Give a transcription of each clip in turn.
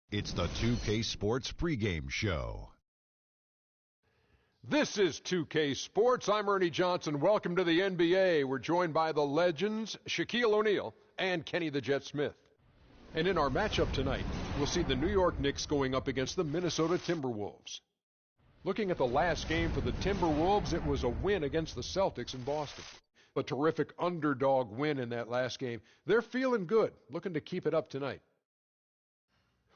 It's the 2K Sports pregame show. This is 2K Sports. I'm Ernie Johnson. Welcome to the NBA. We're joined by the legends, Shaquille O'Neal and Kenny the Jet Smith. And in our matchup tonight, we'll see the New York Knicks going up against the Minnesota Timberwolves. Looking at the last game for the Timberwolves, it was a win against the Celtics in Boston. A terrific underdog win in that last game. They're feeling good, looking to keep it up tonight.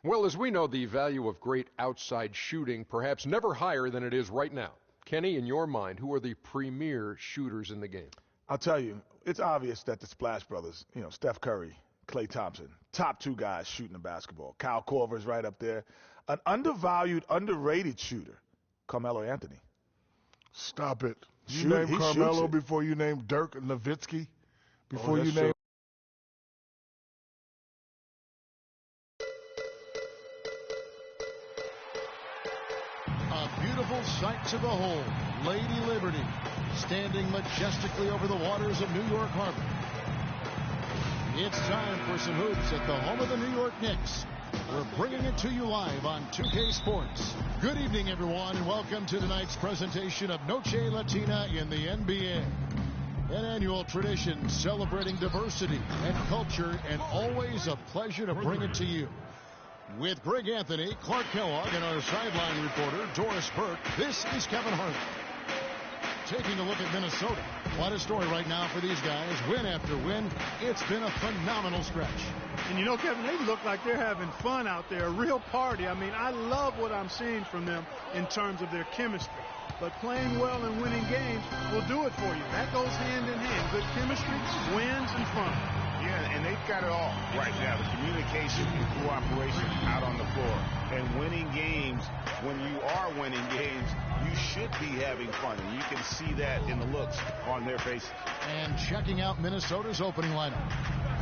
Well, as we know, the value of great outside shooting perhaps never higher than it is right now. Kenny, in your mind, who are the premier shooters in the game? I'll tell you, it's obvious that the Splash Brothers, Steph Curry, Klay Thompson, top two guys shooting the basketball. Kyle Korver's right up there. An undervalued, underrated shooter, Carmelo Anthony. Stop it. You name Carmelo before you name Dirk Nowitzki? Before you name... A beautiful sight to behold. Lady Liberty standing majestically over the waters of New York Harbor. It's time for some hoops at the home of the New York Knicks. We're bringing it to you live on 2K Sports. Good evening, everyone, and welcome to tonight's presentation of Noche Latina in the NBA. An annual tradition celebrating diversity and culture, and always a pleasure to bring it to you. With Greg Anthony, Clark Kellogg, and our sideline reporter, Doris Burke, this is Kevin Harlan. Taking a look at Minnesota. What a story right now for these guys. Win after win. It's been a phenomenal stretch. And Kevin, they look like they're having fun out there, a real party. I mean, I love what I'm seeing from them in terms of their chemistry. But playing well and winning games will do it for you. That goes hand in hand. Good chemistry, wins, and fun. Yeah, and they've got it all right now. The communication and cooperation out on the floor. And winning games, when you are winning games, you should be having fun. And you can see that in the looks on their faces. And checking out Minnesota's opening lineup.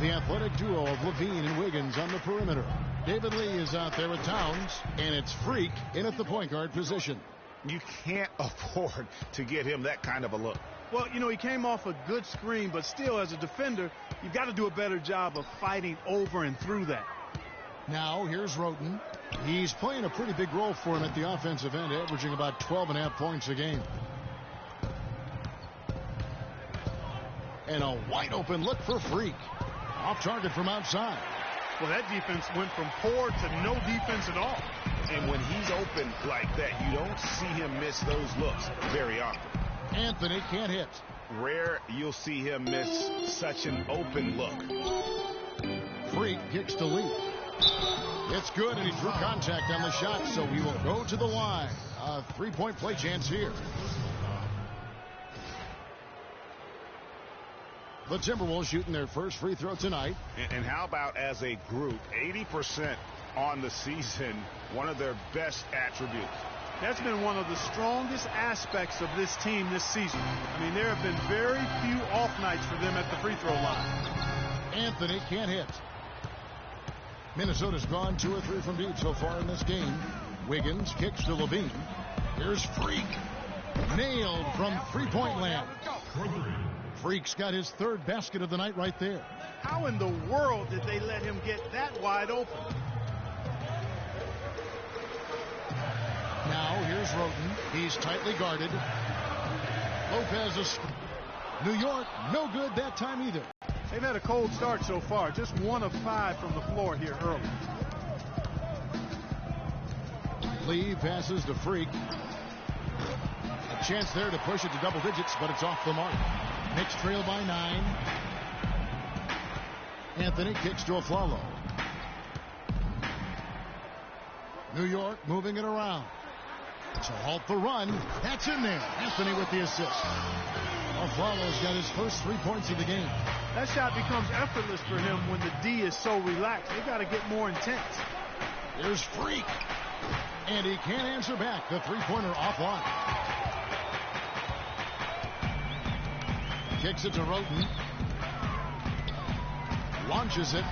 The athletic duo of Levine and Wiggins on the perimeter. David Lee is out there with Towns, and it's Freak in at the point guard position. You can't afford to get him that kind of a look. Well, he came off a good screen, but still, as a defender, you've got to do a better job of fighting over and through that. Now, here's Roten. He's playing a pretty big role for him at the offensive end, averaging about 12.5 points a game. And a wide open look for Freak. Off target from outside. Well, that defense went from poor to no defense at all. And when he's open like that, you don't see him miss those looks very often. Anthony can't hit. Rare you'll see him miss such an open look. Freak kicks to Lee. It's good, and he drew contact on the shot, so he will go to the line. A three-point play chance here. The Timberwolves shooting their first free throw tonight. And how about as a group, 80% on the season, one of their best attributes. That's been one of the strongest aspects of this team this season. I mean, there have been very few off nights for them at the free throw line. Anthony can't hit. Minnesota's gone 2 or 3 from deep so far in this game. Wiggins kicks to Levine. Here's Freak. Nailed from three-point land. Freak's got his third basket of the night right there. How in the world did they let him get that wide open? Now here's Roten. He's tightly guarded. Lopez, New York, no good that time either. They've had a cold start so far. Just 1 of 5 from the floor here early. Lee passes to Freak. A chance there to push it to double digits, but it's off the mark. Knicks trail by 9. Anthony kicks to Aflalo. New York moving it around. To halt the run. That's in there. Anthony with the assist. Aflalo's got his first 3 points of the game. That shot becomes effortless for him when the D is so relaxed. They've got to get more intense. Here's Freak. And he can't answer back. The three-pointer offline. Kicks it to Roten. Launches it.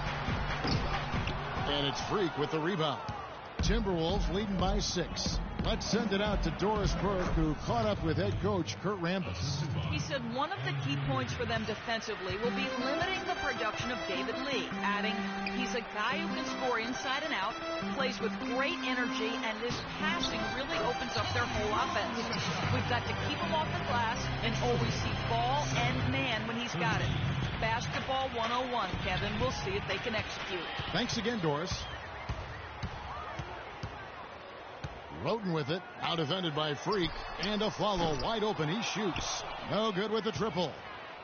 And it's Freak with the rebound. Timberwolves leading by 6. Let's send it out to Doris Burke, who caught up with head coach Kurt Rambis. He said one of the key points for them defensively will be limiting the production of David Lee, adding he's a guy who can score inside and out, plays with great energy, and his passing really opens up their whole offense. We've got to keep him off the glass and always see ball and man when he's got it. Basketball 101, Kevin. We'll see if they can execute. Thanks again, Doris. Roten with it, out defended by Freak, and a follow wide open. He shoots. No good with the triple.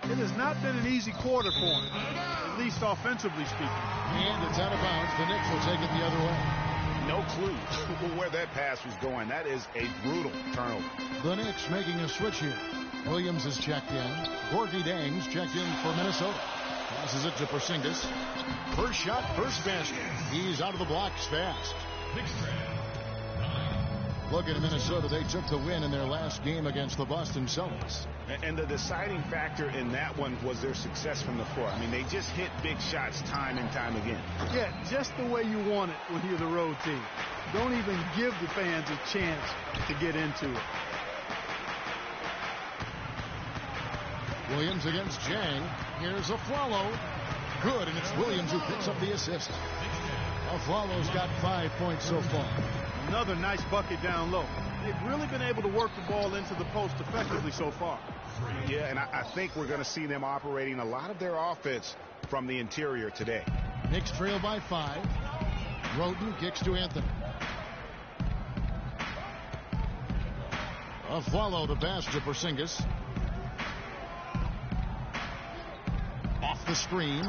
It has not been an easy quarter for him, at least offensively speaking. And it's out of bounds. The Knicks will take it the other way. No clue where that pass was going. That is a brutal turnover. The Knicks making a switch here. Williams is checked in. Gorky Dangs checked in for Minnesota. Passes it to Porzingis. First shot, first basket. He's out of the blocks fast. Look at Minnesota. They took the win in their last game against the Boston Celtics. And the deciding factor in that one was their success from the floor. I mean, they just hit big shots time and time again. Yeah, just the way you want it when you're the road team. Don't even give the fans a chance to get into it. Williams against Jang. Here's a follow. Good, and it's Williams who picks up the assist. Aflalo's got 5 points so far. Another nice bucket down low. They've really been able to work the ball into the post effectively so far. Yeah, and I think we're going to see them operating a lot of their offense from the interior today. Knicks trail by 5. Roten kicks to Anthony. Aflalo the pass to Porzingis. Off the screen.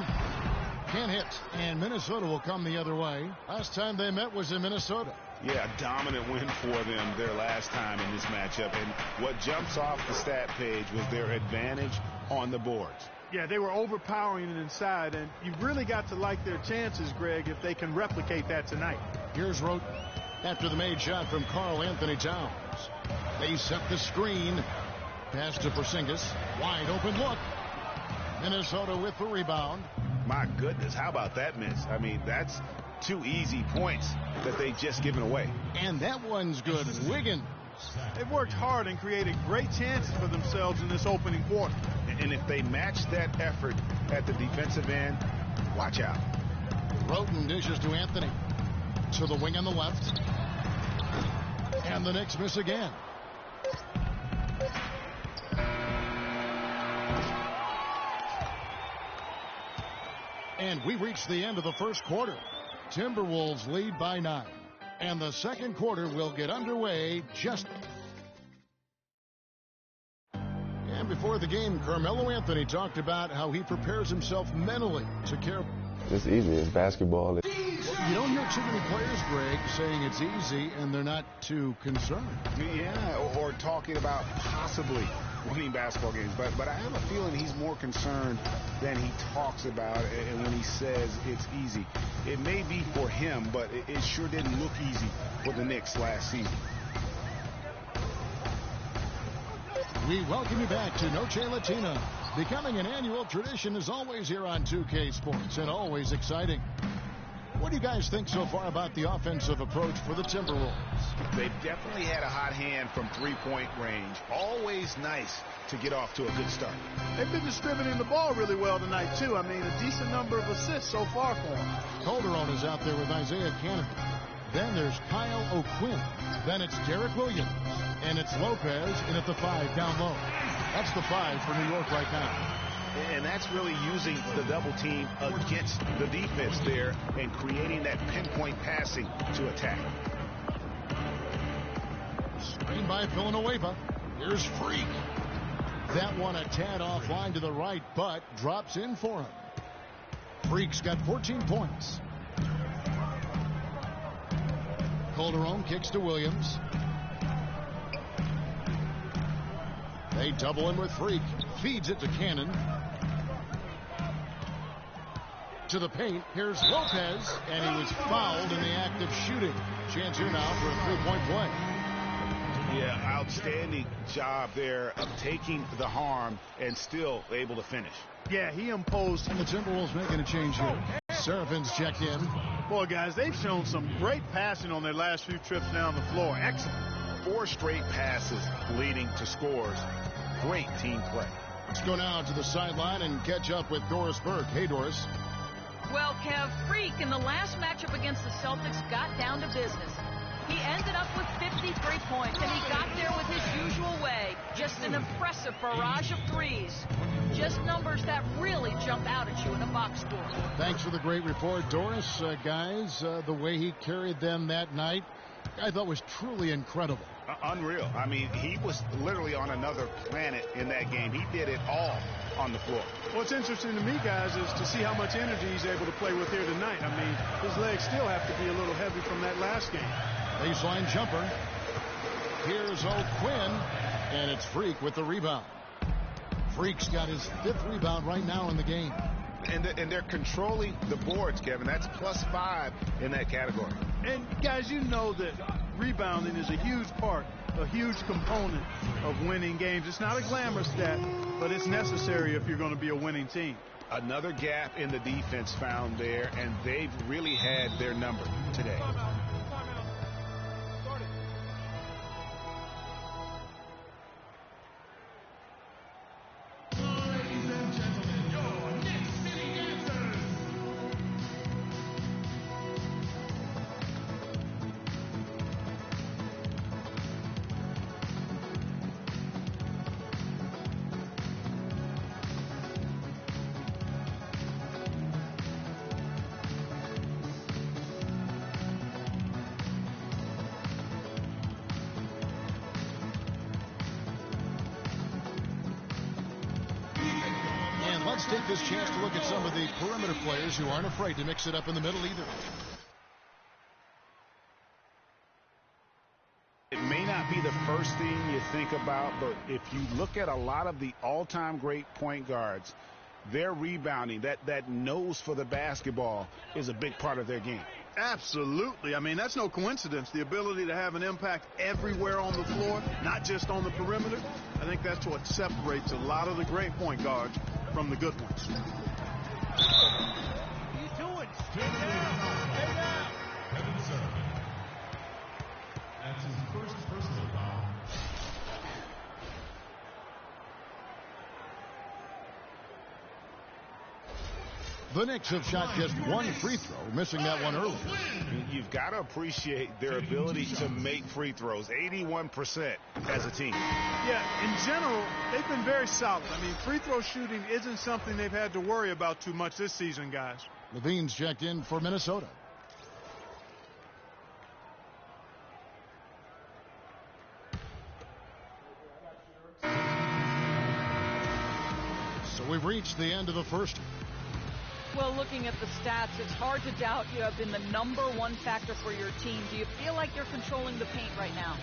Can't hit. And Minnesota will come the other way. Last time they met was in Minnesota. Yeah, a dominant win for them their last time in this matchup. And what jumps off the stat page was their advantage on the boards. Yeah, they were overpowering it inside, and you've really got to like their chances, Greg, if they can replicate that tonight. Here's Roten after the made shot from Karl Anthony Towns. They set the screen. Pass to Porzingis. Wide open look. Minnesota with the rebound. My goodness, how about that miss? I mean, that's 2 easy points that they just given away. And that one's good. Wiggins. They've worked hard and created great chances for themselves in this opening quarter. And if they match that effort at the defensive end, watch out. Roten dishes to Anthony. To the wing on the left. And the Knicks miss again. And we reach the end of the first quarter. Timberwolves lead by 9. And the second quarter will get underway just... And before the game, Carmelo Anthony talked about how he prepares himself mentally to care. It's easy. It's basketball. You don't hear too many players, Greg, saying it's easy and they're not too concerned. Yeah, or talking about possibly winning basketball games. But I have a feeling he's more concerned than he talks about it, and when he says it's easy. It may be for him, but it sure didn't look easy for the Knicks last season. We welcome you back to Noche Latina. Becoming an annual tradition is always here on 2K Sports and always exciting. What do you guys think so far about the offensive approach for the Timberwolves? They've definitely had a hot hand from three-point range. Always nice to get off to a good start. They've been distributing the ball really well tonight, too. I mean, a decent number of assists so far for them. Calderon is out there with Isaiah Cannon. Then there's Kyle O'Quinn. Then it's Derek Williams. And it's Lopez in at the 5 down low. That's the 5 for New York right now. And that's really using the double team against the defense there and creating that pinpoint passing to attack. Screen by Villanueva. Here's Freak. That one a tad offline to the right, but drops in for him. Freak's got 14 points. Calderon kicks to Williams. They double him with Freak. Feeds it to Cannon. To the paint. Here's Lopez. And he was fouled in the act of shooting. Chance here now for a three-point play. Yeah, outstanding job there of taking the harm and still able to finish. Yeah, he imposed. And the Timberwolves making a change here. Serafin's checked in. Boy, guys, they've shown some great passing on their last few trips down the floor. Excellent. 4 straight passes leading to scores. Great team play. Let's go now to the sideline and catch up with Doris Burke. Hey, Doris. Well, Kev, Freak in the last matchup against the Celtics got down to business. He ended up with 53 points, and he got there with his usual way. Just an impressive barrage of threes. Just numbers that really jump out at you in a box score. Thanks for the great report, Doris. Guys, the way he carried them that night, I thought was truly incredible. Unreal. I mean, he was literally on another planet in that game. He did it all on the floor. What's interesting to me, guys, is to see how much energy he's able to play with here tonight. I mean, his legs still have to be a little heavy from that last game. Baseline jumper. Here's O'Quinn, and it's Freak with the rebound. Freak's got his 5th rebound right now in the game. And they're controlling the boards, Kevin. That's +5 in that category. And, guys, you know that rebounding is a huge part, a huge component of winning games. It's not a glamorous stat, but it's necessary if you're going to be a winning team. Another gap in the defense found there, and they've really had their number today. Let's take this chance to look at some of the perimeter players who aren't afraid to mix it up in the middle either. It may not be the first thing you think about, but if you look at a lot of the all-time great point guards, their rebounding, that nose for the basketball is a big part of their game. Absolutely. I mean, that's no coincidence. The ability to have an impact everywhere on the floor, not just on the perimeter. I think that's what separates a lot of the great point guards from the good ones. What are you doing? Stay down. Kevin Serve. That's his first personal foul. The Knicks have shot just 1 free throw, missing that one early. You've got to appreciate their ability to make free throws. 81% as a team. Yeah, in general, they've been very solid. I mean, free throw shooting isn't something they've had to worry about too much this season, guys. Levine's checked in for Minnesota. So we've reached the end of the first. Well, looking at the stats, it's hard to doubt you have been the #1 factor for your team. Do you feel like you're controlling the paint right now?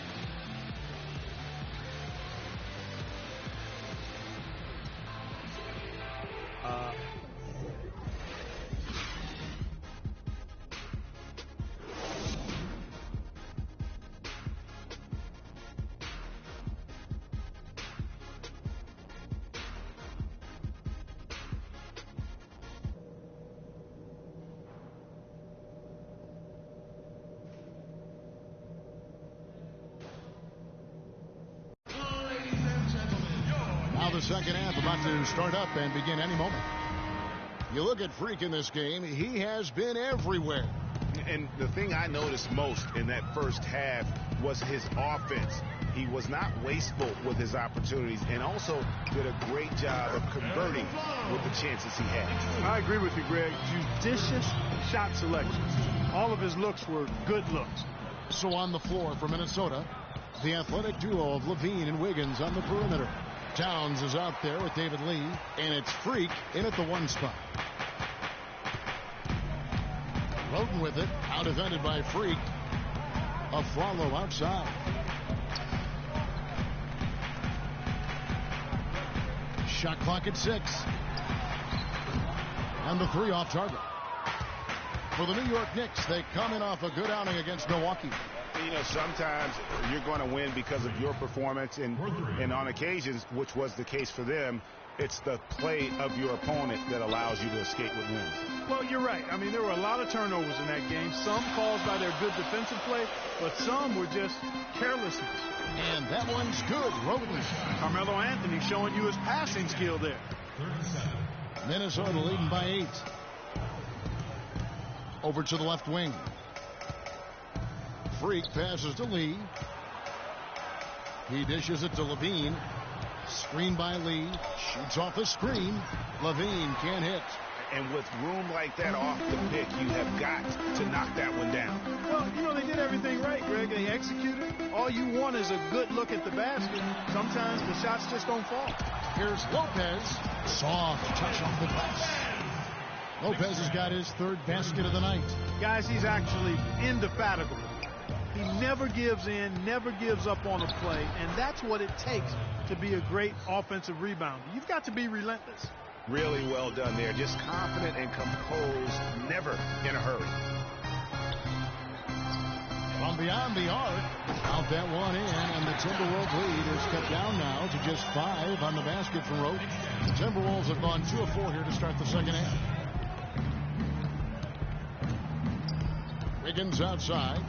The second half about to start up and begin any moment. You look at Freak in this game, he has been everywhere. And the thing I noticed most in that first half was his offense. He was not wasteful with his opportunities and also did a great job of converting with the chances he had. I agree with you, Greg. Judicious shot selections. All of his looks were good looks. So on the floor for Minnesota, the athletic duo of Levine and Wiggins on the perimeter. Towns is out there with David Lee, and it's Freak in at the 1 spot. Roden with it, out defended by Freak. A follow outside. Shot clock at 6. And the 3 off target. For the New York Knicks, they come in off a good outing against Milwaukee. You know, sometimes you're going to win because of your performance, and on occasions, which was the case for them, It's the play of your opponent that allows you to escape with wins. Well, you're right. I mean, there were a lot of turnovers in that game. Some caused by their good defensive play, but some were just carelessness. And that one's good. Roden. Carmelo Anthony showing you his passing skill there. Minnesota leading by 8. Over to the left wing. Freak passes to Lee. He dishes it to Levine. Screen by Lee. Shoots off the screen. Levine can't hit. And with room like that off the pick, you have got to knock that one down. Well, you know, they did everything right, Greg. They executed. All you want is a good look at the basket. Sometimes the shots just don't fall. Here's Lopez. Soft touch off the glass. Lopez has got his 3rd basket of the night. Guys, he's actually indefatigable. He never gives in, never gives up on a play, and that's what it takes to be a great offensive rebounder. You've got to be relentless. Really well done there. Just confident and composed, never in a hurry. From beyond the arc, out that one in, and the Timberwolves lead is cut down now to just 5 on the basket from Roden. The Timberwolves have gone 2 of 4 here to start the second half. Wiggins outside.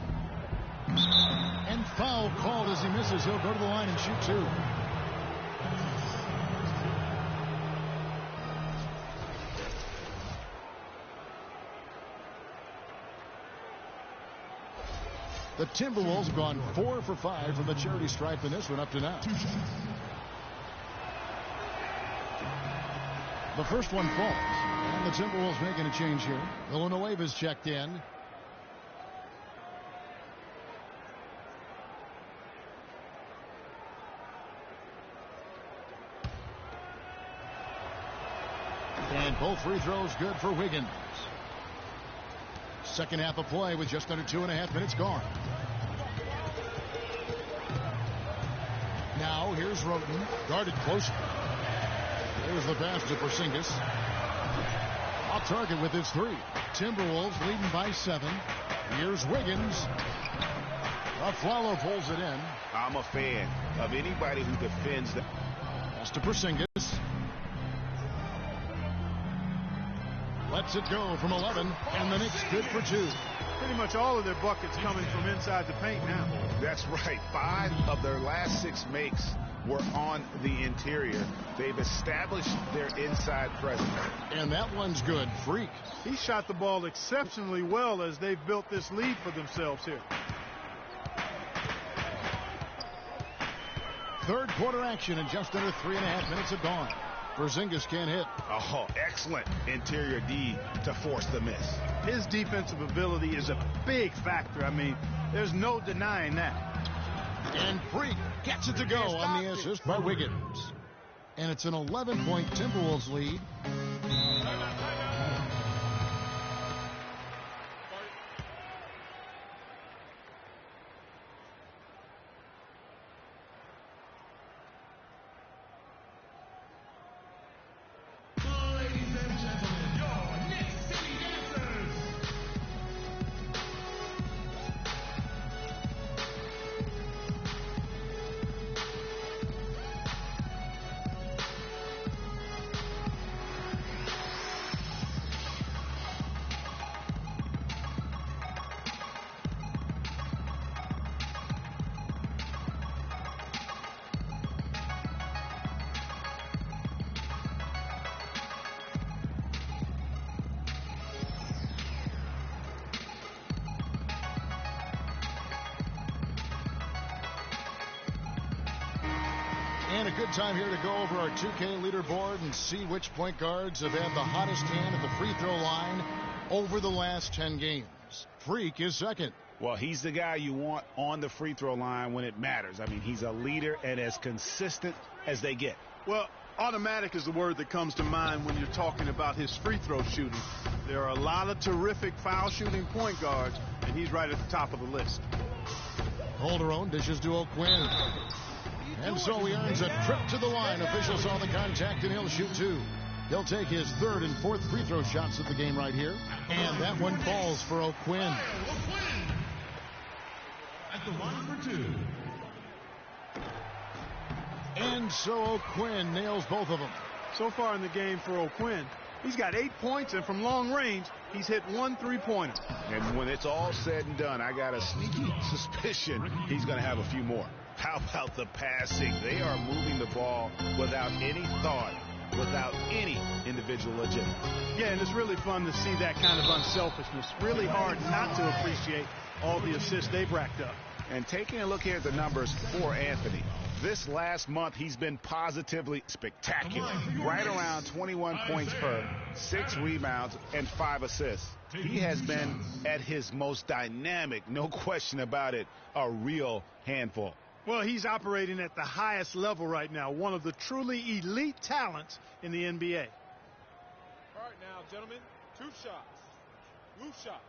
And foul called as he misses. He'll go to the line and shoot 2. The Timberwolves have gone 4 for 5 from the charity stripe in this one up to now. The first one falls. And the Timberwolves making a change here. Villanueva's checked in. And both free throws good for Wiggins. Second half of play with just under 2.5 minutes gone. Now here's Roden, guarded close. There's the pass to Porzingis. Off target with his 3. Timberwolves leading by 7. Here's Wiggins. Afflalo pulls it in. I'm a fan of anybody who defends the... Pass to Porzingis. Lets it go from 11, and the Knicks good for 2. Pretty much all of their buckets coming from inside the paint now. That's right. 5 of their last 6 makes were on the interior. They've established their inside presence. And that one's good. Freak. He shot the ball exceptionally well as they've built this lead for themselves here. Third quarter action in just under 3.5 minutes have gone. Porzingis can't hit. Oh, excellent interior D to force the miss. His defensive ability is a big factor. I mean, there's no denying that. And Freak gets it to go on the assist by Wiggins. And it's an 11-point Timberwolves lead. And a good time here to go over our 2K leaderboard and see which point guards have had the hottest hand at the free throw line over the last 10 games. Freak is second. Well, he's the guy you want on the free throw line when it matters. I mean, he's a leader and as consistent as they get. Well, automatic is the word that comes to mind when you're talking about his free throw shooting. There are a lot of terrific foul shooting point guards, and he's right at the top of the list. Calderon dishes to O'Quinn. And so he earns a trip to the line. Officials saw the contact, and he'll shoot 2. He'll take his 3rd and 4th free throw shots of the game right here. And that one falls for O'Quinn. At the line for 2. And so O'Quinn nails both of them. So far in the game for O'Quinn, he's got 8 points, and from long range, he's hit 1 3-pointer. And when it's all said and done, I got a sneaky suspicion he's going to have a few more. How about the passing? They are moving the ball without any thought, without any individual agenda. Yeah, and it's really fun to see that kind of unselfishness. Really hard not to appreciate all the assists they've racked up. And taking a look here at the numbers for Anthony, this last month he's been positively spectacular. Right around 21 points per, 6 rebounds, and 5 assists. He has been at his most dynamic, no question about it, a real handful. Well, he's operating at the highest level right now, one of the truly elite talents in the NBA. All right, now, gentlemen, 2 shots. Loose shots.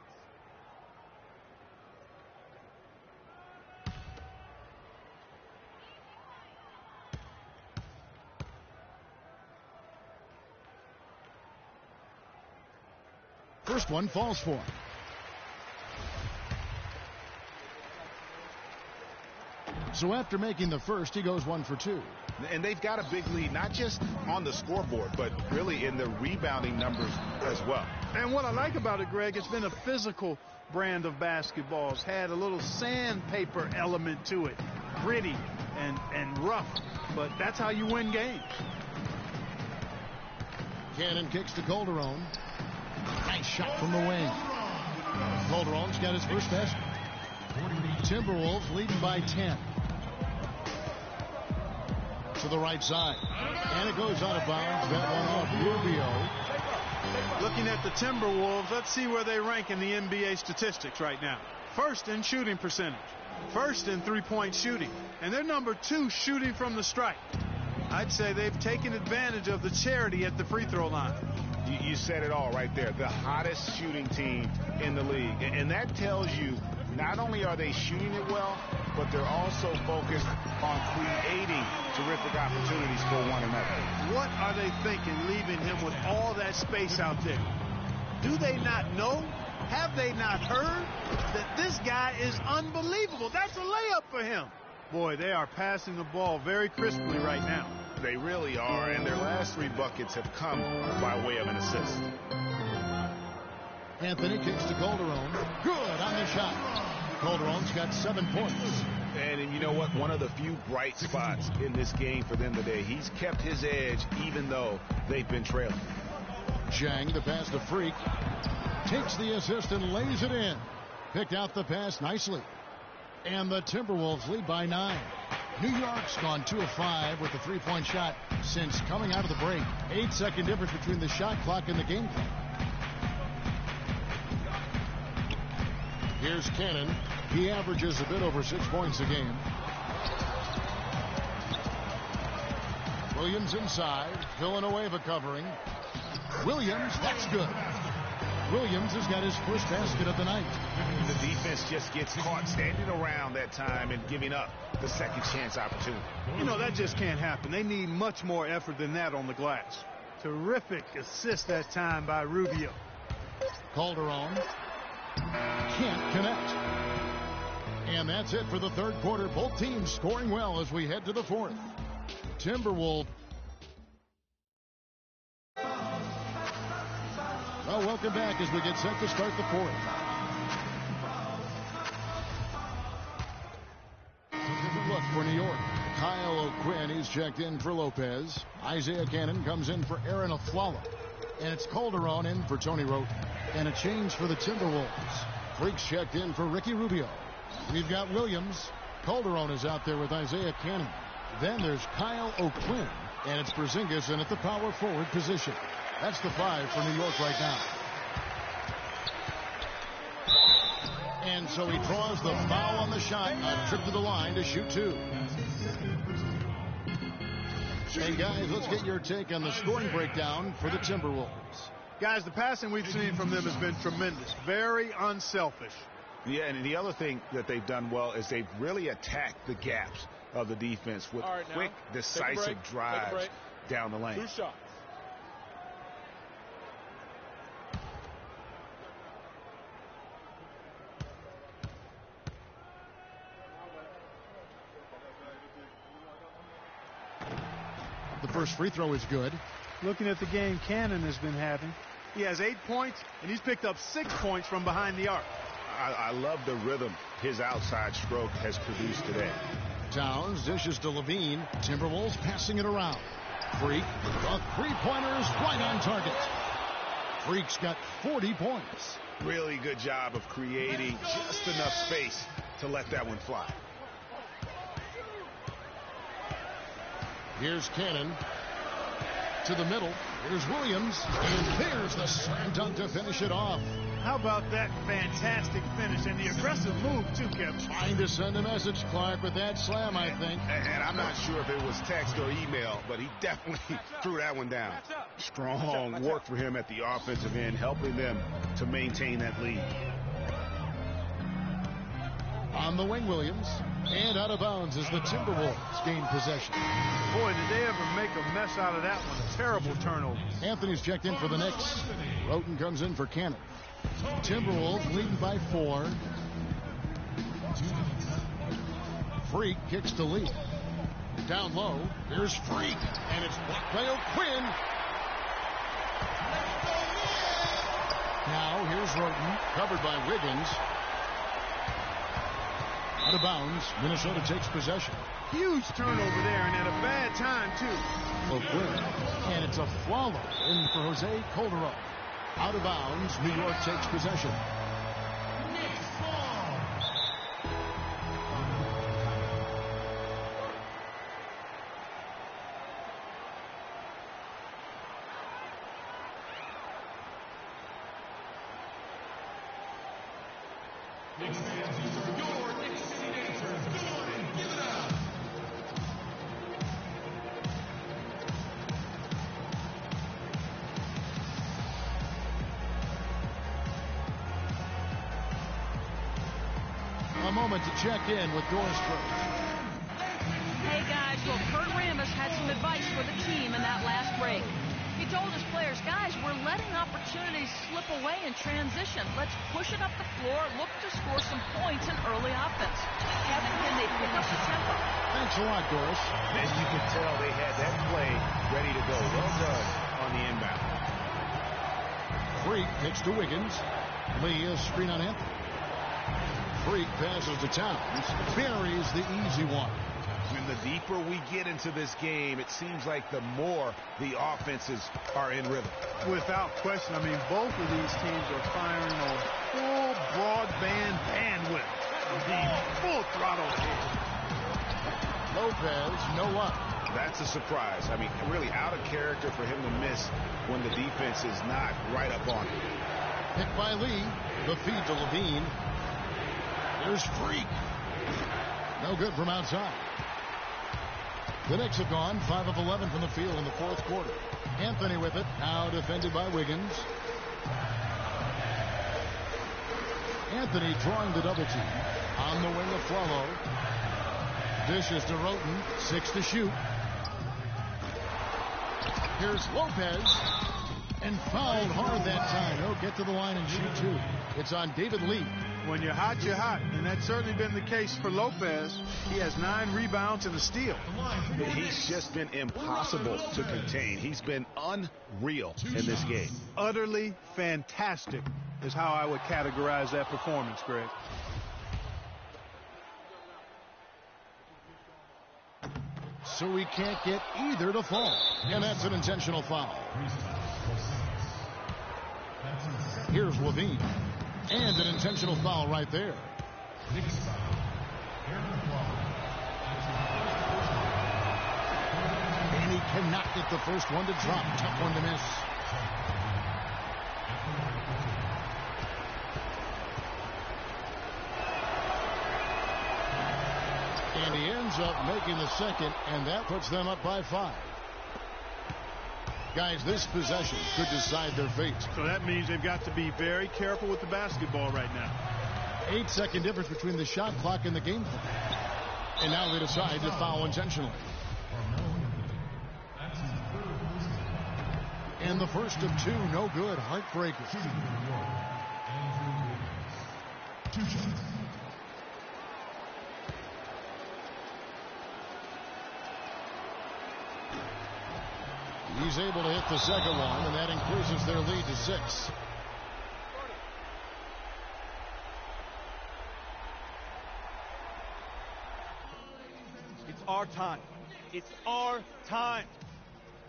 First one falls for him. So after making the first, he goes 1 for 2. And they've got a big lead, not just on the scoreboard, but really in the rebounding numbers as well. And what I like about it, Greg, it's been a physical brand of basketball. It's had a little sandpaper element to it. Gritty and rough. But that's how you win games. Cannon kicks to Calderon. Nice shot from the wing. Calderon's got his first basket. Timberwolves leading by 10. To the right side. And it goes out of bounds. That one off Rubio. Looking at the Timberwolves, let's see where they rank in the NBA statistics right now. First in shooting percentage. First in three-point shooting. And they're number 2 shooting from the stripe. I'd say they've taken advantage of the charity at the free throw line. You said it all right there. The hottest shooting team in the league. And that tells you not only are they shooting it well, but they're also focused on creating terrific opportunities for one another. What are they thinking, leaving him with all that space out there? Do they not know? Have they not heard that this guy is unbelievable? That's a layup for him. Boy, they are passing the ball very crisply right now. They really are, and their last 3 buckets have come by way of an assist. Anthony kicks to Calderon. Good on the shot. Calderon's got 7 points. And you know what? One of the few bright spots in this game for them today. He's kept his edge even though they've been trailing. Zhang, the pass to Freak. Takes the assist and lays it in. Picked out the pass nicely. And the Timberwolves lead by 9. New York's gone 2 of 5 with the 3-point shot since coming out of the break. 8-second difference between the shot clock and the game clock. Here's Cannon. He averages a bit over 6 points a game. Williams inside. Villanueva covering. Williams, that's good. Williams has got his first basket of the night. The defense just gets caught standing around that time and giving up the second chance opportunity. You know, that just can't happen. They need much more effort than that on the glass. Terrific assist that time by Rubio. Calderon can't connect. And that's it for the third quarter. Both teams scoring well as we head to the fourth. Timberwolves. Well, welcome back as we get set to start the fourth. Look for New York. Kyle O'Quinn, he's checked in for Lopez. Isaiah Cannon comes in for Aaron Aflalo. And it's Calderon in for Tony Rote. And a change for the Timberwolves. Freaks checked in for Ricky Rubio. We've got Williams. Calderon is out there with Isaiah Cannon. Then there's Kyle O'Quinn. And it's Porzingis in at the power forward position. That's the 5 for New York right now. And so he draws the foul on the shot and trip to the line to shoot 2. And guys, let's get your take on the scoring breakdown for the Timberwolves. Guys, the passing we've seen from them has been tremendous. Very unselfish. Yeah, and the other thing that they've done well is they've really attacked the gaps of the defense with quick, decisive drives down the lane. 2 shots. The first free throw is good. Looking at the game Cannon has been having, he has 8 points, and he's picked up 6 points from behind the arc. I love the rhythm his outside stroke has produced today. Towns dishes to Levine. Timberwolves passing it around. Freak, the three-pointers right on target. Freak's got 40 points. Really good job of creating just enough space to let that one fly. Here's Cannon to the middle. Here's Williams, and there's the slam dunk to finish it off. How about that fantastic finish and the aggressive move, too, Kevin? Trying to send a message, Clark, with that slam, I think. And I'm not sure if it was text or email, but he definitely threw that one down. Strong work for him at the offensive end, helping them to maintain that lead. On the wing, Williams. And out of bounds as the Timberwolves gain possession. Boy, did they ever make a mess out of that one. A terrible turnover. Anthony's checked in for the Knicks. Roten comes in for Cannon. Timberwolves leading by 4. Freak kicks to Lee. Down low. Here's Freak. And it's blocked by O'Quinn. Now here's Roten. Covered by Wiggins. Out of bounds. Minnesota takes possession. Huge turnover there, and at a bad time, too. O'Quinn. And it's a follow in for Jose Calderon. Out of bounds. New York takes possession. Knicks fans, these are your Knicks City dancers. Come on and give it up. A moment to check in with Doris Burke. Hey guys, well, Kurt Rambis had some advice for the team in that last break. He told his players, guys, we're letting opportunities slip away in transition. Let's push it up the floor, look to score some points in early offense. Kevin, can they pick up the tempo? Thanks a lot, Doris. As you can tell, they had that play ready to go. Well done on the inbound. Freak kicks to Wiggins. Lee is screen on Anthony. Freak passes to Towns. Buries the easy one. And the deeper we get into this game, it seems like the more the offenses are in rhythm. Without question. I mean, both of these teams are firing on full broadband bandwidth. The full throttle ahead. Lopez, no luck. That's a surprise. I mean, really out of character for him to miss when the defense is not right up on him. Picked by Lee. The feed to Levine. There's Freak. No good from outside. The Knicks have gone 5 of 11 from the field in the fourth quarter. Anthony with it. Now defended by Wiggins. Anthony drawing the double team. On the wing of Flalo. Dishes to Roten. 6 to shoot. Here's Lopez. And fouled hard that time. He'll get to the line and shoot 2. It's on David Lee. When you're hot, you're hot. And that's certainly been the case for Lopez. He has 9 rebounds and a steal. He's just been impossible to contain. He's been unreal in this game. Utterly fantastic is how I would categorize that performance, Greg. So we can't get either to fall. And that's an intentional foul. Here's Levine. And an intentional foul right there. And he cannot get the first one to drop. Tough one to miss. And he ends up making the second, and that puts them up by 5. Guys, this possession could decide their fate. So that means they've got to be very careful with the basketball right now. 8-second difference between the shot clock and the game clock. And now they decide to foul intentionally. And the first of 2, no good. Heartbreaker. 2 shots. He's able to hit the second one, and that increases their lead to 6. It's our time. It's our time.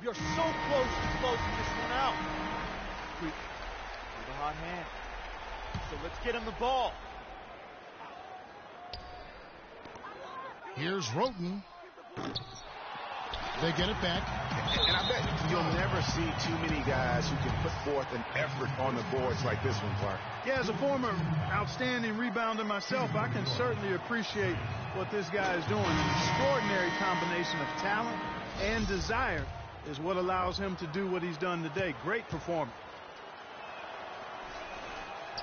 We are so close to closing this one out. With a hot hand. So let's get him the ball. Here's Roten. They get it back. And I bet you'll never see too many guys who can put forth an effort on the boards like this one, Clark. Yeah, as a former outstanding rebounder myself, I can certainly appreciate what this guy is doing. An extraordinary combination of talent and desire is what allows him to do what he's done today. Great performance.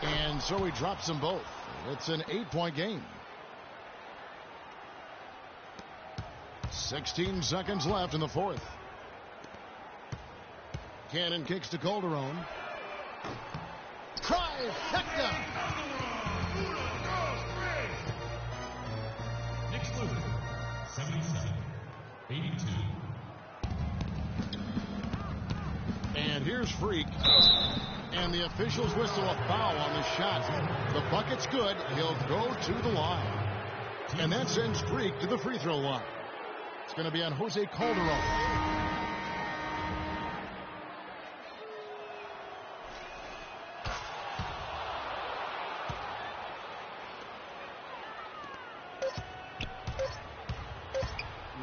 And so he drops them both. It's an 8-point game. 16 seconds left in the fourth. Cannon kicks to Calderon. Trifecta! Knicks lose 77-82. And here's Freak. And the officials whistle a foul on the shot. The bucket's good. He'll go to the line. And that sends Freak to the free throw line. It's going to be on Jose Calderon.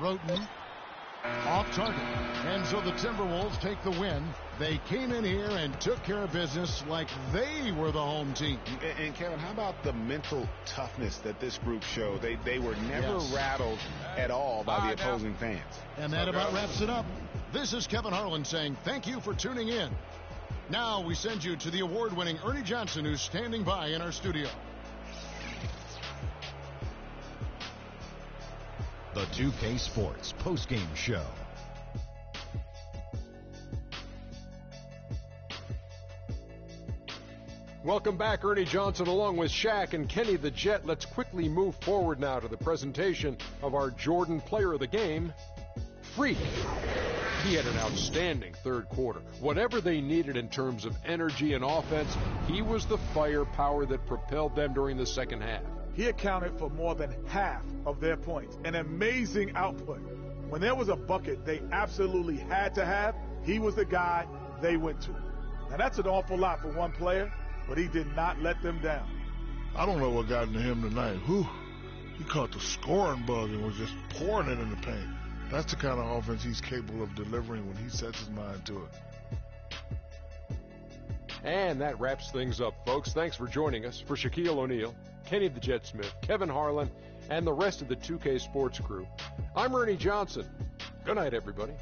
Roten off target. And so the Timberwolves take the win. They came in here and took care of business like they were the home team. And Kevin, how about the mental toughness that this group showed? They were never rattled at all by the opposing fans. And that about wraps it up. This is Kevin Harlan saying thank you for tuning in. Now we send you to the award-winning Ernie Johnson, who's standing by in our studio. The 2K Sports postgame show. Welcome back, Ernie Johnson along with Shaq and Kenny the Jet. Let's quickly move forward now to the presentation of our Jordan Player of the Game, Freak. He had an outstanding third quarter. Whatever they needed in terms of energy and offense, he was the firepower that propelled them during the second half. He accounted for more than half of their points. An amazing output. When there was a bucket they absolutely had to have, he was the guy they went to. Now that's an awful lot for one player, but he did not let them down. I don't know what got into him tonight. Whew. He caught the scoring bug and was just pouring it in the paint. That's the kind of offense he's capable of delivering when he sets his mind to it. And that wraps things up, folks. Thanks for joining us. For Shaquille O'Neal, Kenny the Jet Smith, Kevin Harlan, and the rest of the 2K Sports crew, I'm Ernie Johnson. Good night, everybody.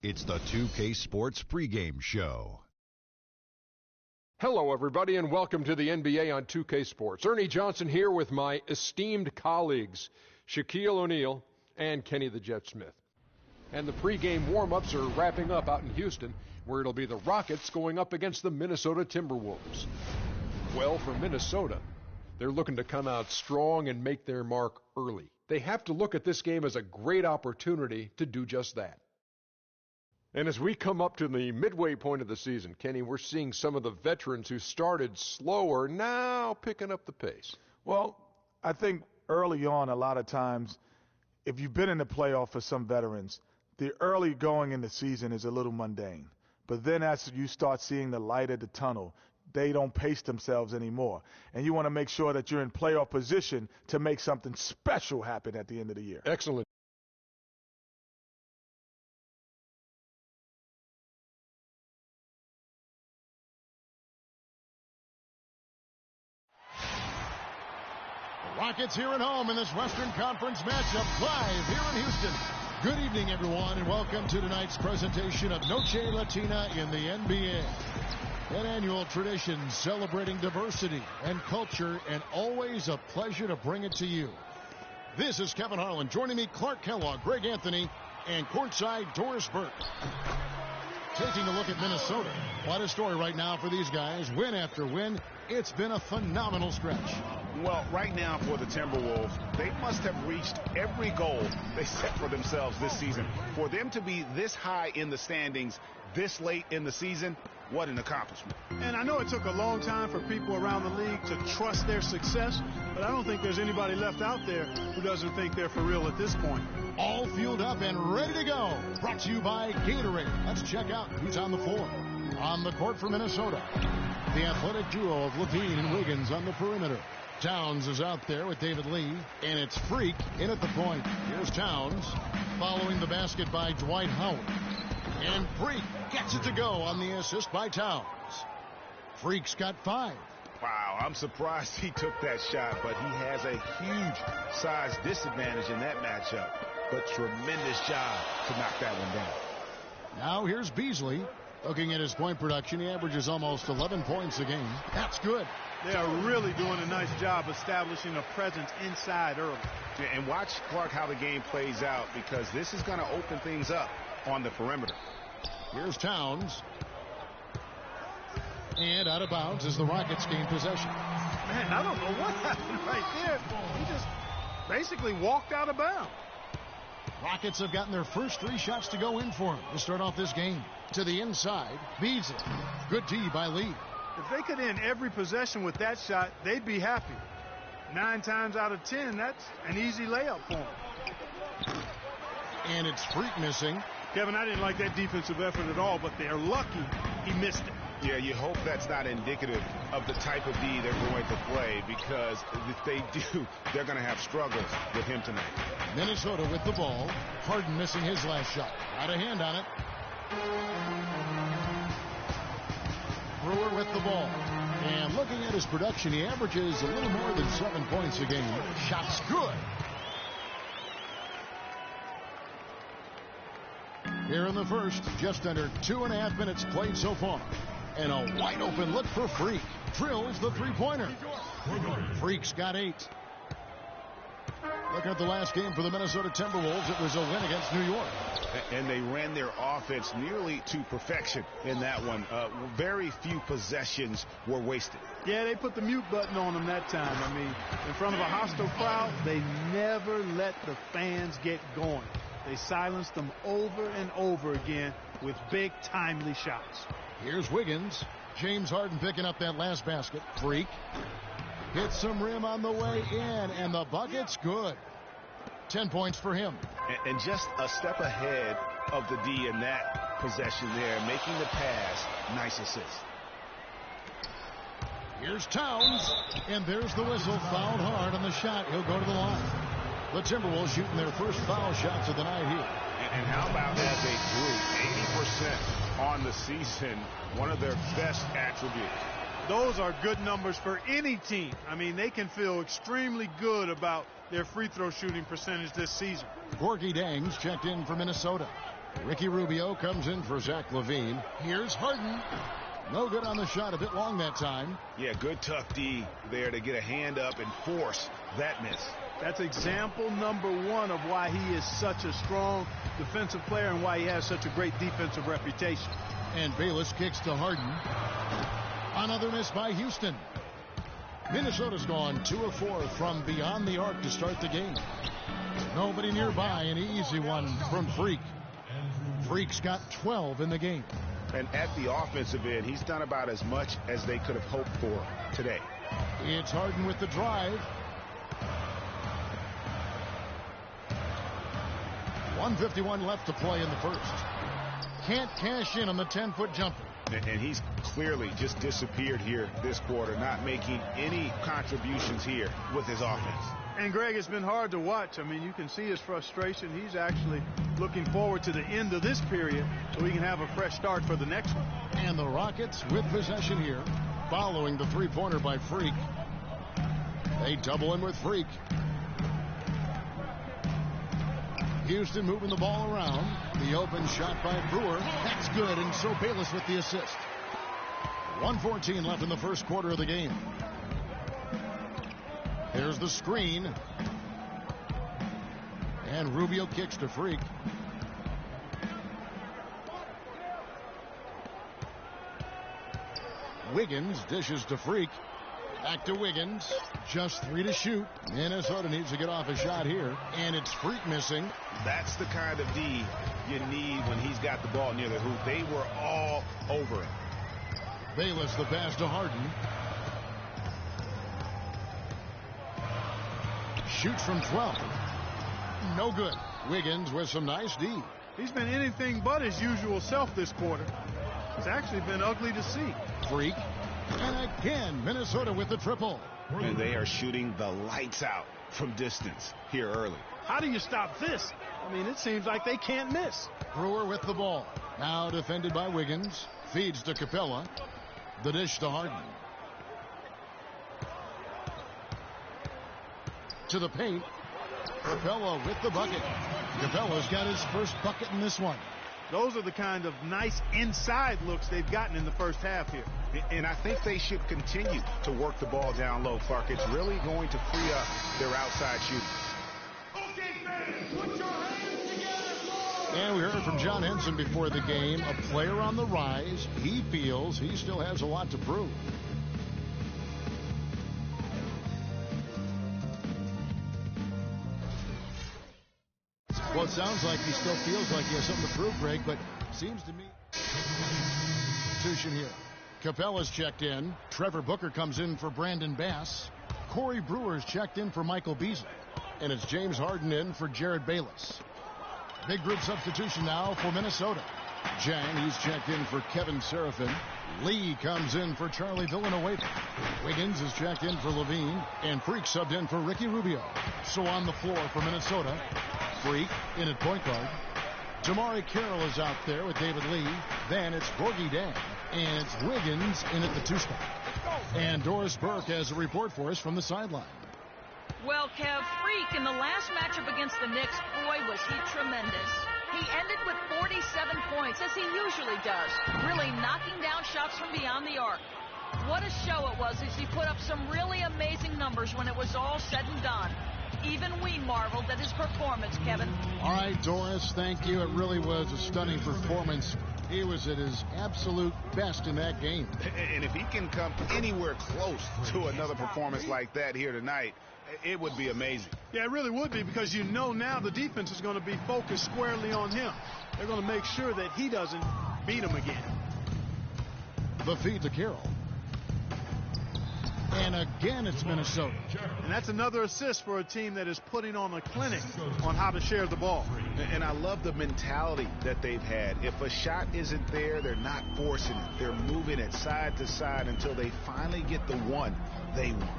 It's the 2K Sports pregame show. Hello, everybody, and welcome to the NBA on 2K Sports. Ernie Johnson here with my esteemed colleagues, Shaquille O'Neal and Kenny the Jet Smith. And the pregame warm-ups are wrapping up out in Houston, where it'll be the Rockets going up against the Minnesota Timberwolves. Well, for Minnesota, they're looking to come out strong and make their mark early. They have to look at this game as a great opportunity to do just that. And as we come up to the midway point of the season, Kenny, we're seeing some of the veterans who started slower now picking up the pace. Well, I think early on, a lot of times, if you've been in the playoff for some veterans, the early going in the season is a little mundane. But then as you start seeing the light at the tunnel, they don't pace themselves anymore. And you want to make sure that you're in playoff position to make something special happen at the end of the year. Excellent. Rockets here at home in this Western Conference matchup live here in Houston. Good evening, everyone, and welcome to tonight's presentation of Noche Latina in the NBA. An annual tradition celebrating diversity and culture, and always a pleasure to bring it to you. This is Kevin Harlan. Joining me, Clark Kellogg, Greg Anthony, and courtside Doris Burke. Taking a look at Minnesota. What a story right now for these guys. Win after win. It's been a phenomenal stretch. Well, right now for the Timberwolves, they must have reached every goal they set for themselves this season. For them to be this high in the standings this late in the season, what an accomplishment. And I know it took a long time for people around the league to trust their success, but I don't think there's anybody left out there who doesn't think they're for real at this point. All fueled up and ready to go. Brought to you by Gatorade. Let's check out who's on the floor. On the court for Minnesota, the athletic duo of Levine and Wiggins on the perimeter. Towns is out there with David Lee, and it's Freak in at the point. Here's Towns, following the basket by Dwight Howard. And Freak gets it to go on the assist by Towns. Freak's got 5. Wow, I'm surprised he took that shot, but he has a huge size disadvantage in that matchup. But tremendous job to knock that one down. Now here's Beasley. Looking at his point production, he averages almost 11 points a game. That's good. They are really doing a nice job establishing a presence inside early. Yeah, and watch, Clark, how the game plays out, because this is going to open things up on the perimeter. Here's Towns. And out of bounds as the Rockets gain possession. Man, I don't know what happened right there. He just basically walked out of bounds. Rockets have gotten their first 3 shots to go in for him to start off this game. To the inside, Beasley. Good D by Lee. If they could end every possession with that shot, they'd be happy. 9 times out of 10, that's an easy layup for them. And it's Freak missing. Kevin, I didn't like that defensive effort at all, but they're lucky he missed it. Yeah, you hope that's not indicative of the type of D they're going to play, because if they do, they're going to have struggles with him tonight. Minnesota with the ball. Harden missing his last shot. Got a hand on it. Brewer with the ball. And looking at his production, he averages a little more than 7 points a game. Shot's good. Here in the first, just under 2.5 minutes played so far. And a wide open look for Freak. Drills the three-pointer. Freak's got 8. Looking at the last game for the Minnesota Timberwolves, it was a win against New York. And they ran their offense nearly to perfection in that one. Very few possessions were wasted. Yeah, they put the mute button on them that time. I mean, in front of a hostile crowd, they never let the fans get going. They silenced them over and over again with big, timely shots. Here's Wiggins. James Harden picking up that last basket. Freak. Hits some rim on the way in, and the bucket's good. 10 points for him. And just a step ahead of the D in that possession there, making the pass. Nice assist. Here's Towns, and there's the whistle. Fouled hard on the shot. He'll go to the line. The Timberwolves shooting their first foul shots of the night here. And how about as a group, 80% on the season, one of their best attributes. Those are good numbers for any team. I mean, they can feel extremely good about their free throw shooting percentage this season. Gorgie Dangs checked in for Minnesota. Ricky Rubio comes in for Zach LaVine. Here's Harden. No good on the shot, a bit long that time. Yeah, good tough D there to get a hand up and force that miss. That's example number one of why he is such a strong defensive player and why he has such a great defensive reputation. And Bayless kicks to Harden. Another miss by Houston. Minnesota's gone 2 of 4 from beyond the arc to start the game. Nobody nearby, an easy one from Freak. Freak's got 12 in the game. And at the offensive end, he's done about as much as they could have hoped for today. It's Harden with the drive. 1:51 left to play in the first. Can't cash in on the 10-foot jumper. And he's clearly just disappeared here this quarter, not making any contributions here with his offense. And Greg, it's been hard to watch. I mean, you can see his frustration. He's actually looking forward to the end of this period so he can have a fresh start for the next one. And the Rockets with possession here, following the three-pointer by Freak. They double in with Freak. Houston moving the ball around. The open shot by Brewer. That's good, and so Bayless with the assist. 1:14 left in the first quarter of the game. There's the screen. And Rubio kicks to Freak. Wiggins dishes to Freak. Back to Wiggins. Just 3 to shoot. Minnesota needs to get off a shot here. And it's Freak missing. That's the kind of D you need when he's got the ball near the hoop. They were all over it. Bayless the pass to Harden. Shoots from 12. No good. Wiggins with some nice D. He's been anything but his usual self this quarter. It's actually been ugly to see. Freak. And again, Minnesota with the triple. And they are shooting the lights out from distance here early. How do you stop this? I mean, it seems like they can't miss. Brewer with the ball. Now defended by Wiggins. Feeds to Capella. The dish to Harden. To the paint. Capella with the bucket. Capella's got his first bucket in this one. Those are the kind of nice inside looks they've gotten in the first half here. And I think they should continue to work the ball down low, Clark. It's really going to free up their outside shooting. Okay, fans, put your hands together. And we heard from John Henson before the game, a player on the rise. He feels he still has a lot to prove. Well, it sounds like he still feels like he has something to prove, Greg, but seems to me... Substitution here. Capella's checked in. Trevor Booker comes in for Brandon Bass. Corey Brewer's checked in for Michael Beasley. And it's James Harden in for Jared Bayless. Big group substitution now for Minnesota. Jang, he's checked in for Kevin Serafin. Lee comes in for Charlie Villanueva. Wiggins is checked in for Levine. And Freak subbed in for Ricky Rubio. So on the floor for Minnesota, Freak in at point guard. Jamari Carroll is out there with David Lee. Then it's Gorgie Dan. And it's Wiggins in at the 2-spot. And Doris Burke has a report for us from the sideline. Well, Kev, Freak in the last matchup against the Knicks, boy, was he tremendous. He ended with 47 points, as he usually does, really knocking down shots from beyond the arc. What a show it was as he put up some really amazing numbers when it was all said and done. Even we marveled at his performance, Kevin. All right, Doris, thank you. It really was a stunning performance. He was at his absolute best in that game. And if he can come anywhere close to another performance like that here tonight, it would be amazing. Yeah, it really would be, because you know now the defense is going to be focused squarely on him. They're going to make sure that he doesn't beat him again. The feed to Carroll. And again, it's Minnesota. And that's another assist for a team that is putting on a clinic on how to share the ball. And I love the mentality that they've had. If a shot isn't there, they're not forcing it. They're moving it side to side until they finally get the one they want.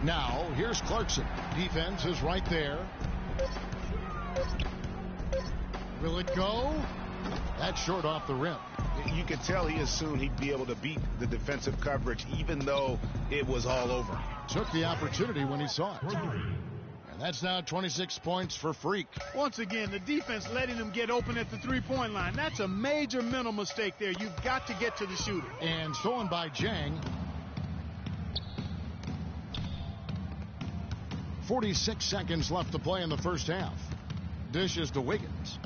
Now, here's Clarkson. Defense is right there. Will it go? That's short off the rim. You could tell he assumed he'd be able to beat the defensive coverage, even though it was all over. Took the opportunity when he saw it. And And that's now 26 points for Freak. Once again, the defense letting him get open at the three-point line. That's a major mental mistake there. You've got to get to the shooter. And stolen by Jang. 46 seconds left to play in the first half. Dishes to Wiggins.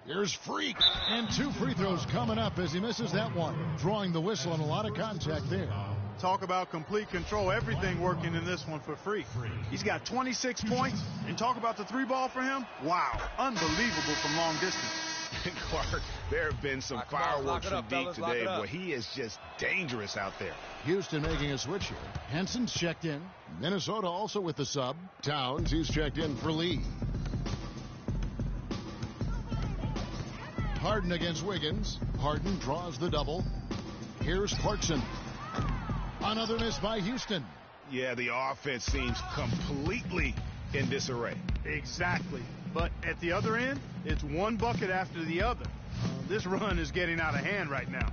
Here's Freak. And 2 free throws coming up as he misses that one. Drawing the whistle and a lot of contact there. Talk about complete control. Everything working in this one for Freak. He's got 26 points. And talk about the 3-ball for him. Wow. Unbelievable from long distance. Clark, there have been some fireworks from deep today, but he is just dangerous out there. Houston making a switch here. Henson's checked in. Minnesota also with the sub. Towns, he's checked in for Lee. Harden against Wiggins. Harden draws the double. Here's Clarkson. Another miss by Houston. Yeah, the offense seems completely in disarray. Exactly. But at the other end, it's one bucket after the other. This run is getting out of hand right now.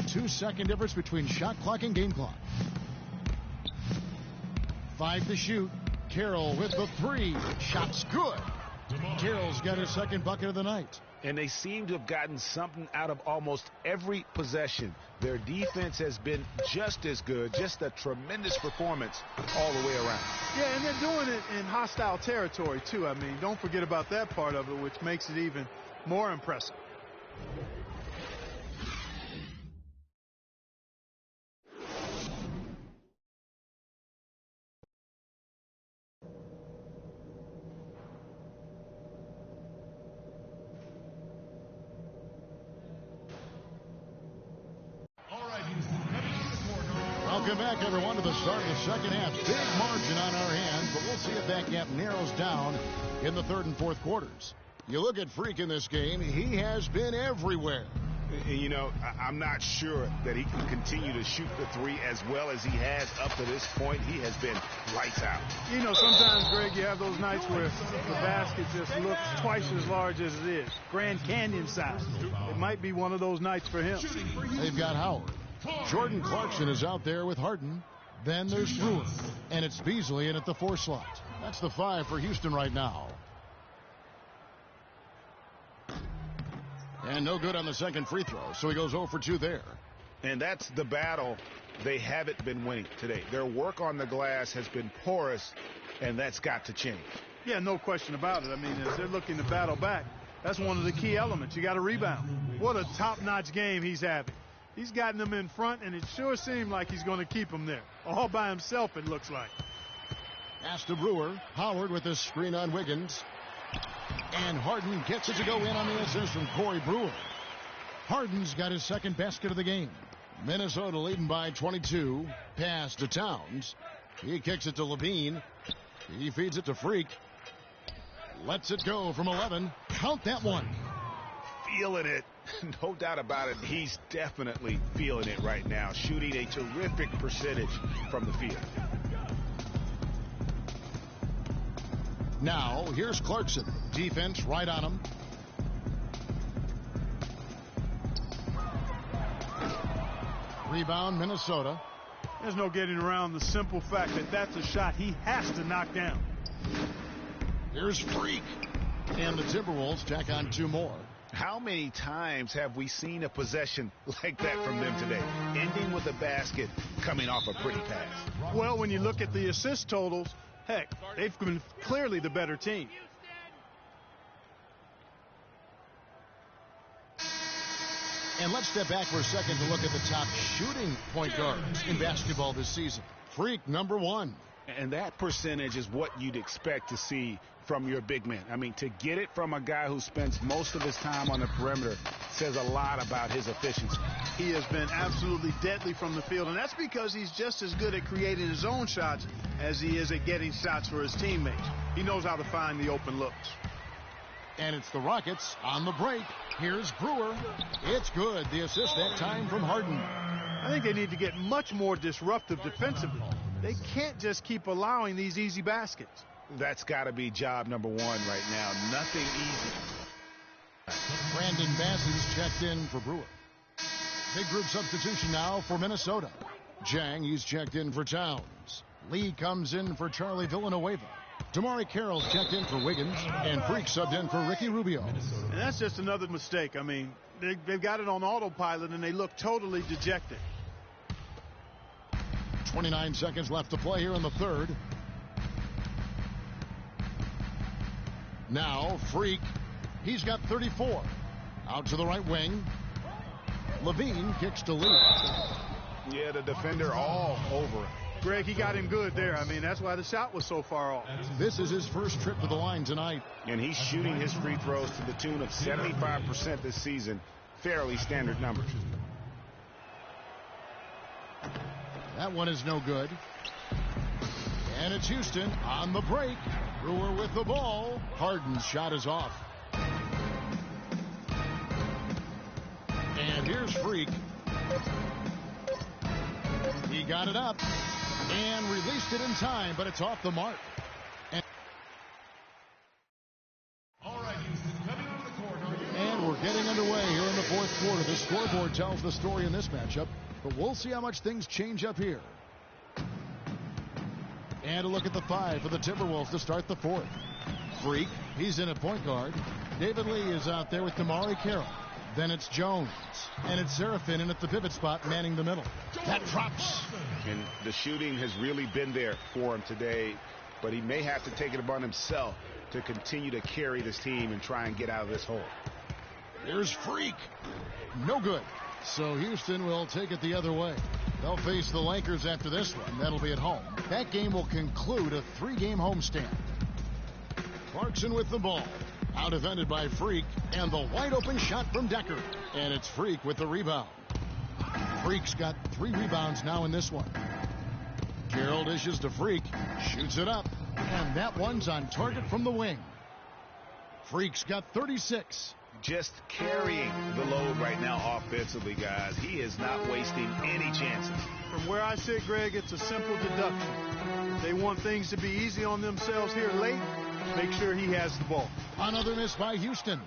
2-second difference between shot clock and game clock. 5 to shoot. Carroll with the 3. Shot's good. Carroll's got his second bucket of the night. And they seem to have gotten something out of almost every possession. Their defense has been just as good, just a tremendous performance all the way around. Yeah, and they're doing it in hostile territory, too. I mean, don't forget about that part of it, which makes it even more impressive. Welcome back, everyone, to the start of the second half. Big margin on our hands, but we'll see if that gap narrows down in the third and fourth quarters. You look at Freak in this game, he has been everywhere. You know, I'm not sure that he can continue to shoot the 3 as well as he has up to this point. He has been lights out. You know, sometimes, Greg, you have those nights where the basket just looks twice as large as it is. Grand Canyon size. It might be one of those nights for him. They've got Howard. Jordan Clarkson is out there with Harden. Then there's Brewer. And it's Beasley in at the 4 slot. That's the 5 for Houston right now. And no good on the second free throw, so he goes 0 for 2 there. And that's the battle they haven't been winning today. Their work on the glass has been porous, and that's got to change. Yeah, no question about it. I mean, as they're looking to battle back, that's one of the key elements. You got to rebound. What a top-notch game he's having. He's gotten them in front, and it sure seemed like he's going to keep them there. All by himself, it looks like. Pass to Brewer. Howard with this screen on Wiggins. And Harden gets it to go in on the assist from Corey Brewer. Harden's got his second basket of the game. Minnesota leading by 22. Pass to Towns. He kicks it to Levine. He feeds it to Freak. Lets it go from 11. Count that one. Feeling it. No doubt about it. He's definitely feeling it right now. Shooting a terrific percentage from the field. Now, here's Clarkson. Defense right on him. Rebound, Minnesota. There's no getting around the simple fact that that's a shot he has to knock down. Here's Freak. And the Timberwolves tack on 2 more. How many times have we seen a possession like that from them today, ending with a basket coming off a pretty pass? Well, when you look at the assist totals, heck, they've been clearly the better team. And let's step back for a second to look at the top shooting point guards in basketball this season. Freak, number 1. And that percentage is what you'd expect to see from your big man. I mean, to get it from a guy who spends most of his time on the perimeter says a lot about his efficiency. He has been absolutely deadly from the field, and that's because he's just as good at creating his own shots as he is at getting shots for his teammates. He knows how to find the open looks. And it's the Rockets on the break. Here's Brewer. It's good. The assist that time from Harden. I think they need to get much more disruptive defensively. They can't just keep allowing these easy baskets. That's got to be job number 1 right now. Nothing easy. Brandon Bassey's checked in for Brewer. Big group substitution now for Minnesota. Jang, he's checked in for Towns. Lee comes in for Charlie Villanueva. Damari Carroll's checked in for Wiggins, and Freak subbed in for Ricky Rubio. And that's just another mistake. I mean, they've got it on autopilot, and they look totally dejected. 29 seconds left to play here in the third. Now, Freak. He's got 34. Out to the right wing. Levine kicks to Lee. Yeah, the defender all over it. Greg, he got him good there. I mean, that's why the shot was so far off. This is his first trip to the line tonight. And he's shooting his free throws to the tune of 75% this season. Fairly standard numbers. That one is no good. And it's Houston on the break. Brewer with the ball. Harden's shot is off. And here's Freak. He got it up and released it in time, but it's off the mark. And we're getting underway here in the fourth quarter. The scoreboard tells the story in this matchup, but we'll see how much things change up here. And a look at the five for the Timberwolves to start the fourth. Freak, he's in at point guard. David Lee is out there with Damari Carroll. Then it's Jones. And it's Serafin in at the pivot spot, manning the middle. That drops. And the shooting has really been there for him today, but he may have to take it upon himself to continue to carry this team and try and get out of this hole. Here's Freak. No good. So Houston will take it the other way. They'll face the Lakers after this one. That'll be at home. That game will conclude a 3-game homestand. Clarkson with the ball. Out defended by Freak. And the wide open shot from Decker. And it's Freak with the rebound. Freak's got 3 rebounds now in this one. Carroll dishes to Freak. Shoots it up. And that one's on target from the wing. Freak's got 36. Just carrying the load right now offensively, guys. He is not wasting any chances. From where I sit, Greg, it's a simple deduction. If they want things to be easy on themselves here late, make sure he has the ball. Another miss by Houston.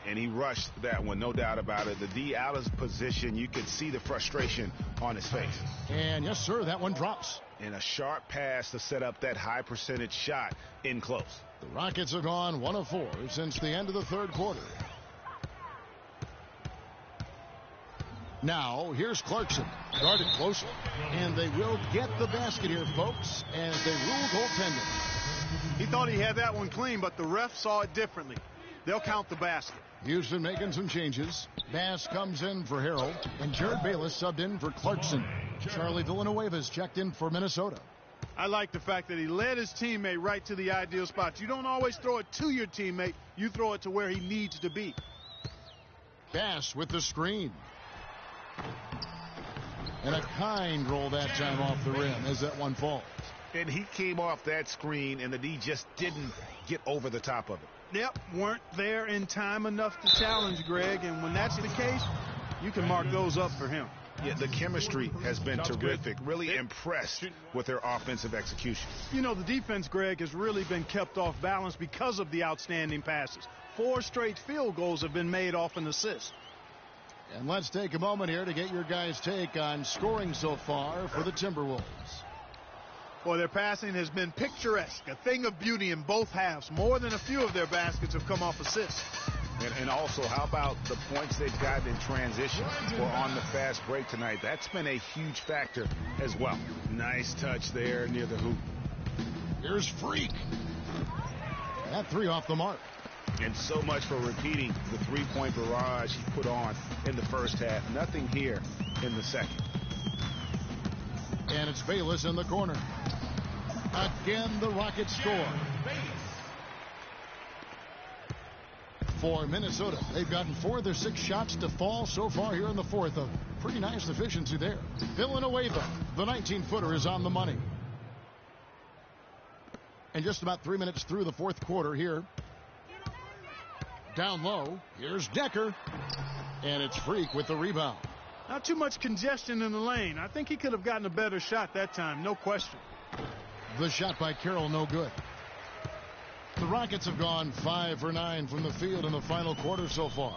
And he rushed that one, no doubt about it. The D out of position, you could see the frustration on his face. And yes, sir, that one drops. And a sharp pass to set up that high percentage shot in close. The Rockets have gone 1 of 4 since the end of the third quarter. Now, here's Clarkson, guarded closely. And they will get the basket here, folks, as they rule goaltending. He thought he had that one clean, but the ref saw it differently. They'll count the basket. Houston making some changes. Bass comes in for Harold, and Jared Bayless subbed in for Clarkson. Charlie Villanueva's checked in for Minnesota. I like the fact that he led his teammate right to the ideal spot. You don't always throw it to your teammate. You throw it to where he needs to be. Bass with the screen. And a kind roll that time off the rim as that one falls. And he came off that screen, and the D just didn't get over the top of it. Yep, weren't there in time enough to challenge Greg, and when that's the case, you can mark those up for him. Yeah, the chemistry has been terrific. Really impressed with their offensive execution. You know, the defense, Greg, has really been kept off balance because of the outstanding passes. 4 straight field goals have been made off an assist. And let's take a moment here to get your guys' take on scoring so far for the Timberwolves. Boy, their passing has been picturesque, a thing of beauty in both halves. More than a few of their baskets have come off assists. And also, how about the points they've gotten in transition or on the fast break tonight? That's been a huge factor as well. Nice touch there near the hoop. Here's Freak. That 3 off the mark. And so much for repeating the 3-point barrage he put on in the first half. Nothing here in the second. And it's Bayless in the corner. Again, the Rockets score. For Minnesota, they've gotten 4 of their 6 shots to fall so far here in the fourth. A pretty nice efficiency there. Villanueva, the 19-footer, is on the money. And just about 3 minutes through the fourth quarter here. Down low, here's Decker. And it's Freak with the rebound. Not too much congestion in the lane. I think he could have gotten a better shot that time, no question. The shot by Carroll, no good. The Rockets have gone 5 for 9 from the field in the final quarter so far.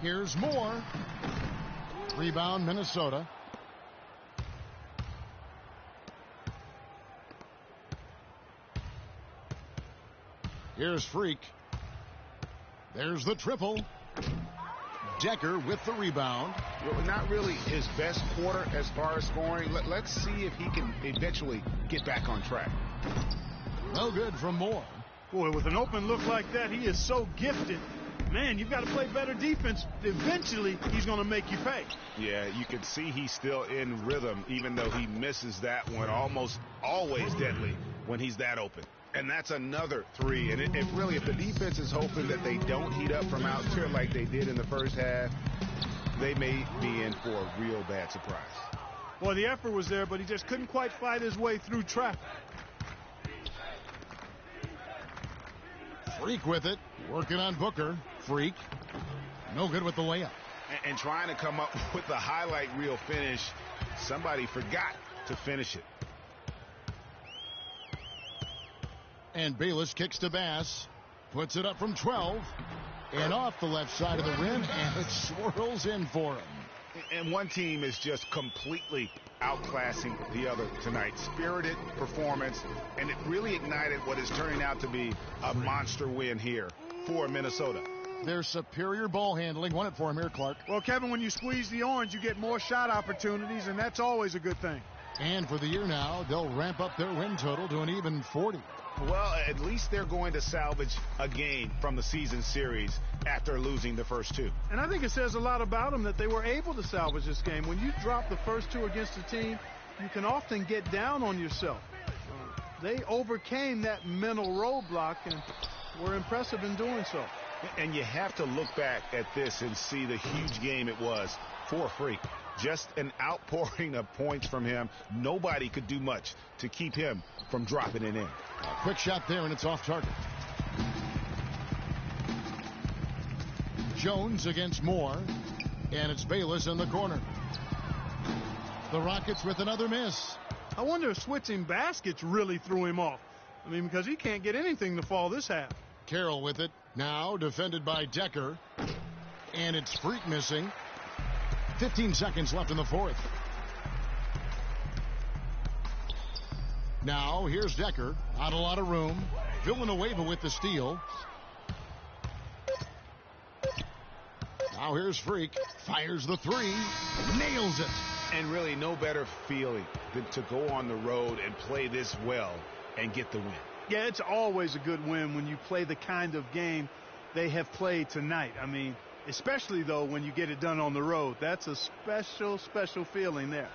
Here's Moore. Rebound, Minnesota. Here's Freak. There's the triple. Decker with the rebound. Not really his best quarter as far as scoring. Let's see if he can eventually get back on track. No good from Moore. Boy, with an open look like that, he is so gifted. Man, you've got to play better defense. Eventually, he's going to make you pay. Yeah, you can see he's still in rhythm, even though he misses that one. Almost always deadly when he's that open. And that's another three. And if the defense is hoping that they don't heat up from out here like they did in the first half, they may be in for a real bad surprise. Boy, the effort was there, but he just couldn't quite fight his way through traffic. Freak with it. Working on Booker. Freak. No good with the layup. And trying to come up with the highlight reel finish. Somebody forgot to finish it. And Bayless kicks to Bass. Puts it up from 12. And off the left side of the rim. And it swirls in for him. And one team is just completely outclassing the other tonight. Spirited performance. And it really ignited what is turning out to be a monster win here for Minnesota. Their superior ball handling. Won it for him here, Clark. Well, Kevin, when you squeeze the orange, you get more shot opportunities, and that's always a good thing. And for the year now, they'll ramp up their win total to an even 40. Well, at least they're going to salvage a game from the season series after losing the first two. And I think it says a lot about them that they were able to salvage this game. When you drop the first two against a team, you can often get down on yourself. They overcame that mental roadblock and were impressive in doing so. And you have to look back at this and see the huge game it was for Freak. Just an outpouring of points from him. Nobody could do much to keep him from dropping it in. A quick shot there, and it's off target. Jones against Moore, and it's Bayless in the corner. The Rockets with another miss. I wonder if switching baskets really threw him off. I mean, because he can't get anything to fall this half. Carroll with it. Now defended by Decker. And it's Freak missing. 15 seconds left in the fourth. Now here's Decker. Not a lot of room. Villanueva with the steal. Now here's Freak. Fires the three. Nails it. And really no better feeling than to go on the road and play this well and get the win. Yeah, it's always a good win when you play the kind of game they have played tonight. I mean, especially, though, when you get it done on the road. That's a special, special feeling there.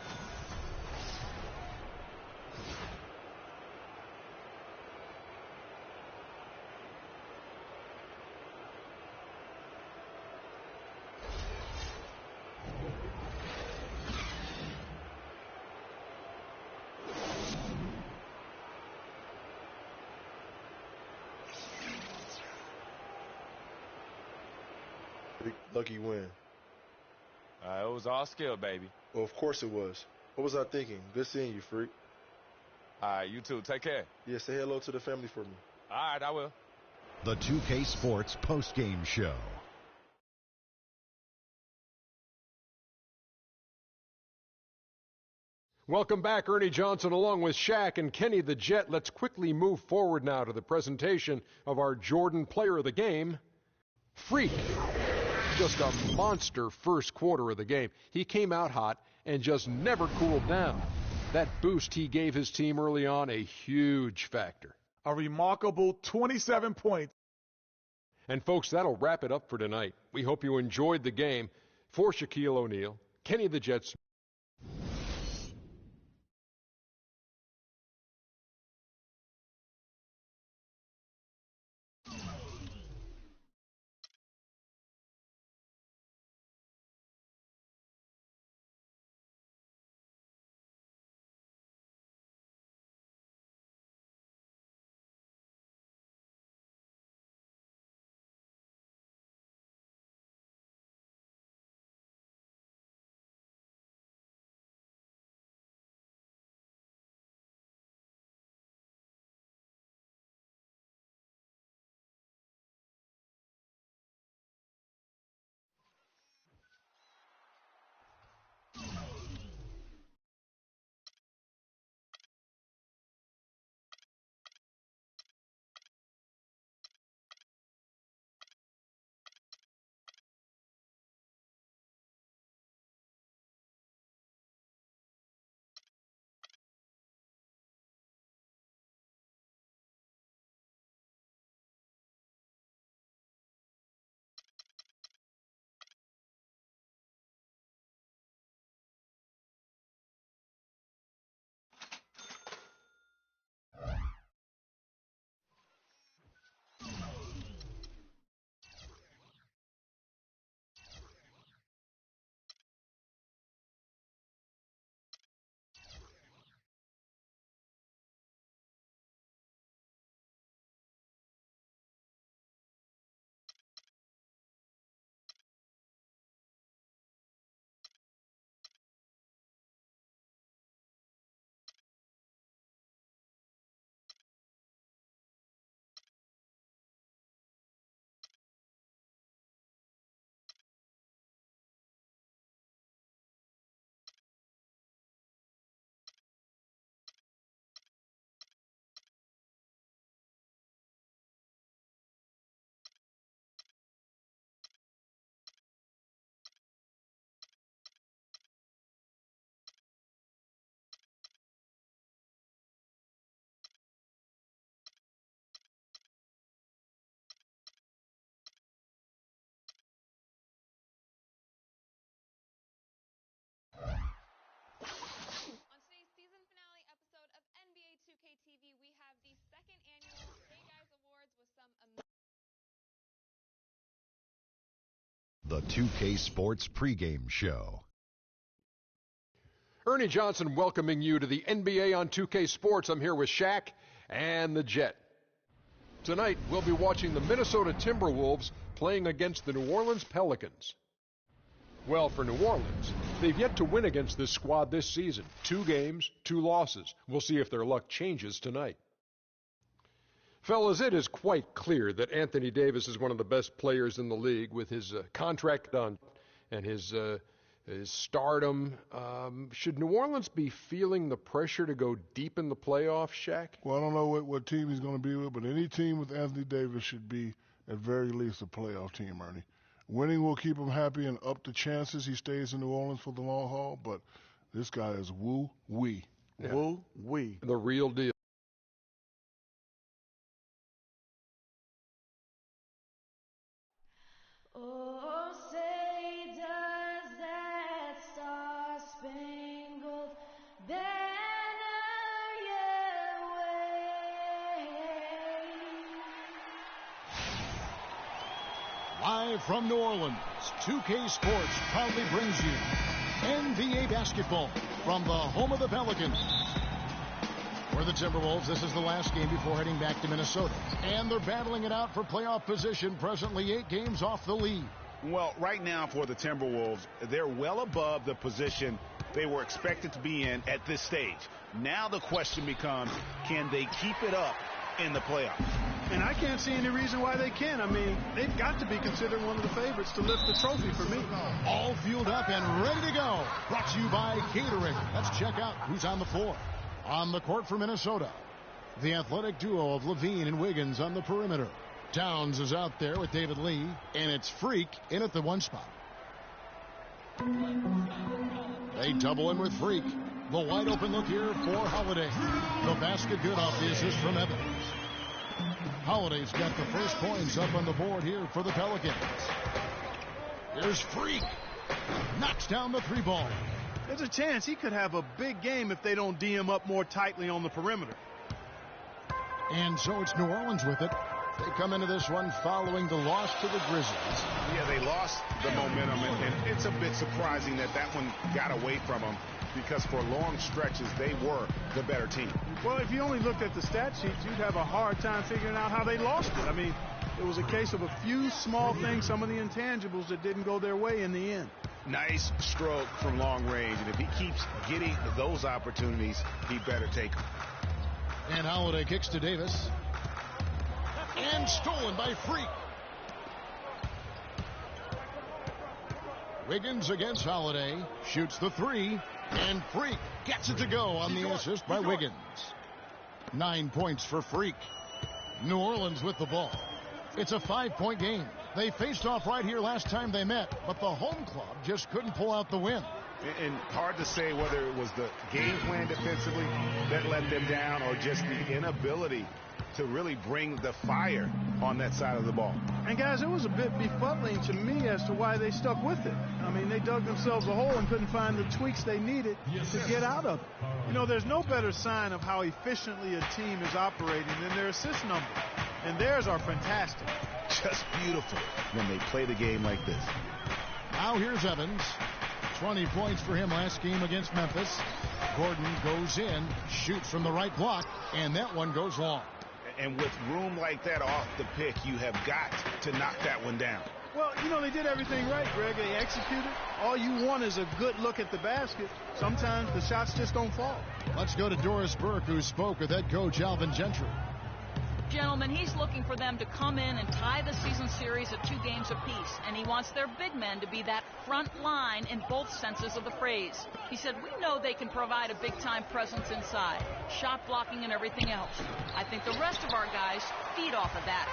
Lucky win. It was all skill, baby. Well, of course it was. What was I thinking? Good seeing you, Freak. All right, you too. Take care. Yeah, say hello to the family for me. All right, I will. The 2K Sports postgame show. Welcome back, Ernie Johnson, along with Shaq and Kenny the Jet. Let's quickly move forward now to the presentation of our Jordan Player of the Game, Freak. Just a monster first quarter of the game. He came out hot and just never cooled down. That boost he gave his team early on, a huge factor. A remarkable 27 points. And folks, that'll wrap it up for tonight. We hope you enjoyed the game. For Shaquille O'Neal, Kenny the Jet the 2K Sports pregame show. Ernie Johnson welcoming you to the NBA on 2K Sports. I'm here with Shaq and the Jet. Tonight, we'll be watching the Minnesota Timberwolves playing against the New Orleans Pelicans. Well, for New Orleans, they've yet to win against this squad this season. 2 games, 2 losses. We'll see if their luck changes tonight. Fellas, it is quite clear that Anthony Davis is one of the best players in the league with his contract done and his stardom. Should New Orleans be feeling the pressure to go deep in the playoffs, Shaq? Well, I don't know what team he's going to be with, but any team with Anthony Davis should be, at very least, a playoff team, Ernie. Winning will keep him happy and up the chances he stays in New Orleans for the long haul, but this guy is woo-wee. Yeah. Woo-wee. The real deal. Oh, say does that star-spangled banner yet wave? Live from New Orleans, 2K Sports proudly brings you NBA basketball from the home of the Pelicans. For the Timberwolves, this is the last game before heading back to Minnesota. And they're battling it out for playoff position, presently 8 games off the lead. Well, right now for the Timberwolves, they're well above the position they were expected to be in at this stage. Now the question becomes, can they keep it up in the playoffs? And I can't see any reason why they can. I mean, they've got to be considered one of the favorites to lift the trophy for me. All fueled up and ready to go. Brought to you by Catering. Let's check out who's on the floor. On the court for Minnesota, the athletic duo of Levine and Wiggins on the perimeter. Towns is out there with David Lee, and it's Freak in at the 1 spot. They double in with Freak. The wide open look here for Holiday. The basket good off the assist from Evans. Holiday's got the first points up on the board here for the Pelicans. Here's Freak. Knocks down the 3 ball. There's a chance he could have a big game if they don't D him up more tightly on the perimeter. And so it's New Orleans with it. They come into this one following the loss to the Grizzlies. Yeah, they lost the momentum, and it's a bit surprising that one got away from them, because for long stretches they were the better team. Well, if you only looked at the stat sheets, you'd have a hard time figuring out how they lost it. I mean, it was a case of a few small things, some of the intangibles that didn't go their way in the end. Nice stroke from long range, and if he keeps getting those opportunities, he better take them. And Holiday kicks to Davis. And stolen by Freak. Wiggins against Holiday. Shoots the 3. And Freak gets it to go on the assist by Wiggins. 9 points for Freak. New Orleans with the ball. It's a 5-point game. They faced off right here last time they met, but the home club just couldn't pull out the win. And hard to say whether it was the game plan defensively that let them down or just the inability to really bring the fire on that side of the ball. And guys, it was a bit befuddling to me as to why they stuck with it. I mean, they dug themselves a hole and couldn't find the tweaks they needed to get out of it. You know, there's no better sign of how efficiently a team is operating than their assist numbers. And theirs are fantastic. Just beautiful when they play the game like this. Now here's Evans. 20 points for him last game against Memphis. Gordon goes in, shoots from the right block, and that one goes long. And with room like that off the pick, you have got to knock that one down. Well, you know, they did everything right, Greg. They executed. All you want is a good look at the basket. Sometimes the shots just don't fall. Let's go to Doris Burke, who spoke with head coach Alvin Gentry. Gentlemen, he's looking for them to come in and tie the season series at 2 games apiece, and he wants their big men to be that front line in both senses of the phrase. He said, we know they can provide a big-time presence inside, shot blocking and everything else. I think the rest of our guys feed off of that.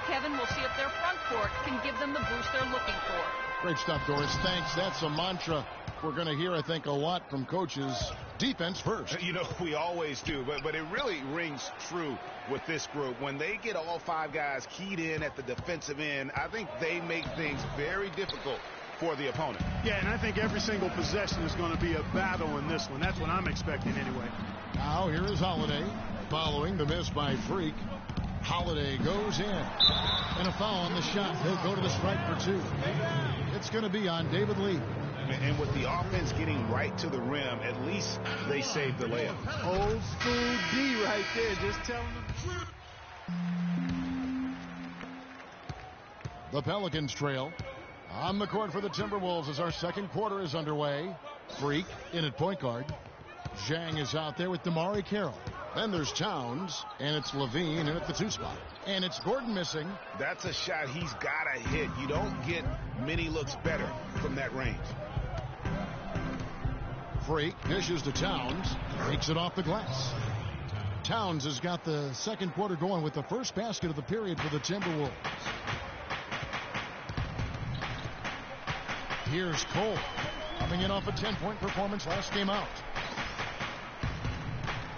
Kevin, we'll see if their front court can give them the boost they're looking for. Great stuff, Doris. Thanks. That's a mantra we're going to hear, I think, a lot from coaches. Defense first. You know, we always do, but it really rings true with this group. When they get all 5 guys keyed in at the defensive end, I think they make things very difficult for the opponent. Yeah, and I think every single possession is going to be a battle in this one. That's what I'm expecting anyway. Now here is Holiday following the miss by Freak. Holiday goes in. And a foul on the shot. He'll go to the strike for 2. It's going to be on David Lee. And with the offense getting right to the rim, at least they saved the layup. Old school D right there, just telling them. The Pelicans trail. On the court for the Timberwolves as our second quarter is underway. Freak in at point guard. Zhang is out there with Damari Carroll. Then there's Towns, and it's Levine in at the 2 spot. And it's Gordon missing. That's a shot he's got to hit. You don't get many looks better from that range. Freak dishes to Towns. Takes it off the glass. Towns has got the second quarter going with the first basket of the period for the Timberwolves. Here's Cole, coming in off a 10-point performance last game out.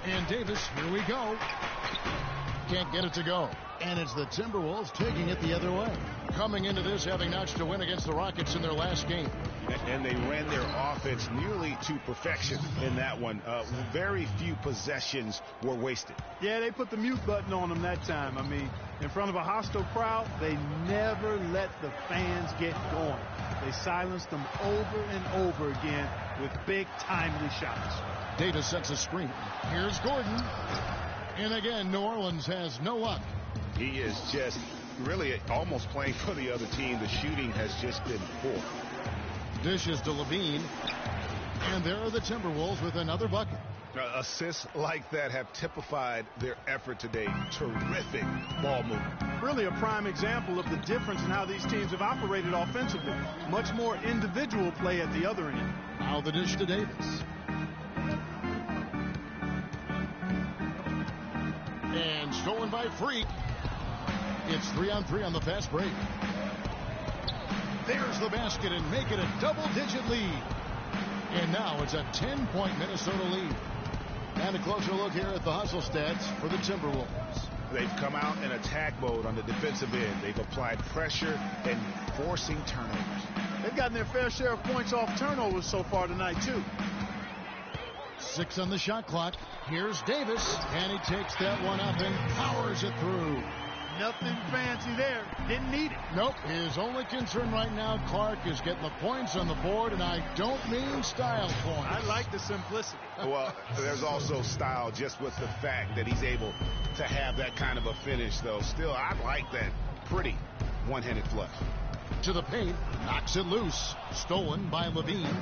And Davis, here we go. Can't get it to go. And it's the Timberwolves taking it the other way. Coming into this, having notched a win against the Rockets in their last game. And they ran their offense nearly to perfection in that one. Very few possessions were wasted. Yeah, they put the mute button on them that time. I mean, in front of a hostile crowd, they never let the fans get going. They silenced them over and over again with big, timely shots. Davis sets a screen. Here's Gordon. And again, New Orleans has no luck. He is just really almost playing for the other team. The shooting has just been poor. Dishes to Levine. And there are the Timberwolves with another bucket. Assists like that have typified their effort today. Terrific ball movement. Really a prime example of the difference in how these teams have operated offensively. Much more individual play at the other end. Now the dish to Davis. And stolen by Freak. It's 3-on-3 on the fast break. There's the basket and make it a double-digit lead. And now it's a 10-point Minnesota lead. And a closer look here at the hustle stats for the Timberwolves. They've come out in attack mode on the defensive end. They've applied pressure and forcing turnovers. They've gotten their fair share of points off turnovers so far tonight, too. 6 on the shot clock. Here's Davis, and he takes that one up and powers it through. Nothing fancy there. Didn't need it. Nope. His only concern right now, Clark, is getting the points on the board, and I don't mean style points. I like the simplicity. Well, there's also style just with the fact that he's able to have that kind of a finish, though. Still, I like that pretty one-handed flush. To the paint, knocks it loose. Stolen by Levine.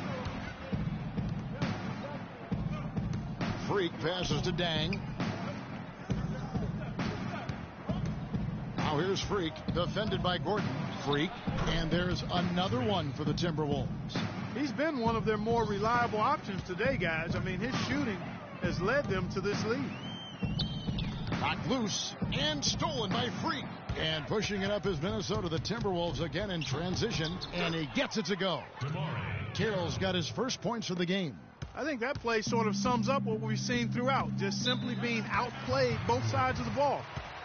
Freak passes to Dang. Now here's Freak, defended by Gordon. Freak, and there's another one for the Timberwolves. He's been one of their more reliable options today, guys. I mean, his shooting has led them to this lead. Knocked loose and stolen by Freak. And pushing it up is Minnesota. The Timberwolves again in transition, and he gets it to go. Carroll's got his first points of the game. I think that play sort of sums up what we've seen throughout, just simply being outplayed both sides of the ball.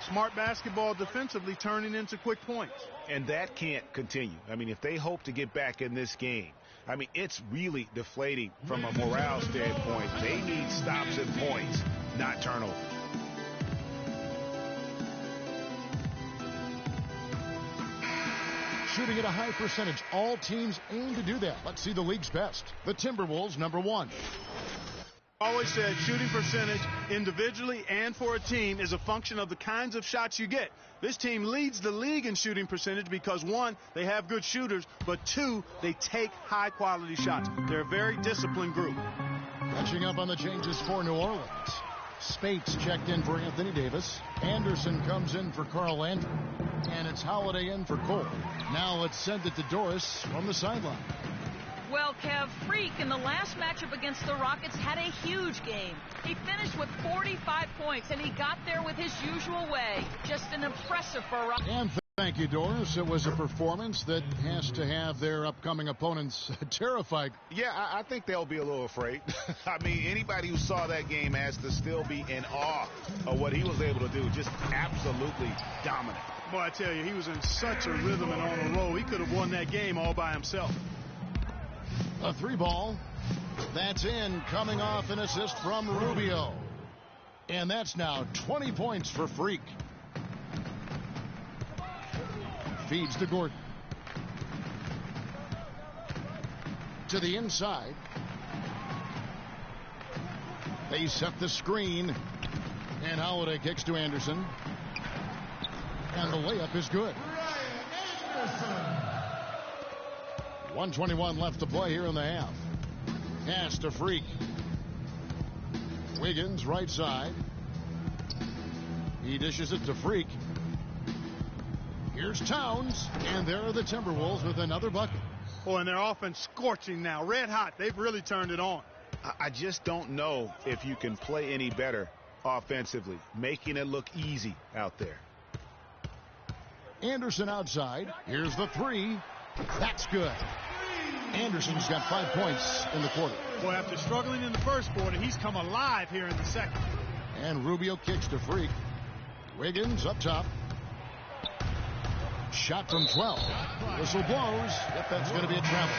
Smart basketball defensively turning into quick points. And that can't continue. I mean, if they hope to get back in this game, I mean, it's really deflating from a morale standpoint. They need stops and points, not turnovers. Shooting at a high percentage. All teams aim to do that. Let's see the league's best. The Timberwolves, #1. Always said shooting percentage individually and for a team is a function of the kinds of shots you get. This team leads the league in shooting percentage because, 1, they have good shooters, but 2, they take high-quality shots. They're a very disciplined group. Catching up on the changes for New Orleans. Spates checked in for Anthony Davis. Anderson comes in for Carl Landry. And it's Holiday in for Cole. Now let's send it to Doris from the sideline. Well, Kev, Freak in the last matchup against the Rockets had a huge game. He finished with 45 points, and he got there with his usual way. Just an impressive for a Rockets. And thank you, Doris. It was a performance that has to have their upcoming opponents terrified. Yeah, I think they'll be a little afraid. I mean, anybody who saw that game has to still be in awe of what he was able to do. Just absolutely dominant. Boy, I tell you, he was in such a rhythm and on a roll. He could have won that game all by himself. A 3-ball. That's in, coming off an assist from Rubio. And that's now 20 points for Freak. Feeds to Gordon. to the inside. They set the screen. And Holiday kicks to Anderson. And the layup is good. 1:21 left to play here in the half. Pass to Freak. Wiggins, right side. He dishes it to Freak. Here's Towns. And there are the Timberwolves with another bucket. Boy, and their offense scorching now. Red hot. They've really turned it on. I just don't know if you can play any better offensively, making it look easy out there. Anderson outside. Here's the three. That's good. Anderson's got 5 points in the quarter. Boy, after struggling in the first quarter, he's come alive here in the second. And Rubio kicks to Freak. Wiggins up top. Shot from 12. Whistle blows. Yep, that's going to be a travel.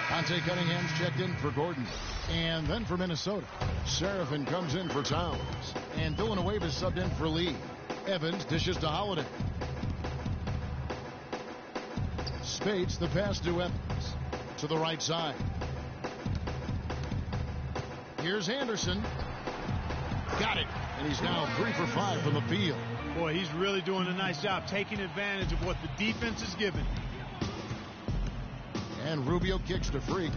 Conte Cunningham's checked in for Gordon. And then for Minnesota, Seraphin comes in for Towns. And Villanueva is subbed in for Lee. Evans dishes to Holiday. Spates the pass to Evans. To the right side. Here's Anderson. Got it. And he's now 3 for 5 from the field. Boy, he's really doing a nice job taking advantage of what the defense is giving. And Rubio kicks to Freak.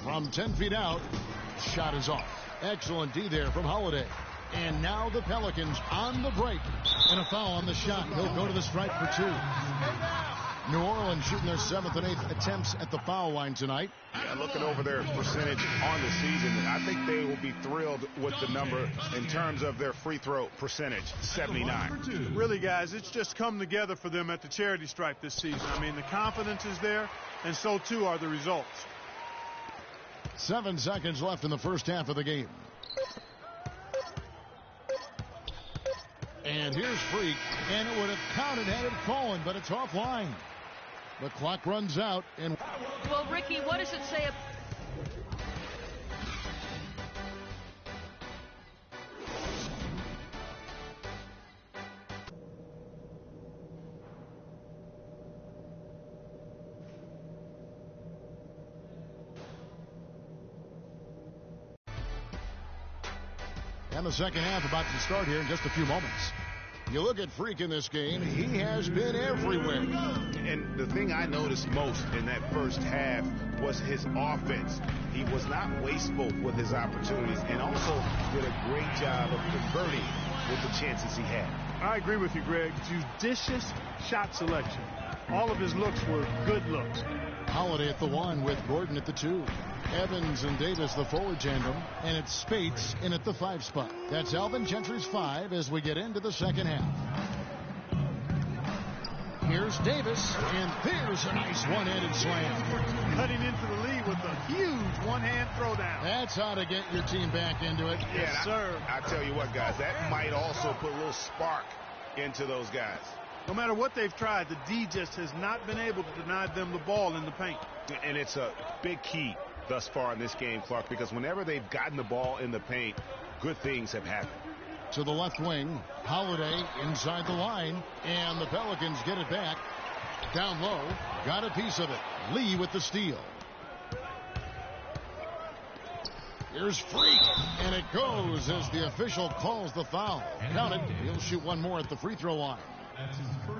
From 10 feet out, shot is off. Excellent D there from Holiday. And now the Pelicans on the break. And a foul on the shot. He'll go to the stripe for 2. New Orleans shooting their 7th and 8th attempts at the foul line tonight. Yeah, looking over their percentage on the season, I think they will be thrilled with the number in terms of their free throw percentage, 79. Really, guys, it's just come together for them at the charity stripe this season. I mean, the confidence is there, and so too are the results. 7 seconds left in the first half of the game. And here's Freak, and it would have counted had it fallen, but it's offline. The clock runs out, and well, Ricky, what does it say? And the second half about to start here in just a few moments. You look at Freak in this game, he has been everywhere. And the thing I noticed most in that first half was his offense. He was not wasteful with his opportunities and also did a great job of converting with the chances he had. I agree with you, Greg. Judicious shot selection. All of his looks were good looks. Holiday at the 1 with Gordon at the 2. Evans and Davis the forward tandem, and it's Spates in at the 5 spot. That's Alvin Gentry's 5 as we get into the second half. Here's Davis, and there's a nice one-handed slam. Cutting into the lead with a huge one-hand throwdown. That's how to get your team back into it. Yes, sir. I tell you what, guys, that might also put a little spark into those guys. No matter what they've tried, the D just has not been able to deny them the ball in the paint. And it's a big key thus far in this game, Clark, because whenever they've gotten the ball in the paint, good things have happened. To the left wing, Holiday inside the line, and the Pelicans get it back. Down low, got a piece of it. Lee with the steal. Here's Freak, and it goes as the official calls the foul. Count it, he'll shoot one more at the free throw line.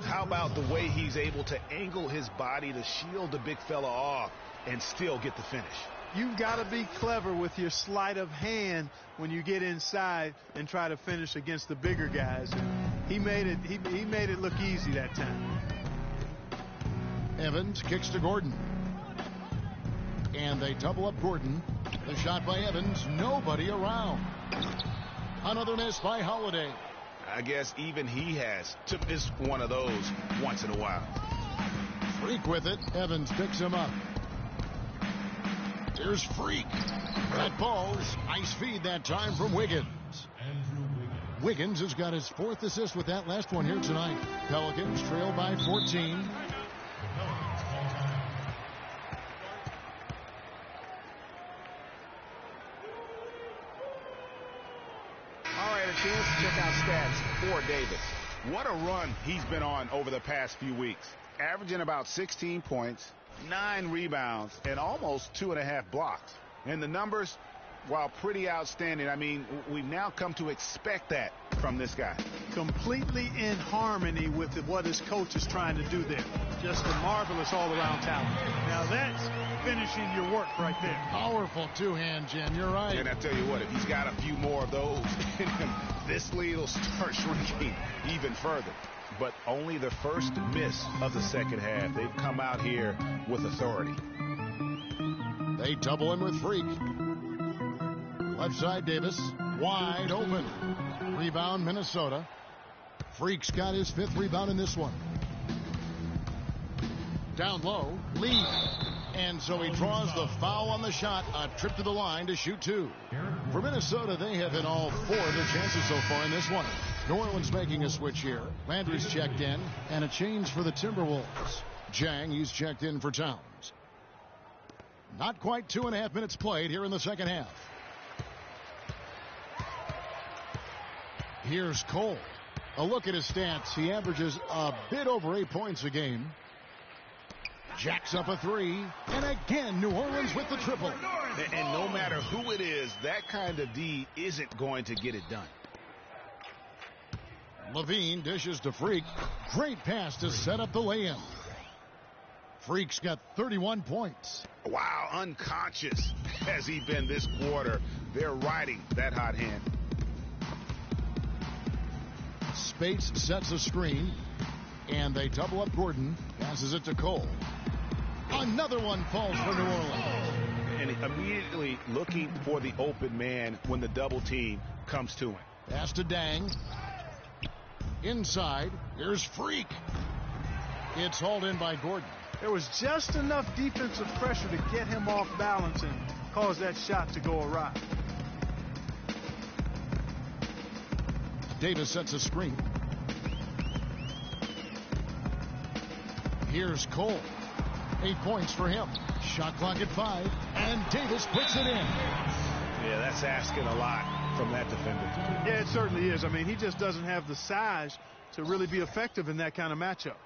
How about the way he's able to angle his body to shield the big fella off and still get the finish? You've got to be clever with your sleight of hand when you get inside and try to finish against the bigger guys. And he made it look easy that time. Evans kicks to Gordon. And they double up Gordon. The shot by Evans, nobody around. Another miss by Holiday. I guess even he has to miss one of those once in a while. Freak with it. Evans picks him up. Here's Freak. That ball's nice feed that time from Wiggins. Wiggins has got his 4th assist with that last one here tonight. Pelicans trail by 14. All right, a chance to check out stats for Davis. What a run he's been on over the past few weeks. Averaging about 16 points, 9 rebounds, and almost 2.5 blocks. And the numbers, while pretty outstanding, I mean, we've now come to expect that from this guy. Completely in harmony with what his coach is trying to do there. Just a marvelous all-around talent. Now that's finishing your work right there. Powerful two-hand jam. You're right. And I tell you what, if he's got a few more of those in him, this lead will start shrinking even further. But only the first miss of the second half. They've come out here with authority. They double him with Freak. Left side Davis, wide open. Rebound Minnesota. Freak's got his 5th rebound in this one. Down low, Lee. And so he draws the foul on the shot. A trip to the line to shoot 2. For Minnesota, they have hit all 4 of their chances so far in this one. New Orleans making a switch here. Landry's checked in. And a change for the Timberwolves. Jang, he's checked in for Towns. Not quite 2.5 minutes played here in the second half. Here's Cole. A look at his stats. He averages a bit over 8 points a game. Jacks up a 3. And again, New Orleans with the triple. And no matter who it is, that kind of D isn't going to get it done. Levine dishes to Freak. Great pass to set up the lay-in. Freak's got 31 points. Wow, unconscious has he been this quarter. They're riding that hot hand. Spates sets a screen, and they double up Gordon. Passes it to Cole. Another one falls for New Orleans. And immediately looking for the open man when the double team comes to him. Pass to Dang. Inside, here's Freak. It's hauled in by Gordon. There was just enough defensive pressure to get him off balance and cause that shot to go awry. Davis sets a screen. Here's Cole. 8 points for him. Shot clock at 5, and Davis puts it in. Yeah, that's asking a lot from that defender. Yeah, it certainly is. I mean, he just doesn't have the size to really be effective in that kind of matchup.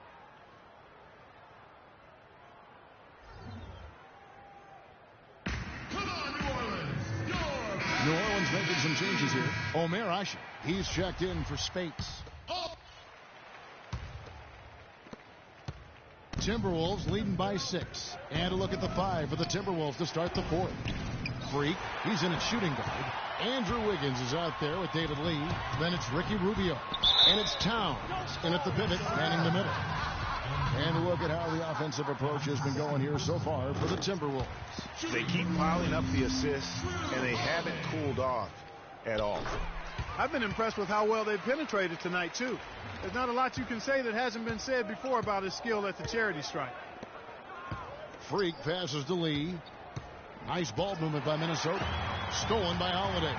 New Orleans making some changes here. Omer Ashe, he's checked in for Spates. Timberwolves leading by 6. And a look at the 5 for the Timberwolves to start the 4th. Freak, he's in at shooting guard. Andrew Wiggins is out there with David Lee. Then it's Ricky Rubio. And it's Towns in at the pivot, manning the middle. And look at how the offensive approach has been going here so far for the Timberwolves. They keep piling up the assists, and they haven't cooled off at all. I've been impressed with how well they've penetrated tonight, too. There's not a lot you can say that hasn't been said before about his skill at the charity stripe. Freak passes to Lee. Nice ball movement by Minnesota. Stolen by Holiday.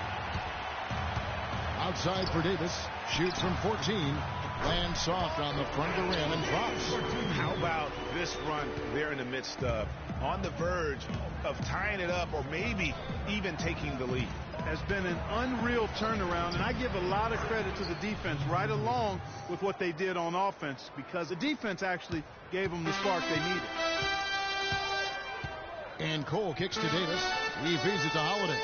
Outside for Davis. Shoots from 14. Lands soft on the front of the rim and drops. How about this run they're in the midst of? On the verge of tying it up or maybe even taking the lead. Has been an unreal turnaround, and I give a lot of credit to the defense right along with what they did on offense, because the defense actually gave them the spark they needed. And Cole kicks to Davis. He feeds it to Holiday.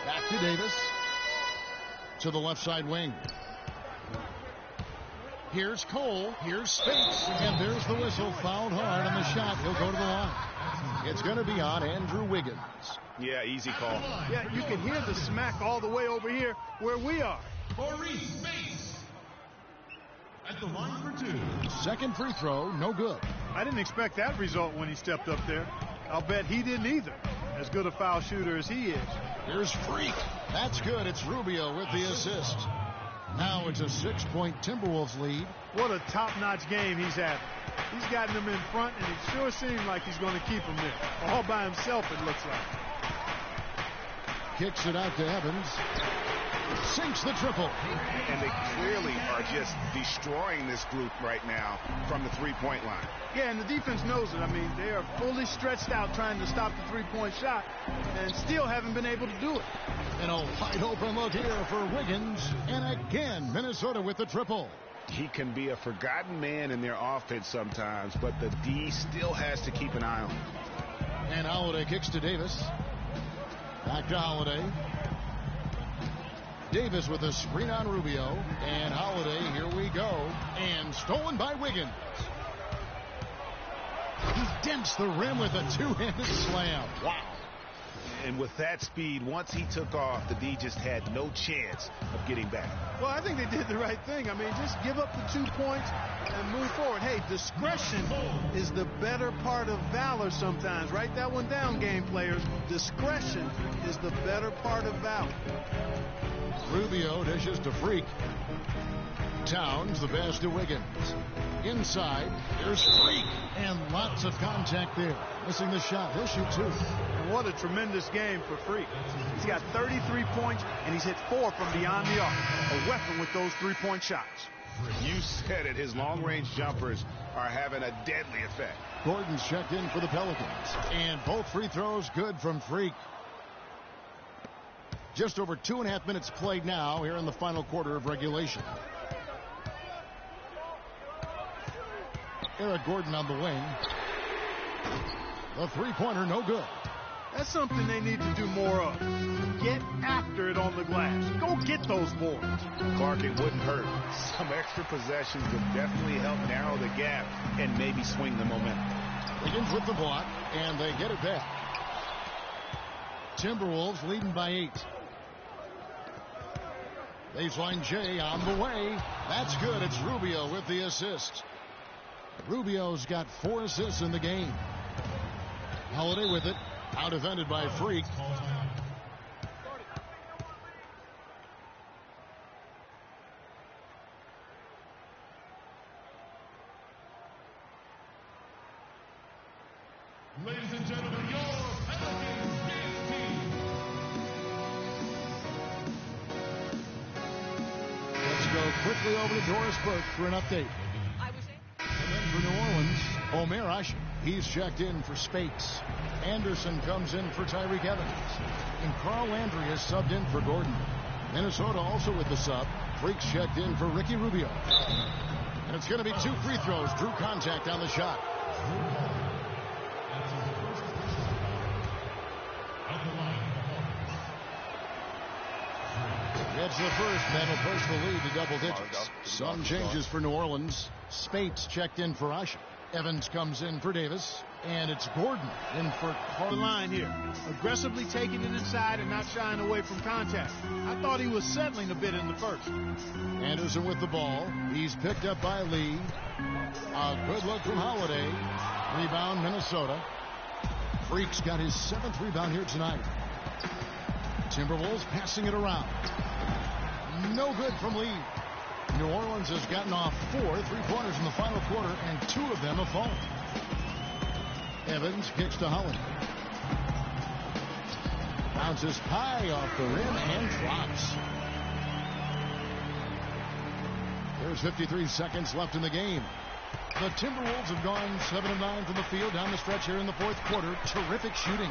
Back to Davis. To the left side wing. Here's Cole. Here's Spates. And there's the whistle. Fouled hard on the shot. He'll go to the line. It's going to be on Andrew Wiggins. Yeah, easy call. Yeah, you can hear the smack all the way over here where we are. Maurice Spates at the line for 2. Second free throw, no good. I didn't expect that result when he stepped up there. I'll bet he didn't either. As good a foul shooter as he is. Here's Freak. That's good. It's Rubio with the assist. Now it's a 6-point Timberwolves lead. What a top-notch game he's having. He's gotten them in front, and it sure seems like he's going to keep them there. All by himself, it looks like. Kicks it out to Evans. Sinks the triple. And they clearly are just destroying this group right now from the three-point line. Yeah, and the defense knows it. I mean, they are fully stretched out trying to stop the three-point shot and still haven't been able to do it. And a wide open look here for Wiggins. And again, Minnesota with the triple. He can be a forgotten man in their offense sometimes, but the D still has to keep an eye on him. And Holiday kicks to Davis. Back to Holiday. Davis with a screen on Rubio. And Holiday, here we go. And stolen by Wiggins. He dents the rim with a two-handed slam. Wow. And with that speed, once he took off, the D just had no chance of getting back. Well, I think they did the right thing. I mean, just give up the 2 points and move forward. Hey, discretion is the better part of valor sometimes. Write that one down, game players. Discretion is the better part of valor. Rubio dishes to Freak. Towns the pass to Wiggins. Inside, here's Freak. And lots of contact there. Missing the shot. He'll shoot 2. And what a tremendous game for Freak. He's got 33 points, and he's hit 4 from beyond the arc. A weapon with those 3-point shots. You said it. His long-range jumpers are having a deadly effect. Gordon's checked in for the Pelicans. And both free throws good from Freak. Just over 2.5 minutes played now here in the final quarter of regulation. Eric Gordon on the wing. The three-pointer no good. That's something they need to do more of. Get after it on the glass. Go get those boards. Clark, it wouldn't hurt. Some extra possessions would definitely help narrow the gap and maybe swing the momentum. Wiggins with the block, and they get it back. Timberwolves leading by 8. Baseline J on the way. That's good. It's Rubio with the assist. Rubio's got 4 assists in the game. Holiday with it. Out defended by Freak. Ladies and gentlemen, your Pelicans team. Let's go quickly over to Doris Burke for an update. And then for New Orleans, Omer Ashe. He's checked in for Spates. Anderson comes in for Tyreek Evans. And Carl Landry is subbed in for Gordon. Minnesota also with the sub. Freaks checked in for Ricky Rubio. And it's going to be 2 free throws. Drew contact on the shot. Gets the first, that'll push the lead to double digits. Some changes for New Orleans. Spates checked in for Ashe. Evans comes in for Davis. And it's Gordon in for The line here. Aggressively taking it inside and not shying away from contact. I thought he was settling a bit in the first. Anderson with the ball. He's picked up by Lee. A good look from Holiday. Rebound Minnesota. Freak's got his 7th rebound here tonight. Timberwolves passing it around. No good from Lee. New Orleans has gotten off 4 3-pointers in the final quarter, and 2 of them have fallen. Evans kicks to Holiday. Bounces high off the rim and drops. There's 53 seconds left in the game. The Timberwolves have gone 7 of 9 from the field down the stretch here in the 4th quarter. Terrific shooting.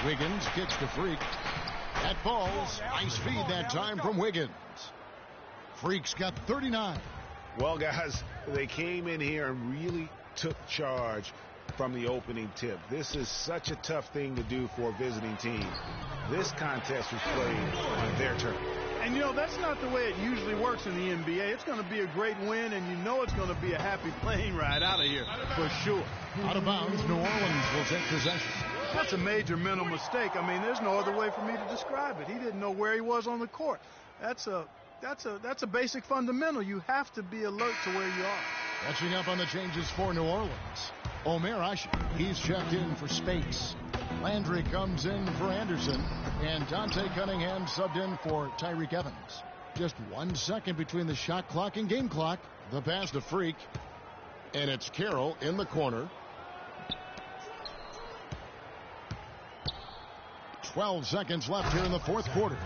Wiggins kicks to Freak. That falls. Nice feed that time from Wiggins. Freak's got 39. Well, guys, they came in here and really took charge from the opening tip. This is such a tough thing to do for a visiting team. This contest was played on their turf. And, you know, that's not the way it usually works in the NBA. It's going to be a great win, and you know it's going to be a happy plane ride out of here for sure. Out of bounds, New Orleans will take possession. That's a major mental mistake. I mean, there's no other way for me to describe it. He didn't know where he was on the court. That's a basic fundamental. You have to be alert to where you are. Catching up on the changes for New Orleans. Omer Ashe, he's checked in for Spates. Landry comes in for Anderson. And Dante Cunningham subbed in for Tyreek Evans. Just 1 second between the shot clock and game clock. The pass to Freak. And it's Carroll in the corner. 12 seconds left here in the 4th quarter.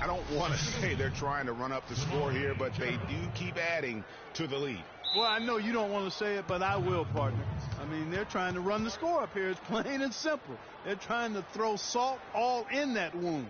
I don't want to say they're trying to run up the score here, but they do keep adding to the lead. Well, I know you don't want to say it, but I will, partner. I mean, they're trying to run the score up here. It's plain and simple. They're trying to throw salt all in that wound.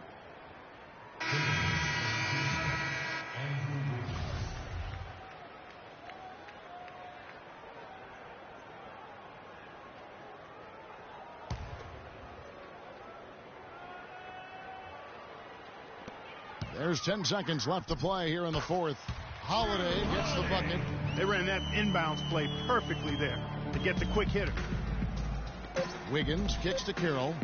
There's 10 seconds left to play here in the fourth. Holiday gets the bucket. They ran that inbounds play perfectly there to get the quick hitter. Wiggins kicks to Carroll.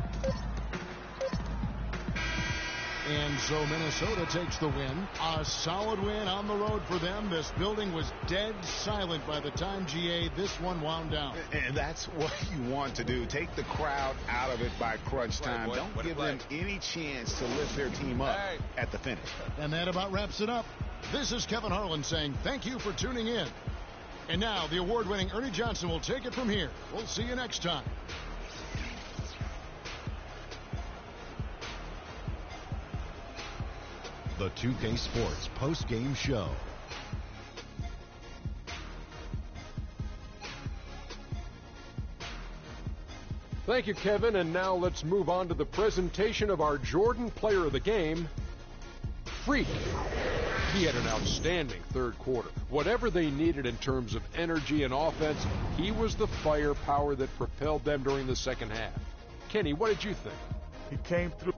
And so Minnesota takes the win. A solid win on the road for them. This building was dead silent by the time, GA, this one wound down. And that's what you want to do. Take the crowd out of it by crunch time. Don't give them any chance to lift their team up at the finish. And that about wraps it up. This is Kevin Harlan saying thank you for tuning in. And now the award-winning Ernie Johnson will take it from here. We'll see you next time. The 2K Sports post-game show. Thank you, Kevin. And now let's move on to the presentation of our Jordan Player of the Game, Freak. He had an outstanding third quarter. Whatever they needed in terms of energy and offense, he was the firepower that propelled them during the second half. Kenny, what did you think? He came through.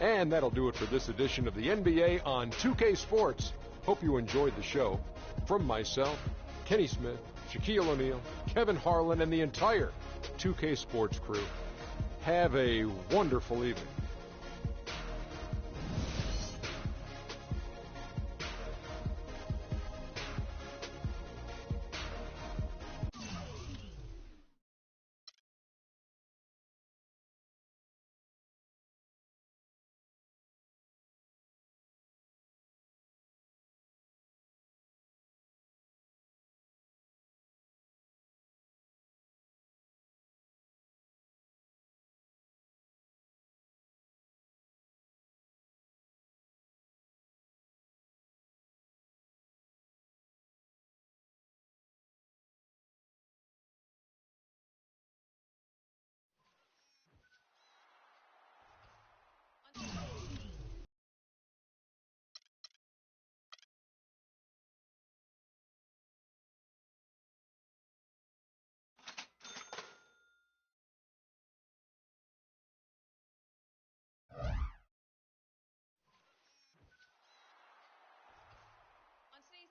And that'll do it for this edition of the NBA on 2K Sports. Hope you enjoyed the show. From myself, Kenny Smith, Shaquille O'Neal, Kevin Harlan, and the entire 2K Sports crew, have a wonderful evening.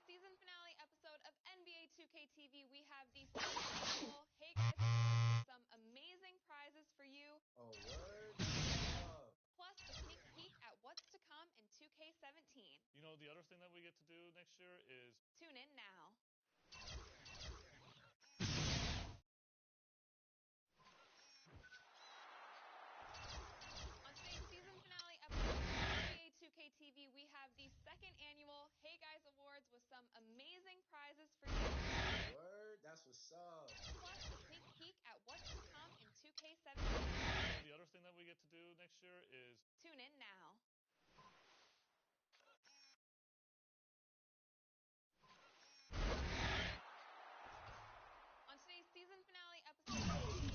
Season finale episode of NBA2K TV, we have the second annual Hey Guys Awards with some amazing prizes for you. Oh, word? Plus a sneak peek at what's to come in 2K17. You know, the other thing that we get to do next year is tune in now. On today's season finale episode of NBA2K TV, we have the second annual Hey Guys Awards with some amazing prizes for you. Word? That's what's up. Plus a sneak peek at what's to come in 2K17. You know, the other thing that we get to do next year is tune in now. On today's season finale episode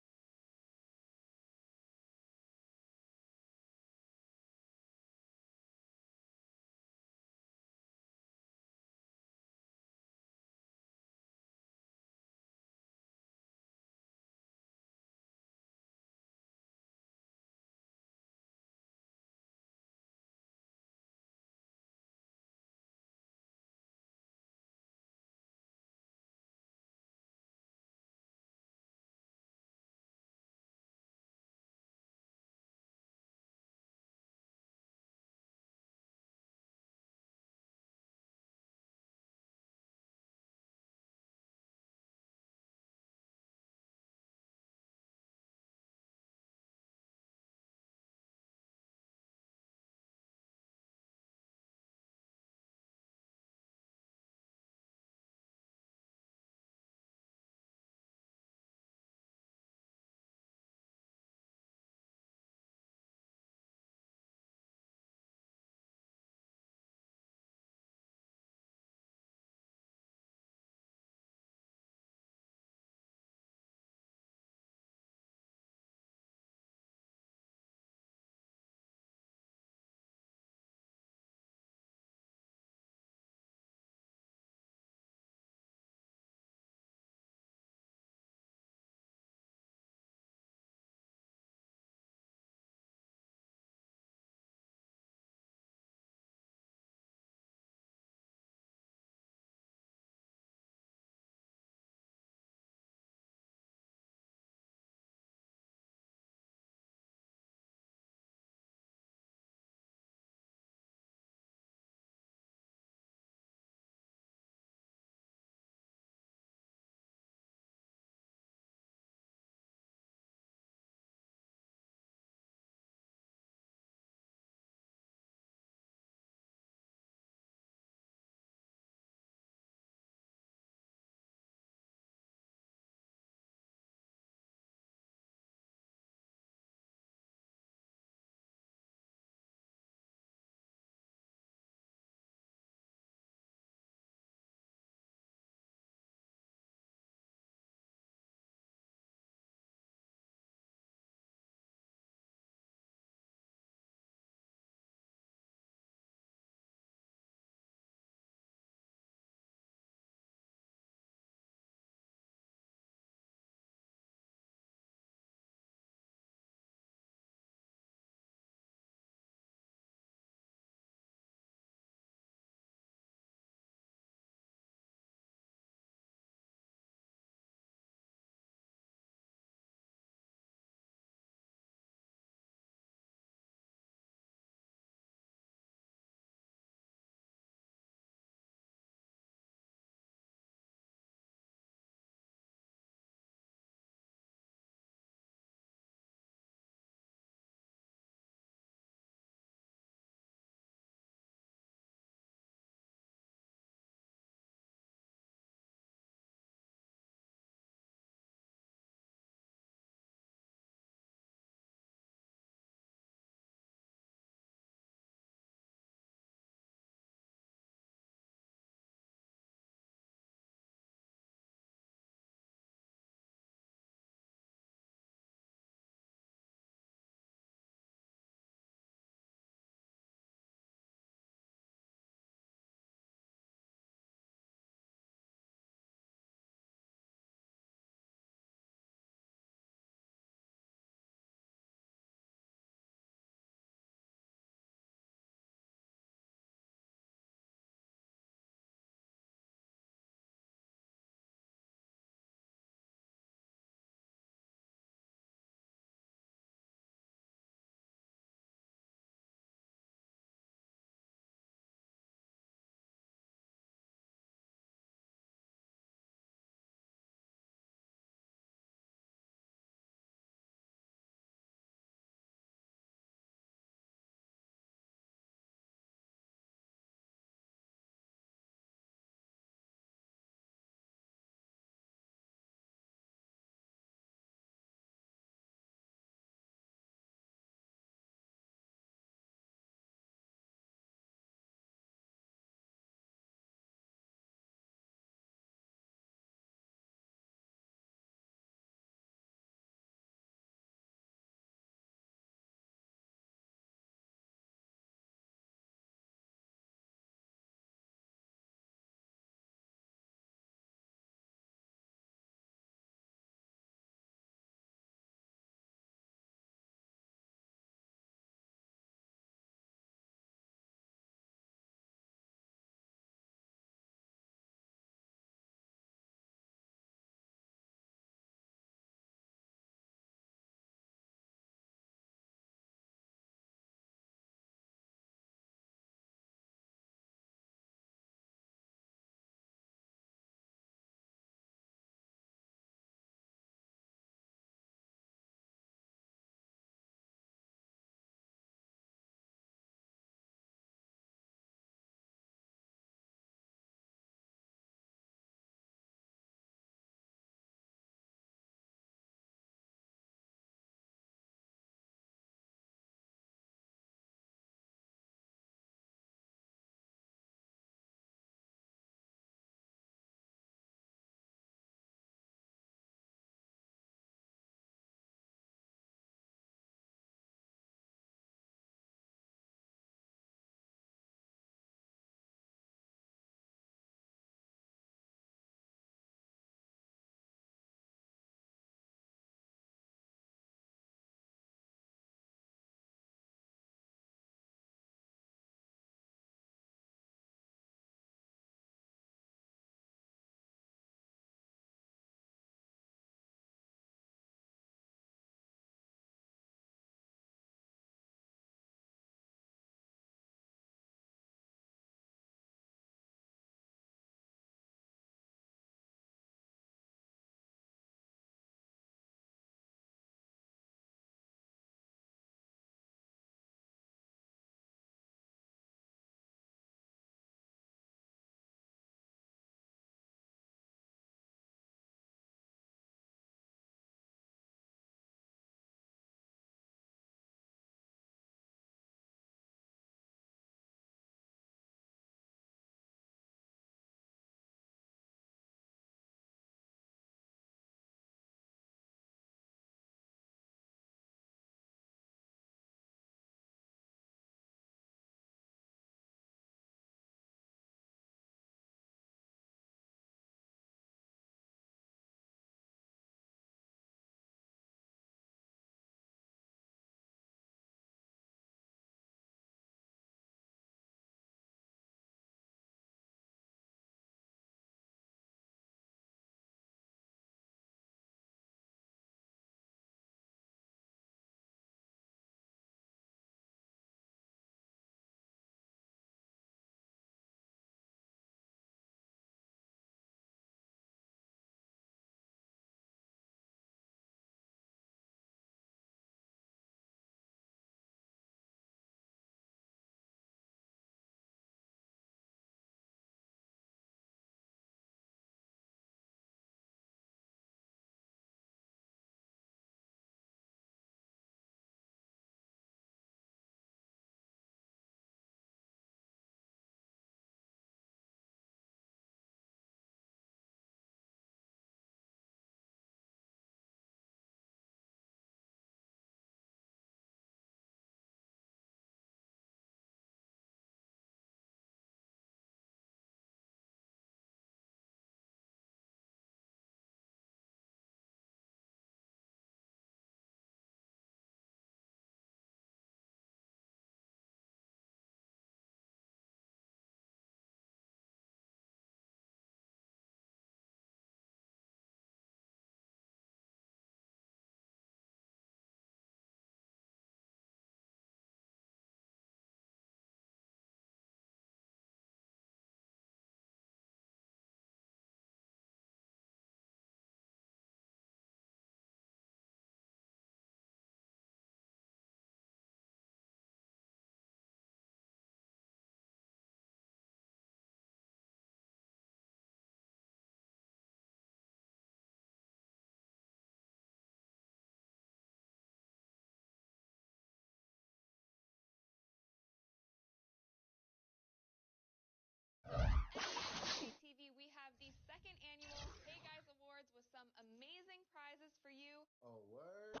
prizes for you. Oh, word.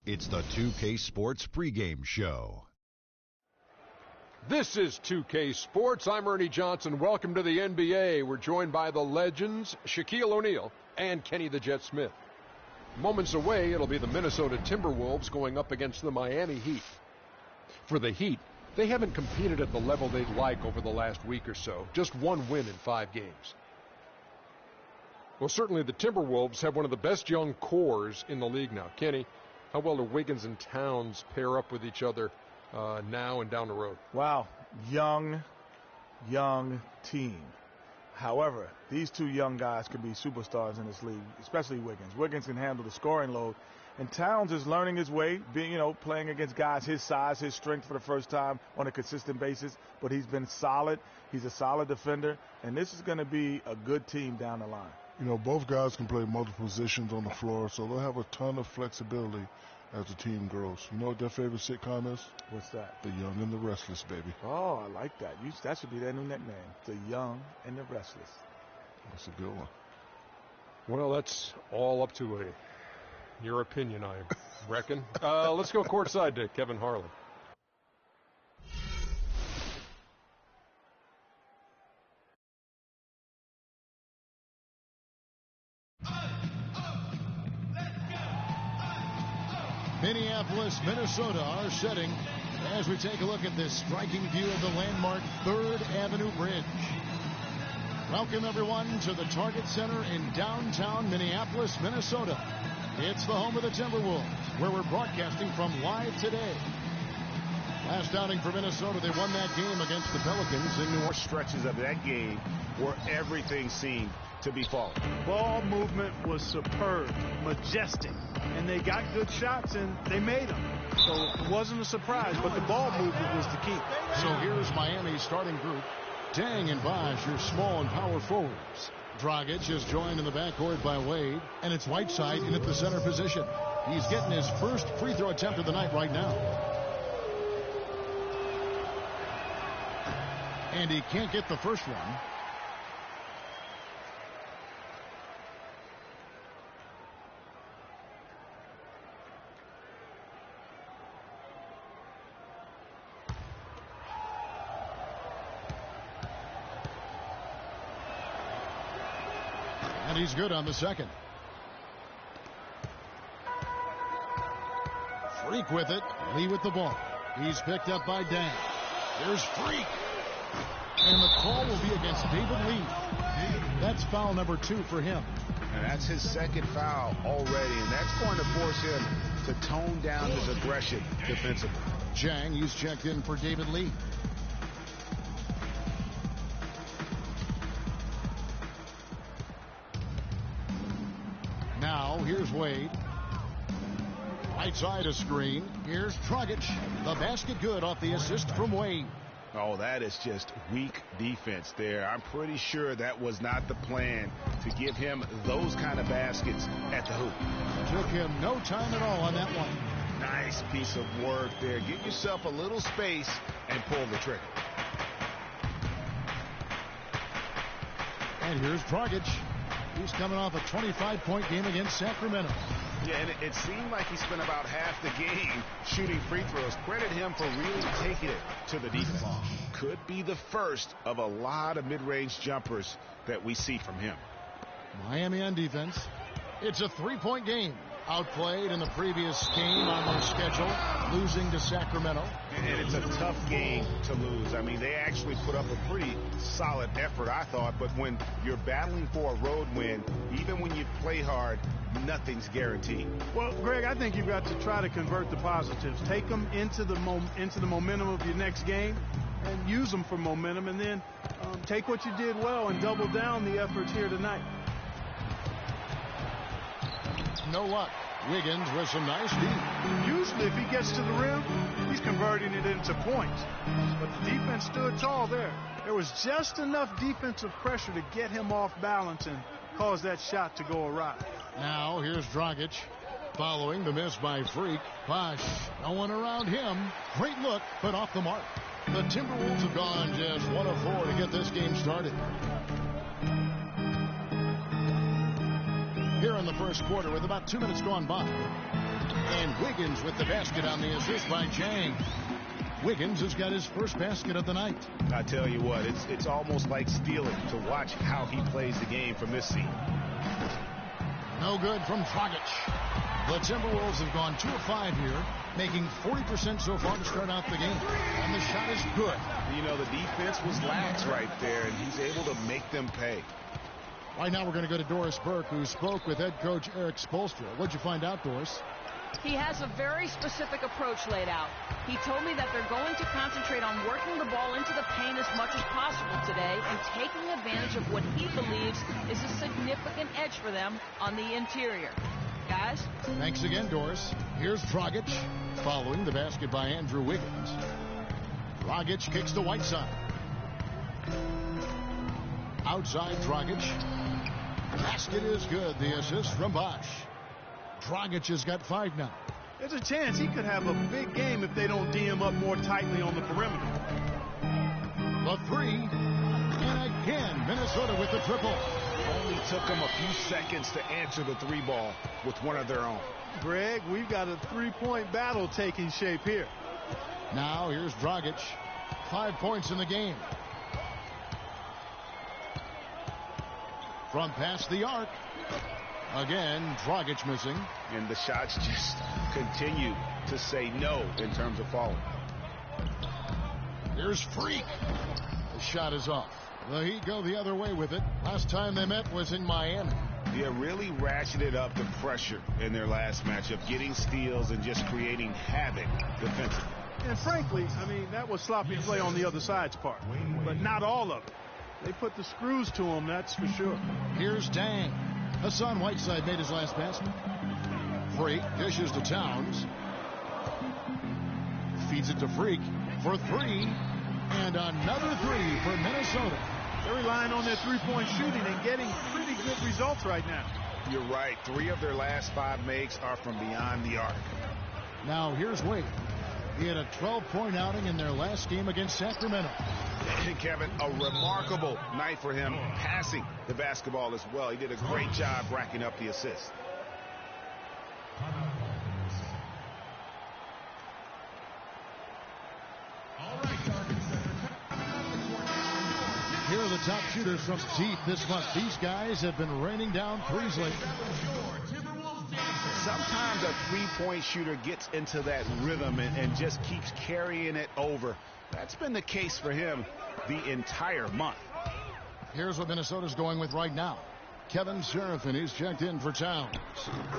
It's the 2K Sports pregame show. This is 2K Sports. I'm Ernie Johnson. Welcome to the NBA. We're joined by the legends, Shaquille O'Neal and Kenny the Jet Smith. Moments away, it'll be the Minnesota Timberwolves going up against the Miami Heat. For the Heat, they haven't competed at the level they'd like over the last week or so. Just one win in 5 games. Well, certainly the Timberwolves have one of the best young cores in the league now. Kenny, how well do Wiggins and Towns pair up with each other now and down the road? Wow, young team. However, these two young guys could be superstars in this league, especially Wiggins. Wiggins can handle the scoring load, and Towns is learning his way, playing against guys his size, his strength for the first time on a consistent basis. But he's been solid. He's a solid defender, and this is going to be a good team down the line. Both guys can play multiple positions on the floor, so they'll have a ton of flexibility as the team grows. You know what their favorite sitcom is? What's that? The Young and the Restless, baby. Oh, I like that. That should be their new nickname, The Young and the Restless. That's a good one. Well, that's all up to your opinion, I reckon. Let's go courtside to Kevin Harlan. Minneapolis, Minnesota, our setting as we take a look at this striking view of the landmark 3rd Avenue Bridge. Welcome, everyone, to the Target Center in downtown Minneapolis, Minnesota. It's the home of the Timberwolves, where we're broadcasting from live today. Last outing for Minnesota, they won that game against the Pelicans in New Orleans. Stretches of that game where everything seemed to be falling. Ball movement was superb, majestic, and they got good shots and they made them. So it wasn't a surprise, but the ball movement was the key. So here's Miami's starting group. Dang and Bosh, your small and power forwards. Dragic is joined in the backcourt by Wade, and it's Whiteside in at the center position. He's getting his first free throw attempt of the night right now. And he can't get the first one. And he's good on the second. Freak with it. Lee with the ball. He's picked up by Dan. There's Freak. And the call will be against David Lee. That's foul number 2 for him. And that's his second foul already, and that's going to force him to tone down his aggression defensively. Jang, he's checked in for David Lee. Now, here's Wade. Right side a screen. Here's Dragic. The basket good off the assist from Wade. Oh, that is just weak defense there. I'm pretty sure that was not the plan to give him those kind of baskets at the hoop. Took him no time at all on that one. Nice piece of work there. Give yourself a little space and pull the trigger. And here's Dragic. He's coming off a 25-point game against Sacramento. Yeah, and it seemed like he spent about half the game shooting free throws. Credit him for really taking it to the defense. Could be the first of a lot of mid-range jumpers that we see from him. Miami on defense. It's a 3-point game. Outplayed in the previous game on their schedule, losing to Sacramento. And it's a tough game to lose. I mean, they actually put up a pretty solid effort, I thought. But when you're battling for a road win, even when you play hard, nothing's guaranteed. Well, Greg, I think you've got to try to convert the positives. Take them into the momentum of your next game and use them for momentum. And then take what you did well and double down the efforts here tonight. No luck. Wiggins with some nice deep. Usually if he gets to the rim, he's converting it into points. But the defense stood tall there. There was just enough defensive pressure to get him off balance and cause that shot to go awry. Now here's Dragic. Following the miss by Freak. Bosh, no one around him. Great look, but off the mark. The Timberwolves have gone just 1 of 4 to get this game started. here in the first quarter with about 2 minutes gone by. And Wiggins with the basket on the assist by Chang. Wiggins has got his first basket of the night. I tell you what, it's almost like stealing to watch how he plays the game from this seat. No good from Dragic. The Timberwolves have gone 2 of 5 here, making 40% so far to start out the game. And the shot is good. You know, the defense was lax right there, and he's able to make them pay. Right now we're going to go to Doris Burke, who spoke with head coach Eric Spoelstra. What'd you find out, Doris? He has a very specific approach laid out. He told me that they're going to concentrate on working the ball into the paint as much as possible today and taking advantage of what he believes is a significant edge for them on the interior. Guys? Thanks again, Doris. Here's Dragic, following the basket by Andrew Wiggins. Dragic kicks to Whiteside. Outside Dragic. Basket is good. The assist from Bosch. Dragic has got 5 now. There's a chance he could have a big game if they don't D him up more tightly on the perimeter. The 3. And again, Minnesota with the triple. Only took them a few seconds to answer the 3 ball with one of their own. Greg, we've got a 3-point battle taking shape here. Now here's Dragic. 5 points in the game. From past the arc. Again, Dragic missing. And the shots just continue to say no in terms of falling. Here's Freak. The shot is off. The Heat go the other way with it. Last time they met was in Miami. Yeah, really ratcheted up the pressure in their last matchup, getting steals and just creating havoc defensively. And frankly, I mean, that was sloppy play on the other side's part. But not all of it. They put the screws to him, that's for sure. Here's Dang. Hassan Whiteside made his last basket. Freak dishes to Towns. Feeds it to Freak for 3. And another 3 for Minnesota. They're relying on their 3-point shooting and getting pretty good results right now. You're right. 3 of their last 5 makes are from beyond the arc. Now here's Wade. He had a 12-point outing in their last game against Sacramento. And Kevin, a remarkable night for him passing the basketball as well. He did a great job racking up the assists. Here are the top shooters from deep this month. These guys have been raining down threes lately. Sometimes a 3-point shooter gets into that rhythm and just keeps carrying it over. That's been the case for him the entire month. Here's what Minnesota's going with right now. Kevin Seraphin is checked in for Towns.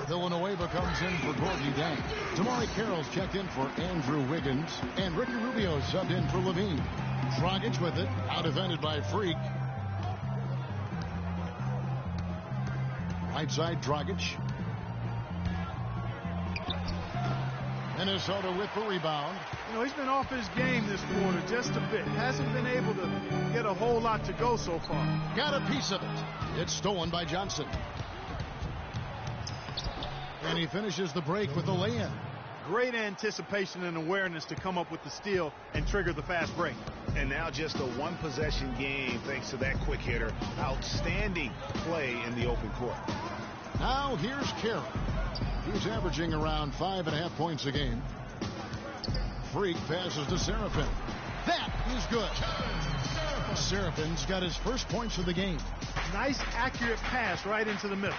Villanueva comes in for Courtney Dang. Tamari Carroll's checked in for Andrew Wiggins. And Ricky Rubio subbed in for Levine. Dragic with it, out defended by Freak. Right side, Dragic. Minnesota with the rebound. You know, he's been off his game this quarter just a bit. Hasn't been able to get a whole lot to go so far. Got a piece of it. It's stolen by Johnson. And he finishes the break with a lay-in. Great anticipation and awareness to come up with the steal and trigger the fast break. And now just a 1-possession game thanks to that quick hitter. Outstanding play in the open court. Now here's Carroll. He's averaging around 5.5 points a game. Freak passes to Seraphin. That is good. Seraphin's got his first points of the game. Nice, accurate pass right into the middle.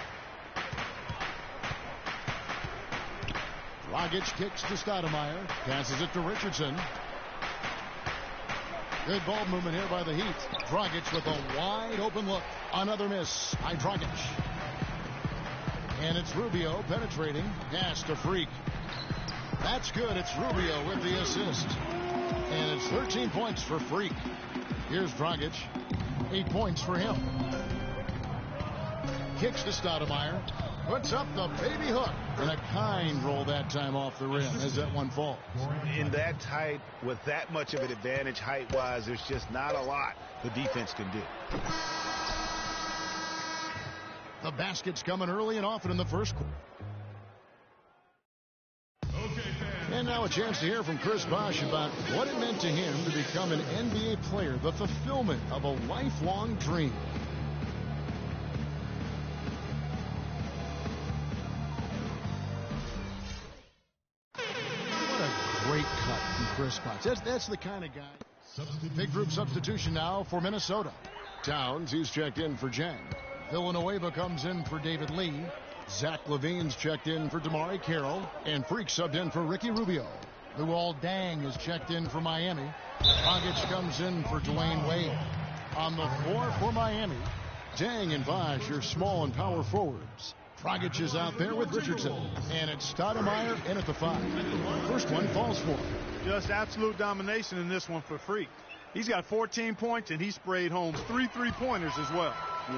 Dragic kicks to Stoudemire. Passes it to Richardson. Good ball movement here by the Heat. Dragic with a wide open look. Another miss by Dragic. And it's Rubio penetrating. Pass to Freak. That's good. It's Rubio with the assist. And it's 13 points for Freak. Here's Dragic. 8 points for him. Kicks to Stoudemire. Puts up the baby hook. And a kind roll that time off the rim as that one falls. In that tight, with that much of an advantage height-wise, there's just not a lot the defense can do. The basket's coming early and often in the first quarter. And now a chance to hear from Chris Bosh about what it meant to him to become an NBA player, the fulfillment of a lifelong dream. Great cut from Chris Potts. That's the kind of guy. Big group substitution now for Minnesota. Towns, he's checked in for Jang. Villanueva comes in for David Lee. Zach LaVine's checked in for Damari Carroll. And Freak subbed in for Ricky Rubio. Luol Deng is checked in for Miami. Dragic comes in for Dwayne Wade. On the floor for Miami, Deng and Vaj, your small and power forwards. Dragic is out there with Richardson. And it's Stoudemire in at the 5. First one falls for him. Just absolute domination in this one for Freak. He's got 14 points, and he sprayed home 3 3-pointers as well.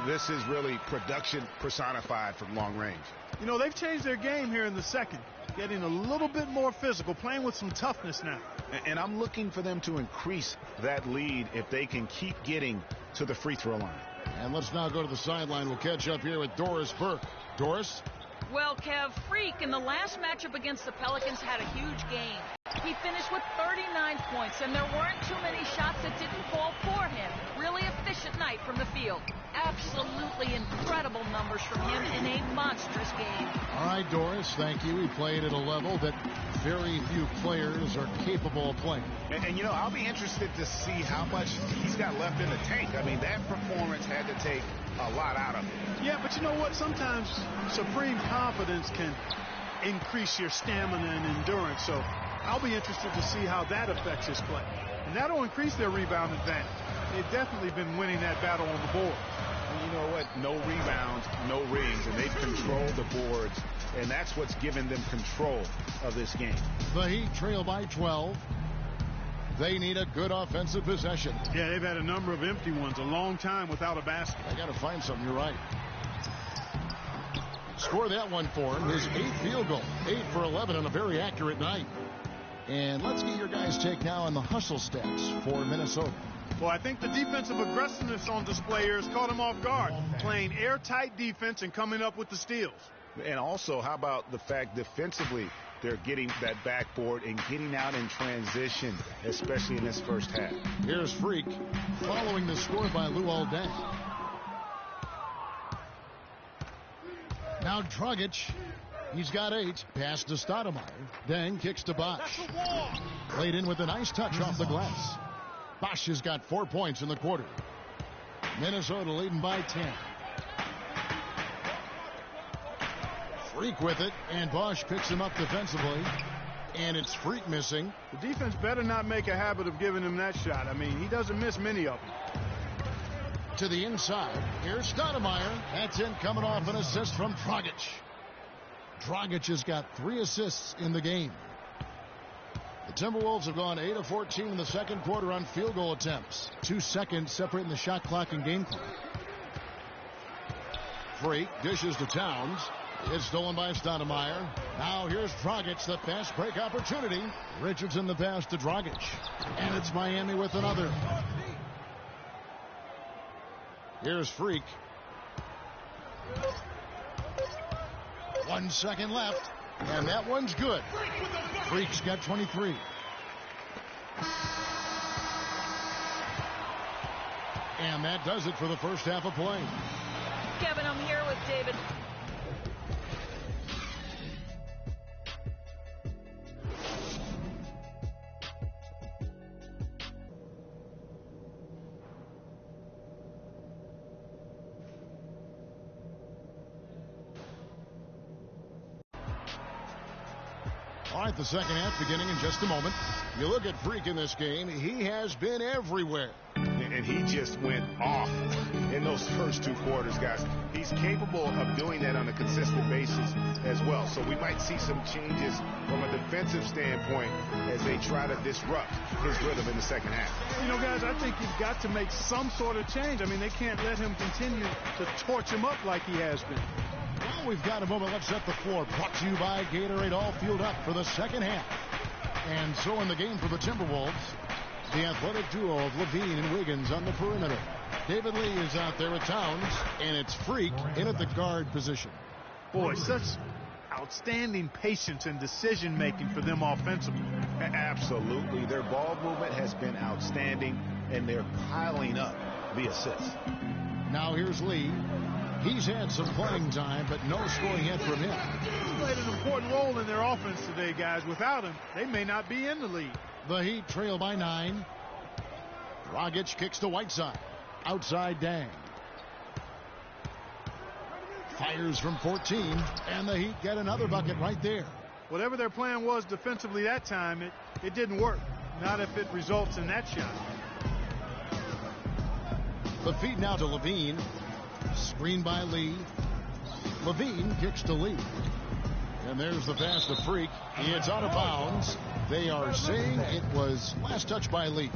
This is really production personified from long range. You know, they've changed their game here in the second, getting a little bit more physical, playing with some toughness now. And I'm looking for them to increase that lead if they can keep getting to the free throw line. And let's now go to the sideline. We'll catch up here with Doris Burke. Doris? Well, Kev, Freak in the last matchup against the Pelicans had a huge game. He finished with 39 points, and there weren't too many shots that didn't fall for him. Really efficient night from the field. Absolutely incredible numbers from him in a monstrous game. All right, Doris, thank you. He played at a level that very few players are capable of playing. And you know, I'll be interested to see how much he's got left in the tank. I mean, that performance had to take a lot out of him. Yeah, but you know what? Sometimes supreme confidence can increase your stamina and endurance. So I'll be interested to see how that affects his play. And that'll increase their rebound advantage. They've definitely been winning that battle on the board. And you know what? No rebounds, no rings, and they've controlled the boards, and that's what's given them control of this game. The Heat trail by 12. They need a good offensive possession. Yeah, they've had a number of empty ones, a long time without a basket. I got to find something. You're right. Score that one for him. His 8th field goal. 8 for 11 on a very accurate night. And let's get your guys' take now on the hustle stats for Minnesota. Well, I think the defensive aggressiveness on display here has caught him off guard, playing airtight defense and coming up with the steals. And also, how about the fact defensively they're getting that backboard and getting out in transition, especially in this first half. Here's Freak following the score by Luol Deng. Now Dragic. He's got 8. Pass to Stoudemire. Deng kicks to Bosch. Played in with a nice touch off the glass. Bosch has got 4 points in the quarter. Minnesota leading by 10. Freak with it, and Bosch picks him up defensively. And it's Freak missing. The defense better not make a habit of giving him that shot. I mean, he doesn't miss many of them. To the inside. Here's Stoudemire. That's in, coming off an assist from Dragic. Dragic has got 3 assists in the game. The Timberwolves have gone 8 of 14 in the second quarter on field goal attempts. 2 seconds separating the shot clock and game clock. Freak dishes to Towns. It's stolen by Stoudemire. Now here's Dragic, the fast break opportunity. Richardson the pass to Dragic. And it's Miami with another. Here's Freak. 1 second left. And that one's good. Freak's got 23. And that does it for the first half of play. Kevin, I'm here with David. All right, the second half beginning in just a moment. You look at Freak in this game, he has been everywhere. And he just went off in those first 2 quarters, guys. He's capable of doing that on a consistent basis as well. So we might see some changes from a defensive standpoint as they try to disrupt his rhythm in the second half. You know, guys, I think you've got to make some sort of change. I mean, they can't let him continue to torch him up like he has been. Well, we've got a moment. Let's set the floor. Brought to you by Gatorade, all fueled up for the second half. And so in the game for the Timberwolves, the athletic duo of Levine and Wiggins on the perimeter. David Lee is out there with Towns, and it's Freak in at the guard position. Boy, such outstanding patience and decision-making for them offensively. Absolutely. Their ball movement has been outstanding, and they're piling up the assists. Now here's Lee. He's had some playing time, but no scoring yet from him. He's played an important role in their offense today, guys. Without him, they may not be in the league. The Heat trail by 9. Dragic kicks to Whiteside. Outside Dang. Fires from 14, and the Heat get another bucket right there. Whatever their plan was defensively that time, it didn't work. Not if it results in that shot. The feed now to Levine. Screen by Lee. Levine kicks to Lee. And there's the pass to Freak. It's out of bounds. They are saying it was last touch by Lee.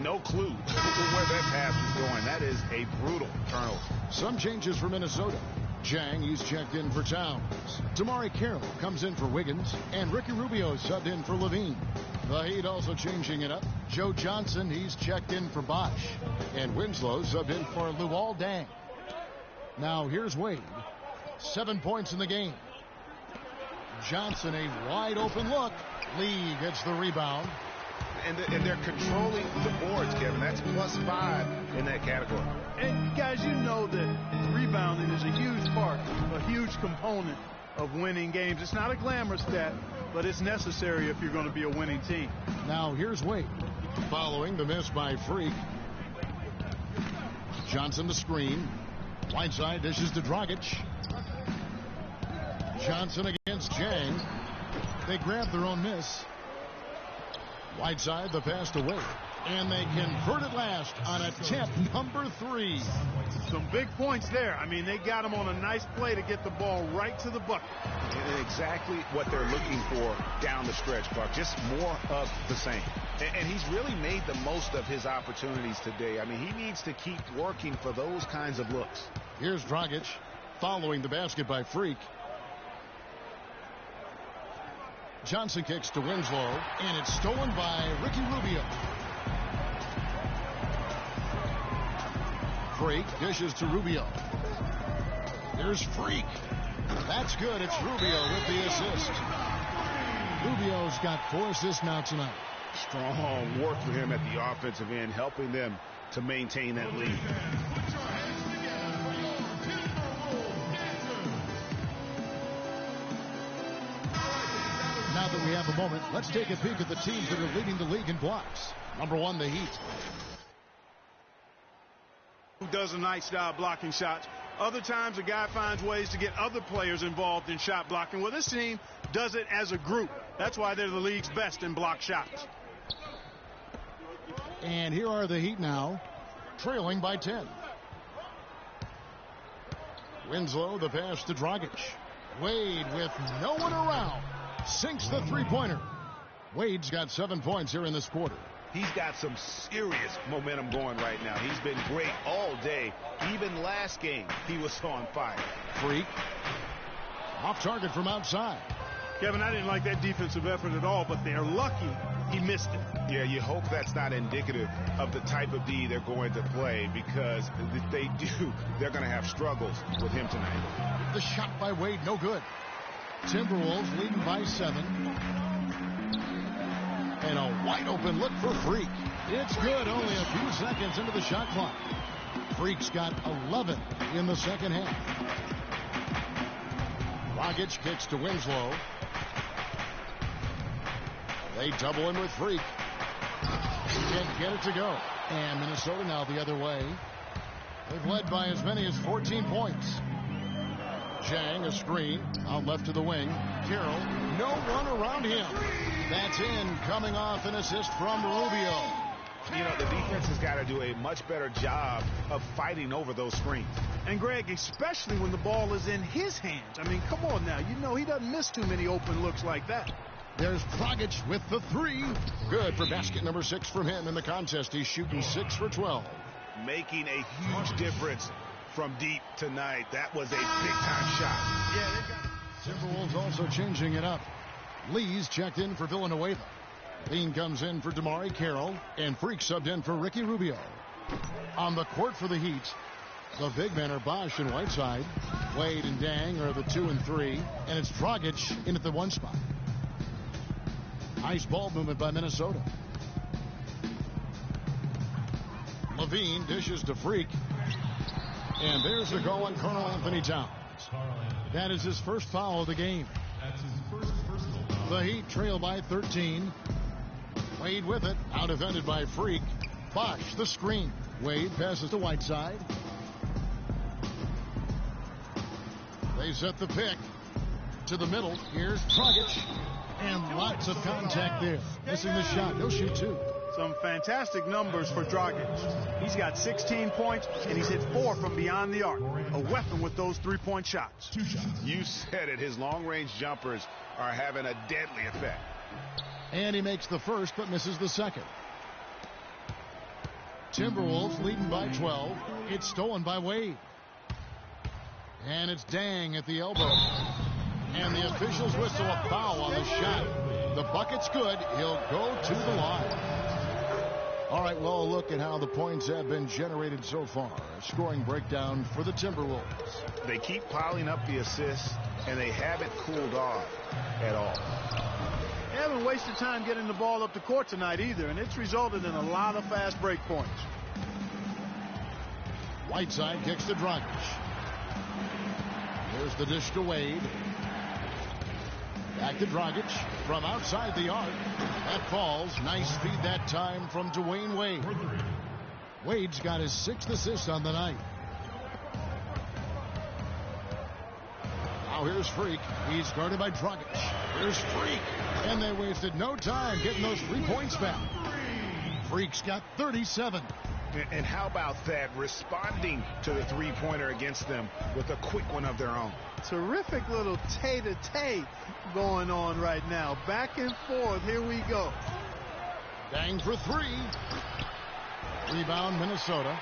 No clue where that pass was going. That is a brutal turnover. Some changes for Minnesota. Jang, he's checked in for Towns. Damari Carroll comes in for Wiggins. And Ricky Rubio subbed in for Levine. The Heat also changing it up. Joe Johnson, he's checked in for Bosch. And Winslow subbed in for Luol Deng. Now here's Wade. 7 points in the game. Johnson, a wide open look. Lee gets the rebound. And they're controlling the boards, Kevin. That's +5 in that category. And guys, you know that rebounding is a huge part, a huge component of winning games. It's not a glamorous stat, but it's necessary if you're going to be a winning team. Now here's Wade. Following the miss by Freak. Johnson the screen. Whiteside dishes to Dragic. Johnson against Jang. They grab their own miss. Whiteside the pass to Wade. And they convert it last on attempt number 3. Some big points there. I mean, they got him on a nice play to get the ball right to the bucket. And exactly what they're looking for down the stretch, Clark. Just more of the same. And he's really made the most of his opportunities today. I mean, he needs to keep working for those kinds of looks. Here's Dragic following the basket by Freak. Johnson kicks to Winslow, and it's stolen by Ricky Rubio. Freak dishes to Rubio. Here's Freak. That's good. It's Rubio with the assist. Rubio's got 4 assists now tonight. Strong work for him at the offensive end, helping them to maintain that lead. Now that we have a moment, let's take a peek at the teams that are leading the league in blocks. Number 1, the Heat. Who does a nice job blocking shots. Other times, a guy finds ways to get other players involved in shot blocking. Well, this team does it as a group. That's why they're the league's best in block shots. And here are the Heat now, trailing by 10. Winslow, the pass to Dragic. Wade with no one around. Sinks the three-pointer. Wade's got 7 points here in this quarter. He's got some serious momentum going right now. He's been great all day. Even last game, he was on fire. Freak. Off target from outside. Kevin, I didn't like that defensive effort at all, but they're lucky he missed it. Yeah, you hope that's not indicative of the type of D they're going to play, because if they do, they're going to have struggles with him tonight. The shot by Wade, no good. Timberwolves leading by 7. And a wide open look for Freak. It's good, only a few seconds into the shot clock. Freak's got 11 in the second half. Dragic kicks to Winslow. They double him with Freak. Can't get it to go. And Minnesota now the other way. They've led by as many as 14 points. Jang, a screen, out left to the wing. Carroll, no one around him. That's in, coming off an assist from Rubio. You know, the defense has got to do a much better job of fighting over those screens. And, Greg, especially when the ball is in his hands. I mean, come on now. You know he doesn't miss too many open looks like that. There's Dragic with the 3. Good for basket number 6 from him in the contest. He's shooting 6 for 12. Making a huge difference from deep tonight. That was a big-time shot. Yeah, they got Timberwolves also changing it up. Lee's checked in for Villanueva. Lean comes in for Damari Carroll, and Freak subbed in for Ricky Rubio. On the court for the Heat, the big men are Bosch and Whiteside. Wade and Dang are the 2 and 3, and it's Dragic in at the 1 spot. Nice ball movement by Minnesota. Levine dishes to Freak. And there's the call on Carl Anthony Towns. That is his first foul of the game. That's his first personal foul. The Heat trail by 13. Wade with it. Out defended by Freak. Bosh the screen. Wade passes to Whiteside. They set the pick to the middle. Here's Dragic. And lots of contact there. Missing the shot. He'll shoot two. Some fantastic numbers for Dragic. He's got 16 points, and he's hit 4 from beyond the arc. A weapon with those three-point shots. 2 shots. You said it. His long-range jumpers are having a deadly effect. And he makes the first, but misses the second. Timberwolves leading by 12. It's stolen by Wade. And it's Dang at the elbow. And the officials whistle a foul on the shot. The bucket's good. He'll go to the line. All right, well, a look at how the points have been generated so far. A scoring breakdown for the Timberwolves. They keep piling up the assists, and they haven't cooled off at all. They haven't wasted time getting the ball up the court tonight either, and it's resulted in a lot of fast break points. Whiteside kicks to Dragic. Here's the dish to Wade. Back to Dragic from outside the arc. That falls. Nice feed that time from Dwayne Wade. Wade's got his 6th assist on the night. Now here's Freak. He's guarded by Dragic. Here's Freak. And they wasted no time getting those 3 points back. Freak's got 37. And how about that? Responding to the three-pointer against them with a quick one of their own. Terrific little tete-a-tete going on right now. Back and forth. Here we go. Dang for 3. Rebound, Minnesota.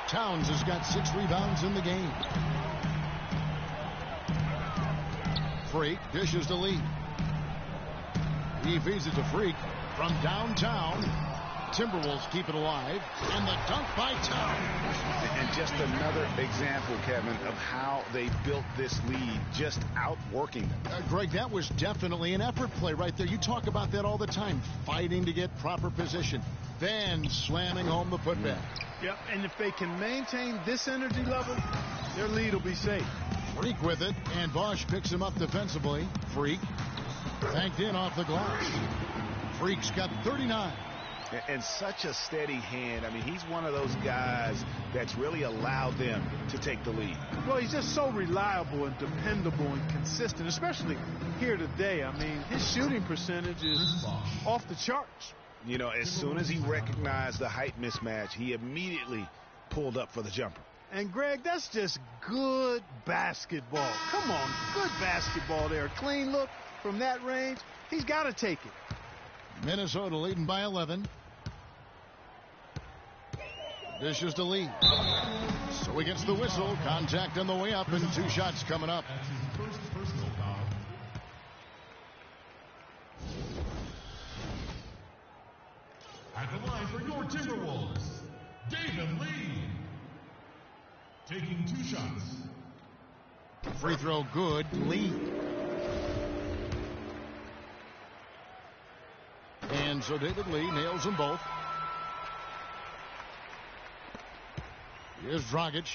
Towns has got 6 rebounds in the game. Freak dishes to Lee. He feeds it to Freak from downtown. Timberwolves keep it alive. And the dunk by Towns. And just another example, Kevin, of how they built this lead, just outworking them. Greg, that was definitely an effort play right there. You talk about that all the time. Fighting to get proper position. Then slamming home the putback. Yep, and if they can maintain this energy level, their lead will be safe. Freak with it, and Bosh picks him up defensively. Freak banked in off the glass. Freak's got 39. And such a steady hand. I mean, he's one of those guys that's really allowed them to take the lead. Well, he's just so reliable and dependable and consistent, especially here today. I mean, his shooting percentage is off the charts. You know, as soon as he recognized the height mismatch, he immediately pulled up for the jumper. And, Greg, that's just good basketball. Come on, good basketball there. A clean look from that range. He's got to take it. Minnesota leading by 11. Dishes to Lee. So he gets the whistle. Contact on the way up, and 2 shots coming up. That's his first personal foul. At the line for your Timberwolves, David Lee. Taking 2 shots. Free throw good. Lee. And so David Lee nails them both. Here's Dragic.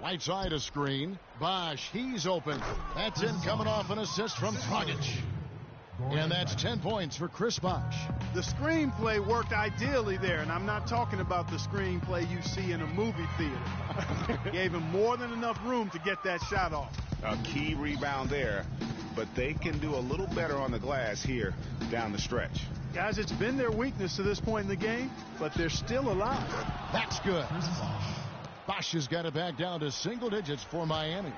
Whiteside a screen. Bosh, he's open. That's in, coming off an assist from Dragic. And that's 10 points for Chris Bosh. The screenplay worked ideally there, and I'm not talking about the screenplay you see in a movie theater. Gave him more than enough room to get that shot off. A key rebound there, but they can do a little better on the glass here down the stretch. Guys, it's been their weakness to this point in the game, but they're still alive. That's good. Bosh has got it back down to single digits for Miami.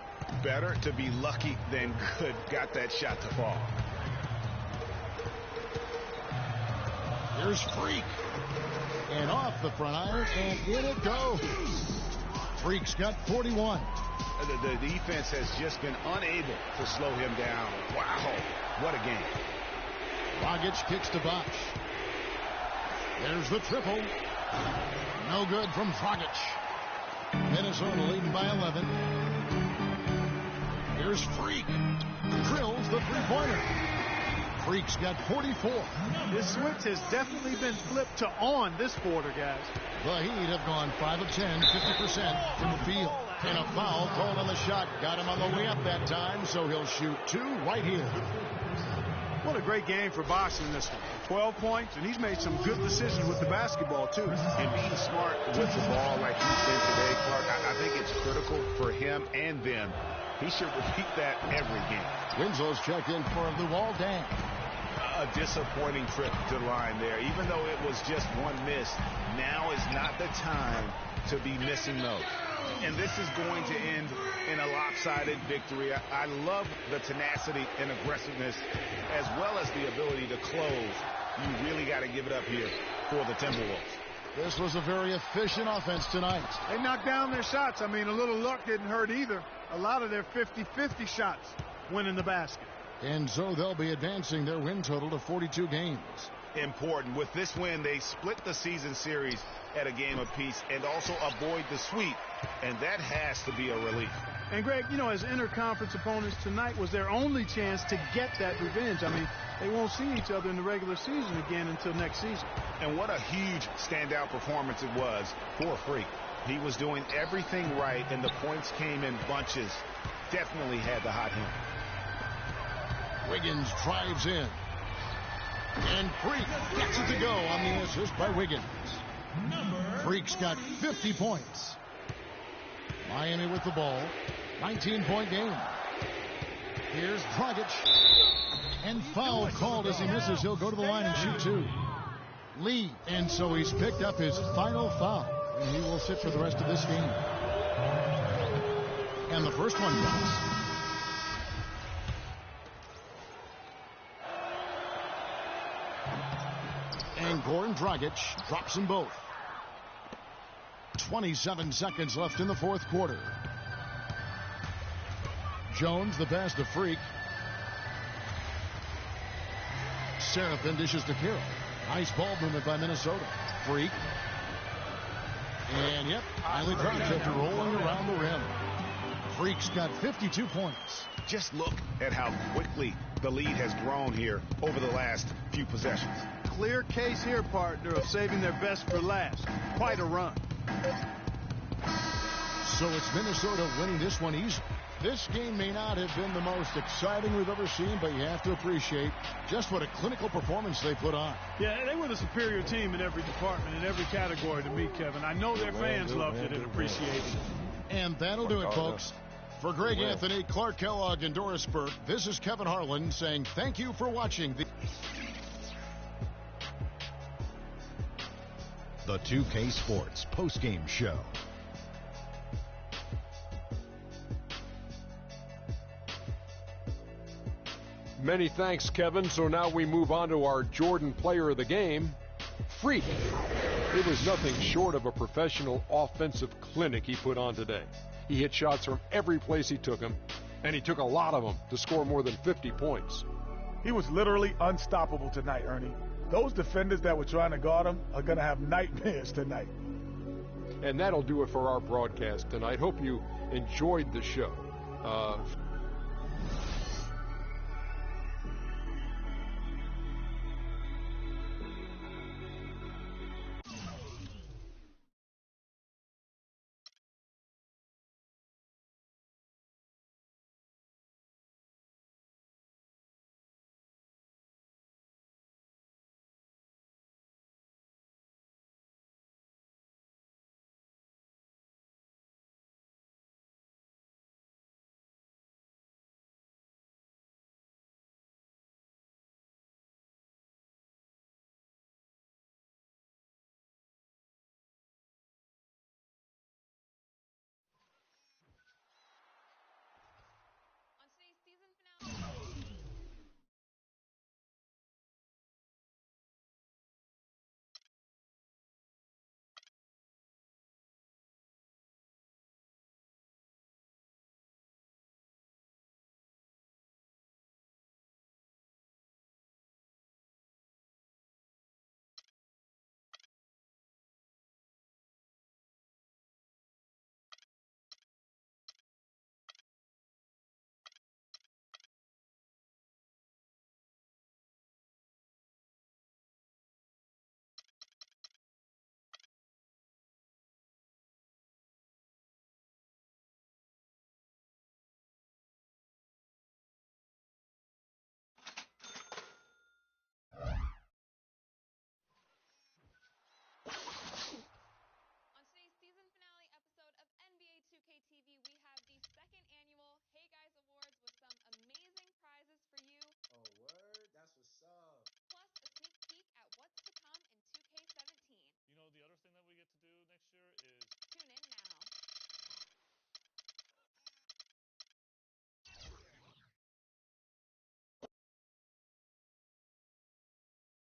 Better to be lucky than good. Got that shot to fall. Here's Freak. And off the front iron, and in it goes. Freak's got 41. The defense has just been unable to slow him down. Wow, what a game. Dragic kicks to Bosh. There's the triple. No good from Dragic. Minnesota leading by 11. Here's Freak. Drills the three-pointer. Freak's got 44. This switch has definitely been flipped to on this quarter, guys. The Heat have gone 5 of 10, 50% from the field. And a foul called on the shot. Got him on the way up that time, so he'll shoot 2 right here. What a great game for Bosh in this one. 12 points, and he's made some good decisions with the basketball, too. And being smart with the ball like he's been today, Clark, I think it's critical for him and them. He should repeat that every game. Winslow's checked in for the wall down. A disappointing trip to the line there. Even though it was just one miss, now is not the time to be missing those. And this is going to end in a lopsided victory. I love the tenacity and aggressiveness as well as the ability to close. You really got to give it up here for the Timberwolves. This was a very efficient offense tonight. They knocked down their shots. I mean, a little luck didn't hurt either. A lot of their 50-50 shots went in the basket. And so they'll be advancing their win total to 42 games. Important. With this win, they split the season series at a game apiece and also avoid the sweep. And that has to be a relief. And, Greg, you know, as interconference opponents, tonight was their only chance to get that revenge. I mean, they won't see each other in the regular season again until next season. And what a huge standout performance it was for Freak. He was doing everything right, and the points came in bunches. Definitely had the hot hand. Wiggins drives in. And Freak gets it to go on the assist by Wiggins. Freak's got 50 points. Miami with the ball. 19-point game. Here's Dragic. And foul called as he misses. He'll go to the line and shoot 2. Lee. And so he's picked up his final foul. And he will sit for the rest of this game. And the first one comes. And Goran Dragic drops them both. 27 seconds left in the fourth quarter. Jones, the pass to Freak. Seraphin dishes to Carroll. Nice ball movement by Minnesota. Freak. And, yep, finally drops after rolling around the rim. Freak's got 52 points. Just look at how quickly the lead has grown here over the last few possessions. Clear case here, partner, of saving their best for last. Quite a run. So it's Minnesota winning this one easily. This game may not have been the most exciting we've ever seen, but you have to appreciate just what a clinical performance they put on. Yeah, they were the superior team in every department, in every category to me, Kevin. I know their fans loved it and appreciated it. And that'll do it, folks. For Greg Anthony, Clark Kellogg, and Doris Burke, this is Kevin Harlan saying thank you for watching The 2K Sports postgame show. Many thanks, Kevin. So now we move on to our Jordan player of the game, Freak. It was nothing short of a professional offensive clinic he put on today. He hit shots from every place he took them, and he took a lot of them to score more than 50 points. He was literally unstoppable tonight, Ernie. Those defenders that were trying to guard him are going to have nightmares tonight. And that'll do it for our broadcast tonight. Hope you enjoyed the show.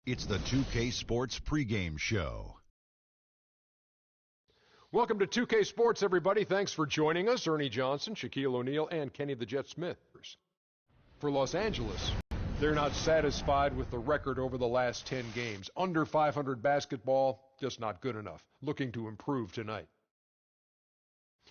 It's the 2K Sports pregame show. Welcome to 2K Sports, everybody. Thanks for joining us. Ernie Johnson, Shaquille O'Neal, and Kenny the Jet Smith. For Los Angeles, they're not satisfied with the record over the last 10 games. Under 500 basketball, just not good enough. Looking to improve tonight.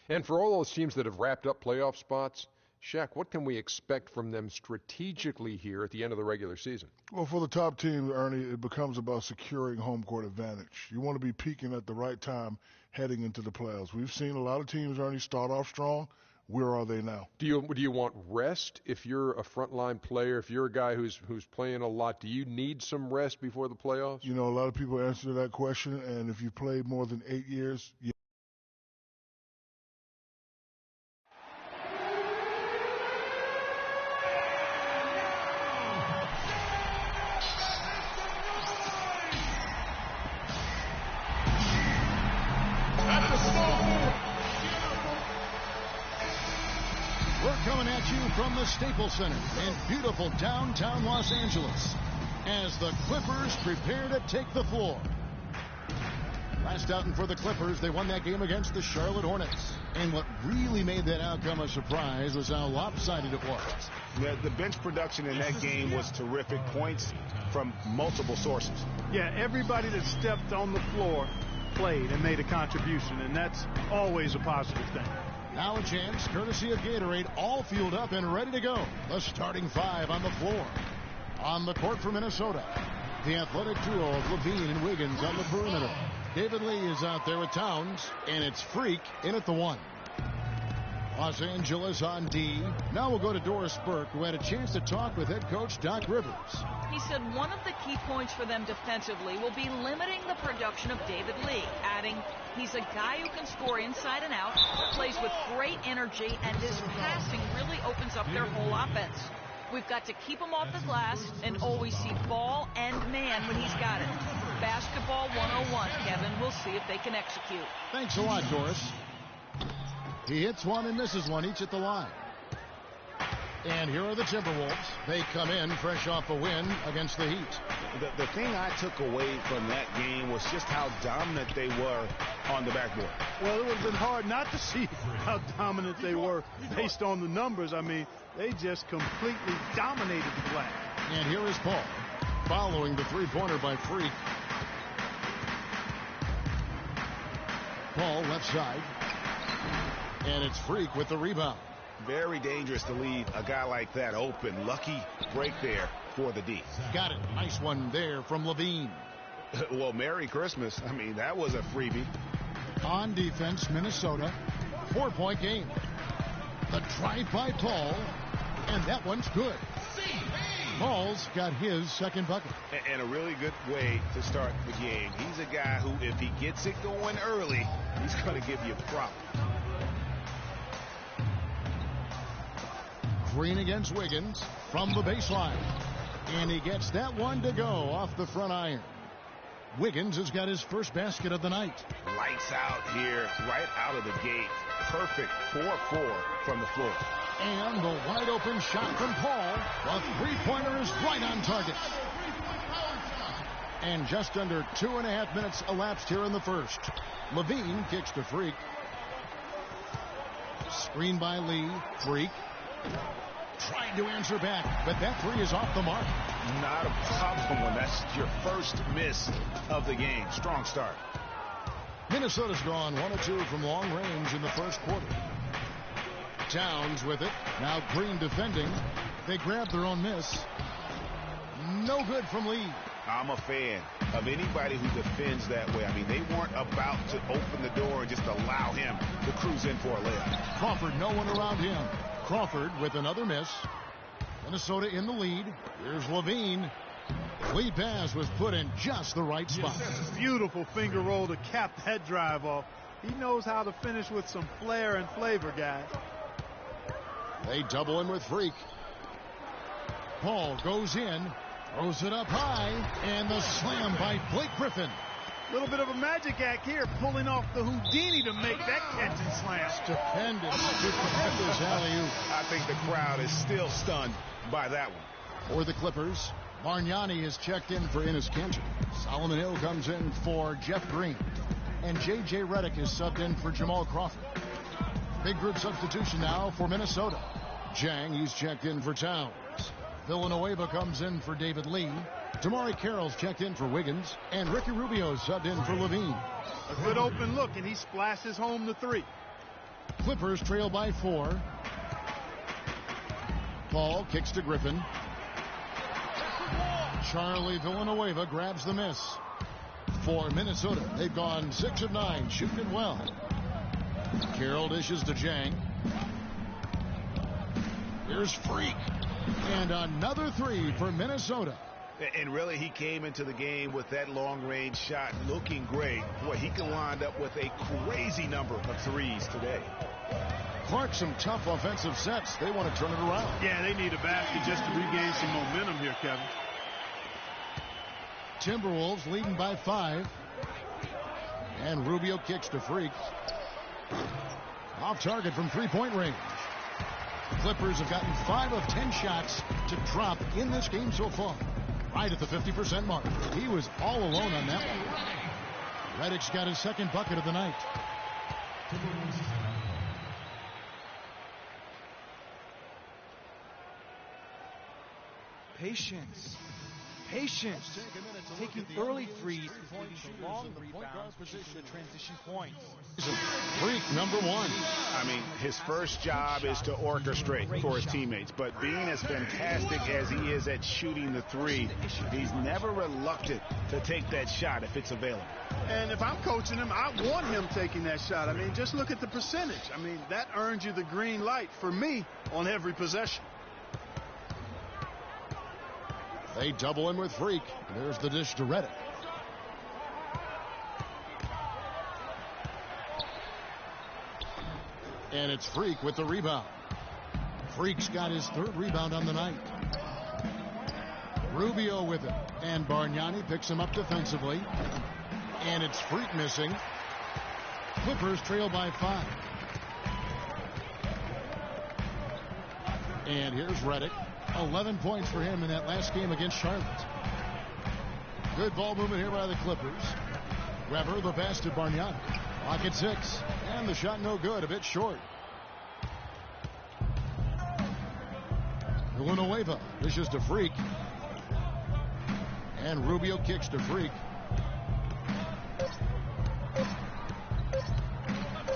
And for all those teams that have wrapped up playoff spots, Shaq, what can we expect from them strategically here at the end of the regular season? Well, for the top team, Ernie, it becomes about securing home court advantage. You want to be peaking at the right time heading into the playoffs. We've seen a lot of teams, Ernie, start off strong. Where are they now? Do you want rest if you're a frontline player? If you're a guy who's playing a lot, do you need some rest before the playoffs? You know, a lot of people answer that question, and if you played more than 8 years, yeah. Coming at you from the Staples Center in beautiful downtown Los Angeles as the Clippers prepare to take the floor. Last outing for the Clippers, they won that game against the Charlotte Hornets. And what really made that outcome a surprise was how lopsided it was. The bench production in that game was terrific. Points from multiple sources. Yeah, everybody that stepped on the floor played and made a contribution, and that's always a positive thing. Now a chance, courtesy of Gatorade, all fueled up and ready to go. The starting five on the floor. On the court for Minnesota, the athletic duo of Levine and Wiggins on the perimeter. David Lee is out there with Towns, and it's Freak in at the one. Los Angeles on D. Now we'll go to Doris Burke, who had a chance to talk with head coach Doc Rivers. He said one of the key points for them defensively will be limiting the production of David Lee, adding he's a guy who can score inside and out, plays with great energy, and his passing really opens up their whole offense. We've got to keep him off the glass and always see ball and man when he's got it. Basketball 101, Kevin. We'll see if they can execute. Thanks a lot, Doris. He hits one and misses one, each at the line. And here are the Timberwolves. They come in fresh off a win against the Heat. The thing I took away from that game was just how dominant they were on the backboard. Well, it would have been hard not to see how dominant they were based on the numbers. I mean, they just completely dominated the glass. And here is Paul, following the three-pointer by Freak. Paul, left side. And it's Freak with the rebound. Very dangerous to leave a guy like that open. Lucky break there for the D. Got it. Nice one there from Levine. Well, Merry Christmas. I mean, that was a freebie. On defense, Minnesota. 4-point game. The drive by Paul. And that one's good. Paul's got his second bucket. And a really good way to start the game. He's a guy who, if he gets it going early, he's going to give you a problem. Green against Wiggins from the baseline. And he gets that one to go off the front iron. Wiggins has got his first basket of the night. Lights out here, right out of the gate. Perfect 4-4 from the floor. And the wide open shot from Paul. The three-pointer is right on target. And just under 2.5 minutes elapsed here in the first. Levine kicks to Freak. Screen by Lee. Freak trying to answer back, but that three is off the mark. Not a problem when that's your first miss of the game. Strong start. Minnesota's gone 1 of 2 from long range in the first quarter. Towns with it. Now Green defending. They grab their own miss. No good from Lee. I'm a fan of anybody who defends that way. I mean, they weren't about to open the door and just allow him to cruise in for a layup. Crawford, no one around him. Crawford with another miss. Minnesota in the lead. Here's Levine. The lead pass was put in just the right spot. Beautiful finger roll to cap that drive off. He knows how to finish with some flair and flavor, guys. They double him with Freak. Paul goes in, throws it up high, and the slam by Blake Griffin. A little bit of a magic act here, pulling off the Houdini to make that catch and slam. Stupendous alley-oop. I think the crowd is still stunned by that one. For the Clippers, Bargnani is checked in for Enes Kanter. Solomon Hill comes in for Jeff Green. And J.J. Redick is subbed in for Jamal Crawford. Big group substitution now for Minnesota. Jang, he's checked in for Towns. Villanueva comes in for David Lee. Damari Carroll's checked in for Wiggins. And Ricky Rubio subbed in for Levine. A good open look, and he splashes home the three. Clippers trail by 4. Paul kicks to Griffin. Charlie Villanueva grabs the miss. For Minnesota, they've gone 6 of 9, shooting it well. Carroll dishes to Jang. Here's Freak. And another 3 for Minnesota. And really, he came into the game with that long-range shot looking great. Boy, he can wind up with a crazy number of threes today. Clark, some tough offensive sets. They want to turn it around. Yeah, they need a basket just to regain some momentum here, Kevin. Timberwolves leading by 5. And Rubio kicks to Freak. Off target from three-point range. Clippers have gotten 5 of 10 shots to drop in this game so far. Right at the 50% mark. He was all alone on that one. Redick's got his second bucket of the night. Patience. Patience. Taking early threes is leading to long rebounds, which is the transition points. Freak number 1. I mean, his first job is to orchestrate for his teammates, but being as fantastic as he is at shooting the 3, he's never reluctant to take that shot if it's available. And if I'm coaching him, I want him taking that shot. I mean, just look at the percentage. I mean, that earns you the green light for me on every possession. They double in with Freak. There's the dish to Redick. And it's Freak with the rebound. Freak's got his 3rd rebound on the night. Rubio with it. And Bargnani picks him up defensively. And it's Freak missing. Clippers trail by 5. And here's Redick. 11 points for him in that last game against Charlotte. Good ball movement here by the Clippers. Weber, the pass to Bargnani. Clock at 6. And the shot no good, a bit short. Villanueva dishes to Freak. And Rubio kicks to Freak.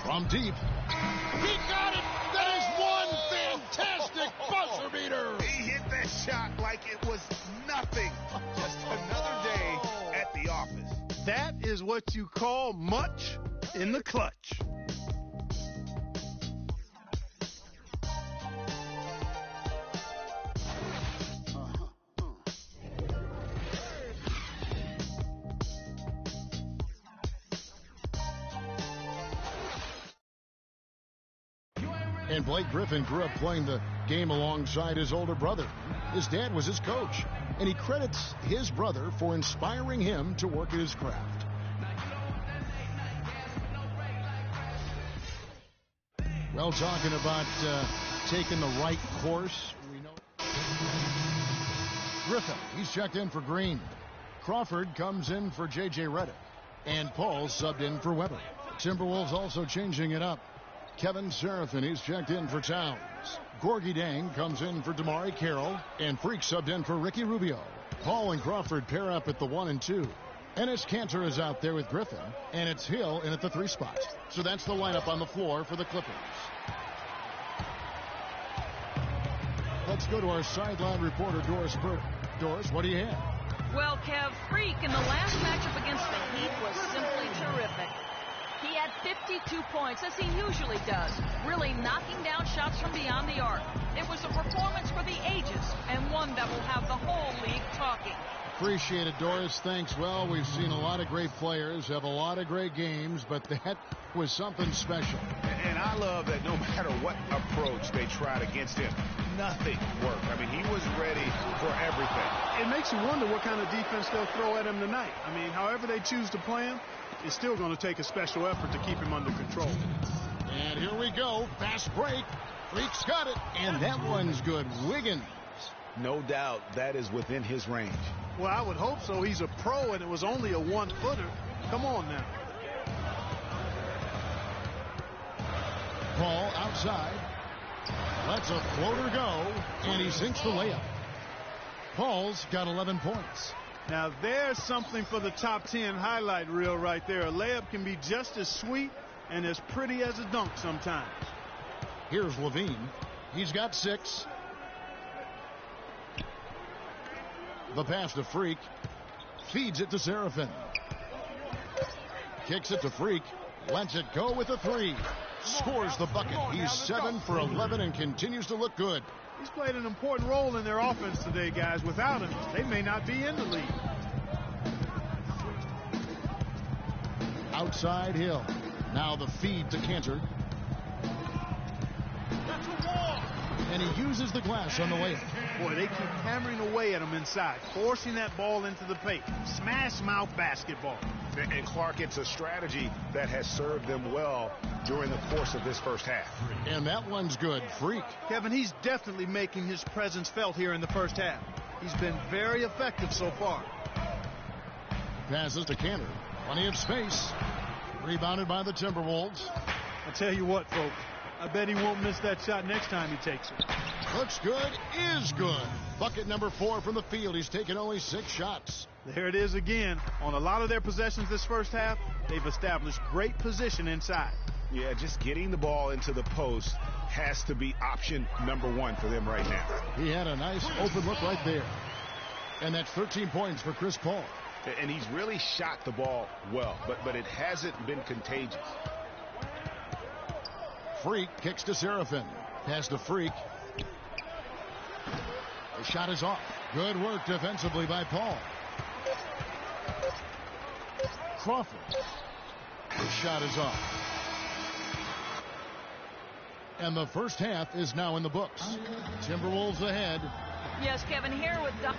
From deep. He got it! That is one fantastic buzzer beater! He hit that shot like it was nothing. Just another day at the office. That is what you call much in the clutch. And Blake Griffin grew up playing the game alongside his older brother. His dad was his coach, and he credits his brother for inspiring him to work at his craft. Well, talking about taking the right course, we know Griffin, he's checked in for Green. Crawford comes in for J.J. Redick. And Paul subbed in for Weber. Timberwolves also changing it up. Kevin Seraphin, he's checked in for Towns. Gorgie Dang comes in for Damari Carroll. And Freak subbed in for Ricky Rubio. Paul and Crawford pair up at the 1 and 2. Enes Kanter is out there with Griffin. And it's Hill in at the 3 spot. So that's the lineup on the floor for the Clippers. Let's go to our sideline reporter, Doris Burke. Doris, what do you have? Well, Kev, Freak in the last matchup against the Heat was simply terrific. He had 52 points, as he usually does, really knocking down shots from beyond the arc. It was a performance for the ages, and one that will have the whole league talking. Appreciate it, Doris. Thanks. Well, we've seen a lot of great players have a lot of great games, but that was something special. And I love that no matter what approach they tried against him, nothing worked. I mean, he was ready for everything. It makes you wonder what kind of defense they'll throw at him tonight. I mean, however they choose to play him, it's still going to take a special effort to keep him under control. And here we go. Fast break. Freak's got it. And that one's good. Wiggins No doubt that is within his range. Well, I would hope so. He's a pro, and it was only a one-footer. Come on now. Paul outside. Lets a floater go, and he sinks the layup. Paul's got 11 points. Now, there's something for the top 10 highlight reel right there. A layup can be just as sweet and as pretty as a dunk sometimes. Here's Levine. He's got 6. The pass to Freak. Feeds it to Seraphin. Kicks it to Freak. Lets it go with a 3. Scores the bucket. He's 7 for 11 and continues to look good. He's played an important role in their offense today, guys. Without him, they may not be in the league. Outside Hill. Now the feed to Cantor. And he uses the glass on the layup. Boy, they keep hammering away at him inside, forcing that ball into the paint. Smash mouth basketball. And Clark, it's a strategy that has served them well during the course of this first half. And that one's good. Freak. Kevin, he's definitely making his presence felt here in the first half. He's been very effective so far. Passes to Cantor. Plenty of space. Rebounded by the Timberwolves. I tell you what, folks. I bet he won't miss that shot next time he takes it. Looks good, is good. Bucket number 4 from the field. He's taken only 6 shots. There it is again. On a lot of their possessions this first half, they've established great position inside. Yeah, just getting the ball into the post has to be option number 1 for them right now. He had a nice open look right there. And that's 13 points for Chris Paul. And he's really shot the ball well, but it hasn't been contagious. Freak kicks to Seraphin. Pass to Freak. The shot is off. Good work defensively by Paul. Crawford. The shot is off. And the first half is now in the books. Timberwolves ahead. Yes, Kevin, here with the...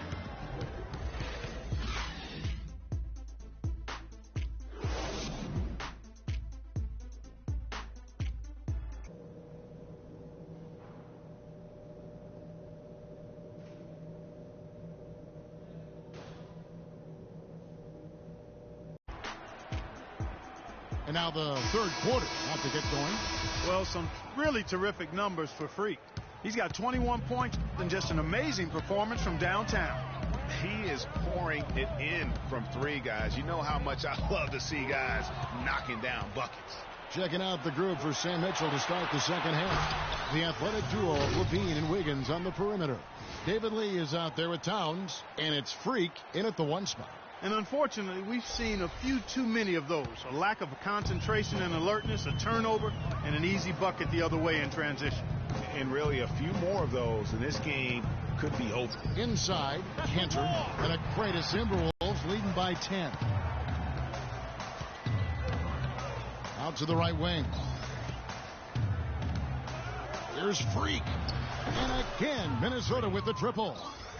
And now the third quarter about to get going. Well, some really terrific numbers for Freak. He's got 21 points and just an amazing performance from downtown. He is pouring it in from 3, guys. You know how much I love to see guys knocking down buckets. Checking out the group for Sam Mitchell to start the second half. The athletic duo of Levine and Wiggins on the perimeter. David Lee is out there with Towns, and it's Freak in at the 1 spot. And unfortunately, we've seen a few too many of those. A lack of concentration and alertness, a turnover, and an easy bucket the other way in transition. And really a few more of those, and this game could be over. Inside, Cantor, and a crate of Timberwolves leading by 10. Out to the right wing. Here's Freak. And again, Minnesota with the triple.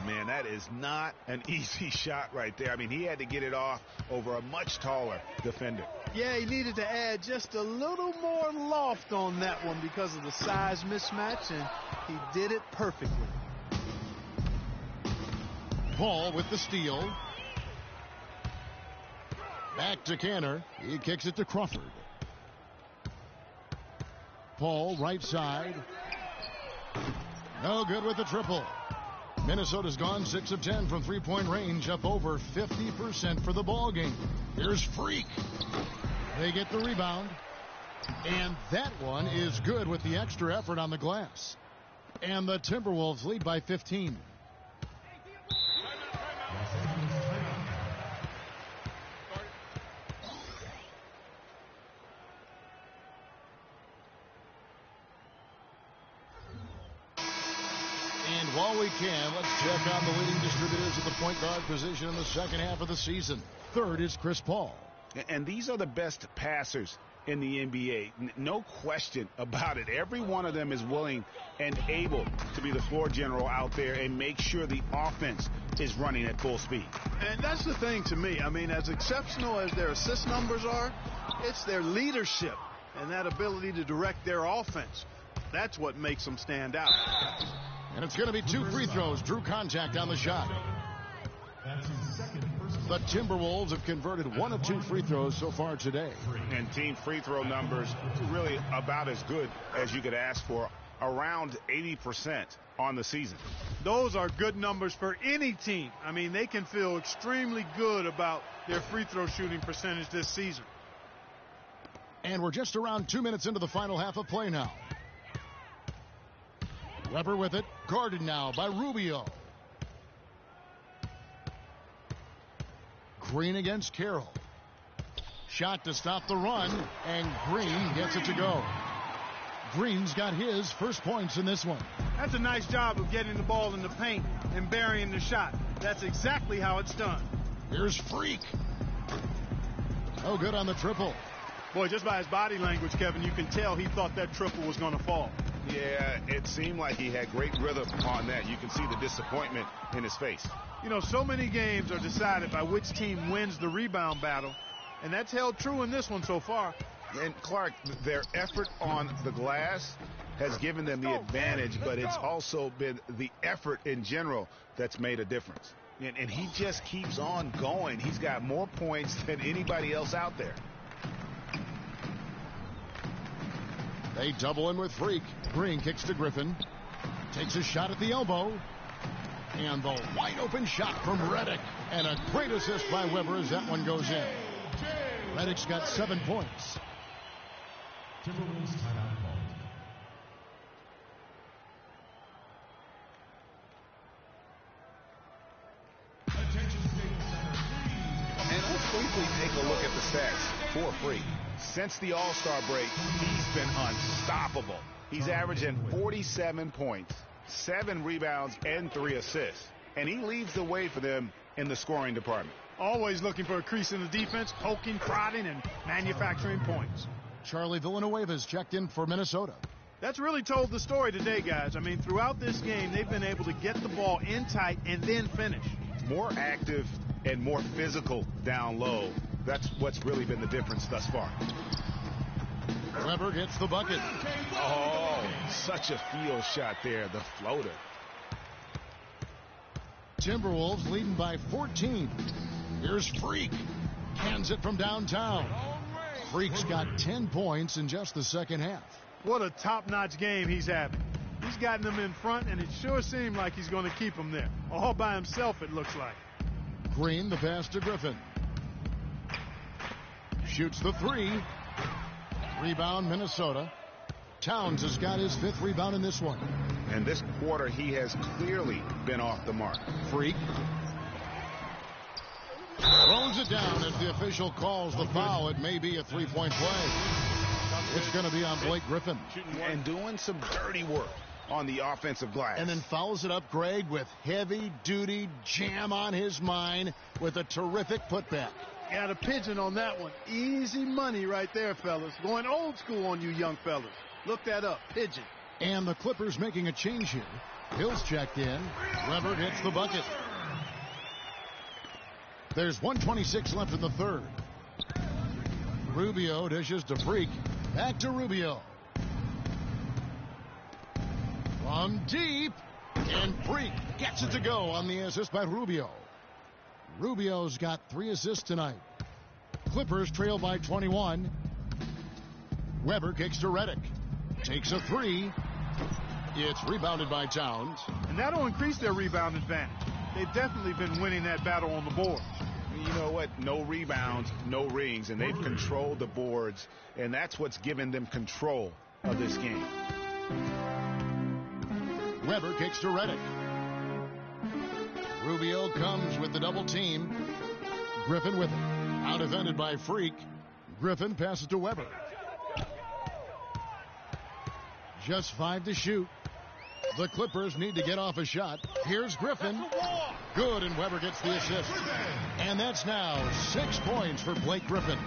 Man, that is not an easy shot right there. I mean, he had to get it off over a much taller defender. Yeah, he needed to add just a little more loft on that one because of the size mismatch, and he did it perfectly. Paul with the steal. Back to Cantor. He kicks it to Crawford. Paul right side. No good with the triple. Minnesota's gone 6 of 10 from three-point range, up over 50% for the ball game. Here's Freak. They get the rebound. And that one is good with the extra effort on the glass. And the Timberwolves lead by 15. And while we can, let's check on the leading distributors at the point guard position in the second half of the season. Third is Chris Paul. And these are the best passers in the NBA. No question about it. Every one of them is willing and able to be the floor general out there and make sure the offense is running at full speed. And that's the thing to me. I mean, as exceptional as their assist numbers are, it's their leadership and that ability to direct their offense. That's what makes them stand out. And it's going to be 2 free throws. Drew contact on the shot. The Timberwolves have converted 1 of 2 free throws so far today. And team free throw numbers really about as good as you could ask for, around 80% on the season. Those are good numbers for any team. I mean, they can feel extremely good about their free throw shooting percentage this season. And we're just around 2 minutes into the final half of play now. Weber with it, guarded now by Rubio. Green against Carroll. Shot to stop the run, and Green gets it to go. Green's got his first points in this one. That's a nice job of getting the ball in the paint and burying the shot. That's exactly how it's done. Here's Freak. Oh, good on the triple. Boy, just by his body language, Kevin, you can tell he thought that triple was going to fall. Yeah, it seemed like he had great rhythm on that. You can see the disappointment in his face. You know, so many games are decided by which team wins the rebound battle, and that's held true in this one so far. And Clark, their effort on the glass has given them the advantage, but it's also been the effort in general that's made a difference. And he just keeps on going. He's got more points than anybody else out there. They double in with Freak. Green kicks to Griffin. Takes a shot at the elbow. And the wide open shot from Redick. And a great assist by Weber as that one goes in. Redick's got 7 points. Timberwolves timeout called. Attention Staples Center, please. And let's briefly take a look at the stats for Freak. Since the All-Star break, he's been unstoppable. He's averaging 47 points, 7 rebounds, and 3 assists. And he leads the way for them in the scoring department. Always looking for a crease in the defense, poking, prodding, and manufacturing points. Charlie Villanueva's checked in for Minnesota. That's really told the story today, guys. I mean, throughout this game, they've been able to get the ball in tight and then finish. More active and more physical down low. That's what's really been the difference thus far. Weber gets the bucket. Oh, such a field shot there, the floater. Timberwolves leading by 14. Here's Freak. Hands it from downtown. Freak's got 10 points in just the second half. What a top-notch game he's having. He's gotten them in front, and it sure seemed like he's going to keep them there. All by himself, it looks like. Green, the pass to Griffin. Shoots the 3. Rebound, Minnesota. Towns has got his 5th rebound in this one. And this quarter, he has clearly been off the mark. Freak. Throws it down as the official calls the foul. It may be a 3-point play. It's going to be on Blake Griffin. And doing some dirty work on the offensive glass. And then fouls it up, Greg, with heavy-duty jam on his mind with a terrific putback. Got a pigeon on that one. Easy money right there, fellas. Going old school on you young fellas. Look that up. Pigeon. And the Clippers making a change here. Hill's checked in. Weber hits the bucket. There's 1:26 left in the third. Rubio dishes to Freak. Back to Rubio. From deep. And Freak gets it to go on the assist by Rubio. Rubio's got 3 assists tonight. Clippers trail by 21. Weber kicks to Redick. Takes a 3. It's rebounded by Towns. And that'll increase their rebound advantage. They've definitely been winning that battle on the board. You know what? No rebounds, no rings, and they've controlled the boards, and that's what's given them control of this game. Weber kicks to Redick. Rubio comes with the double team. Griffin with it. Out defended by Freak. Griffin passes to Weber. Just 5 to shoot. The Clippers need to get off a shot. Here's Griffin. Good, and Weber gets the assist. And that's now 6 points for Blake Griffin.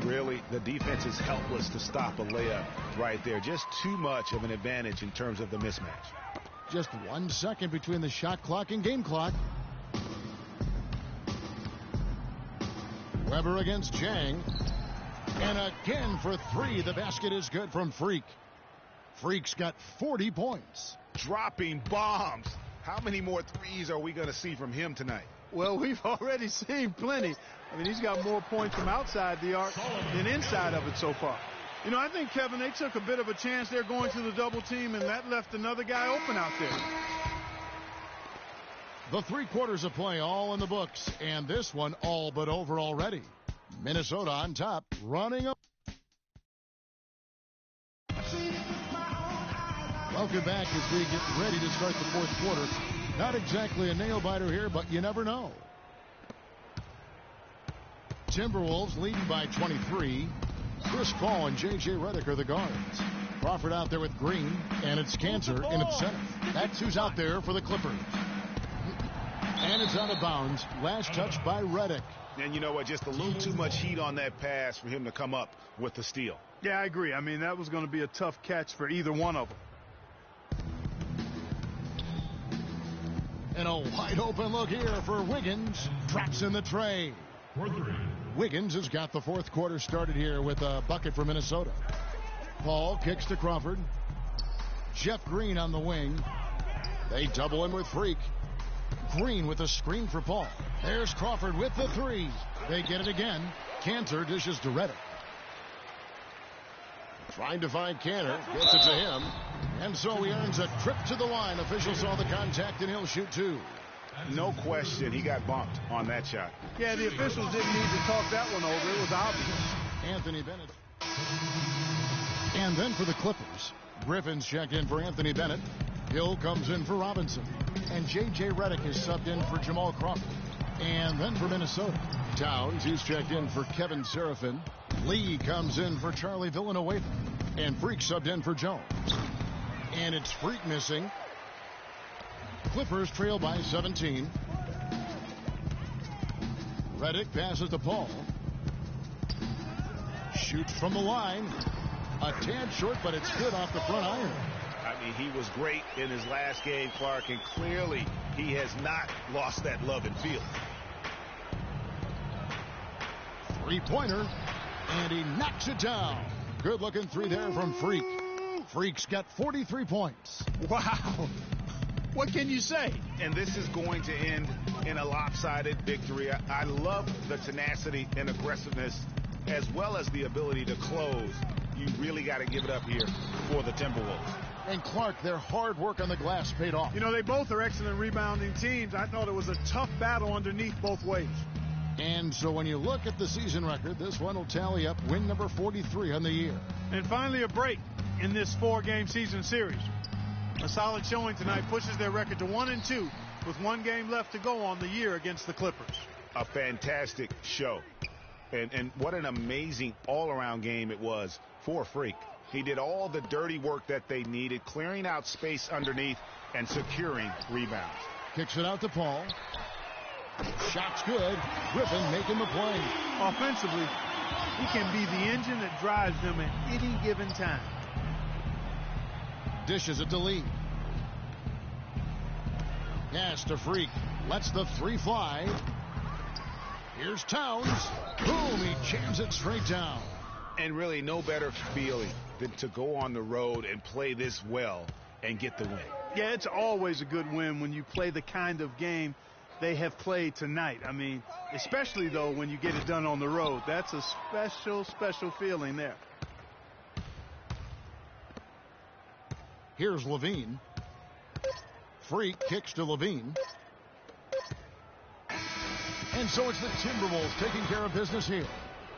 Really, the defense is helpless to stop a layup right there. Just too much of an advantage in terms of the mismatch. Just 1 second between the shot clock and game clock. Weber against Chang. And again for 3. The basket is good from Freak. Freak's got 40 points. dropping bombs. How many more threes are we going to see from him tonight? Well, we've already seen plenty. I mean, he's got more points from outside the arc than inside of it so far. You know, I think, Kevin, they took a bit of a chance there going to the double team, and that left another guy open out there. The 3 quarters of play all in the books, and this one all but over already. Minnesota on top, running up. Welcome back as we get ready to start the 4th quarter. Not exactly a nail-biter here, but you never know. Timberwolves leading by 23. Chris Paul and J.J. Redick are the guards. Crawford out there with Green, and it's Cantor in at center. That's who's out there for the Clippers. And it's out of bounds. Last touch by Redick. And you know what? Just a little too much heat on that pass for him to come up with the steal. Yeah, I agree. I mean, that was going to be a tough catch for either one of them. And a wide open look here for Wiggins. Drops in the tray. Wiggins has got the 4th quarter started here with a bucket for Minnesota. Paul kicks to Crawford. Jeff Green on the wing. They double him with Freak. Green with a screen for Paul. There's Crawford with the 3. They get it again. Cantor dishes to Redick. Trying to find Cantor. Gets it to him. And so he earns a trip to the line. Officials saw the contact, and he'll shoot 2. No question, he got bumped on that shot. Yeah, the officials didn't need to talk that one over. It was obvious. Anthony Bennett. And then for the Clippers, Griffin's checked in for Anthony Bennett. Hill comes in for Robinson. And J.J. Redick is subbed in for Jamal Crawford. And then for Minnesota, Towns, he's checked in for Kevin Serafin. Lee comes in for Charlie Villanueva. And Freak subbed in for Jones. And it's Freak missing. Clippers trail by 17. Redick passes to Paul. Shoots from the line. A tad short, but it's good off the front iron. I mean, he was great in his last game, Clark, and clearly he has not lost that love and feeling. 3-pointer, and he knocks it down. Good-looking 3 there from Freak. Freak's got 43 points. Wow. What can you say? And this is going to end in a lopsided victory. I love the tenacity and aggressiveness as well as the ability to close. You really got to give it up here for the Timberwolves. And Clark, their hard work on the glass paid off. You know, they both are excellent rebounding teams. I thought it was a tough battle underneath both ways. And so when you look at the season record, this one will tally up win number 43 on the year. And finally a break in this 4-game season series. A solid showing tonight pushes their record to 1-2 with 1 game left to go on the year against the Clippers. A fantastic show. And what an amazing all-around game it was for Freak. He did all the dirty work that they needed, clearing out space underneath and securing rebounds. Kicks it out to Paul. Shot's good. Griffin making the play. Offensively, he can be the engine that drives them at any given time. Dishes it to Lee. Pass to Freak. Lets the 3 fly. Here's Towns. Boom, he jams it straight down. And really no better feeling than to go on the road and play this well and get the win. Yeah, it's always a good win when you play the kind of game they have played tonight. I mean, especially, though, when you get it done on the road. That's a special, special feeling there. Here's Levine. Freak kicks to Levine. And so it's the Timberwolves taking care of business here.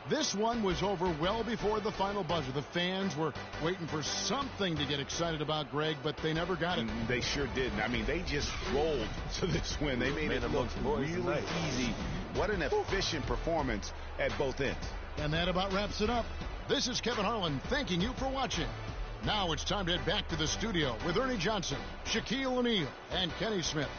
This one was over well before the final buzzer. The fans were waiting for something to get excited about, Greg, but they never got it. They sure didn't. I mean, they just rolled to this win. They made it look really easy. What an efficient performance at both ends. And that about wraps it up. This is Kevin Harlan thanking you for watching. Now it's time to head back to the studio with Ernie Johnson, Shaquille O'Neal, and Kenny Smith.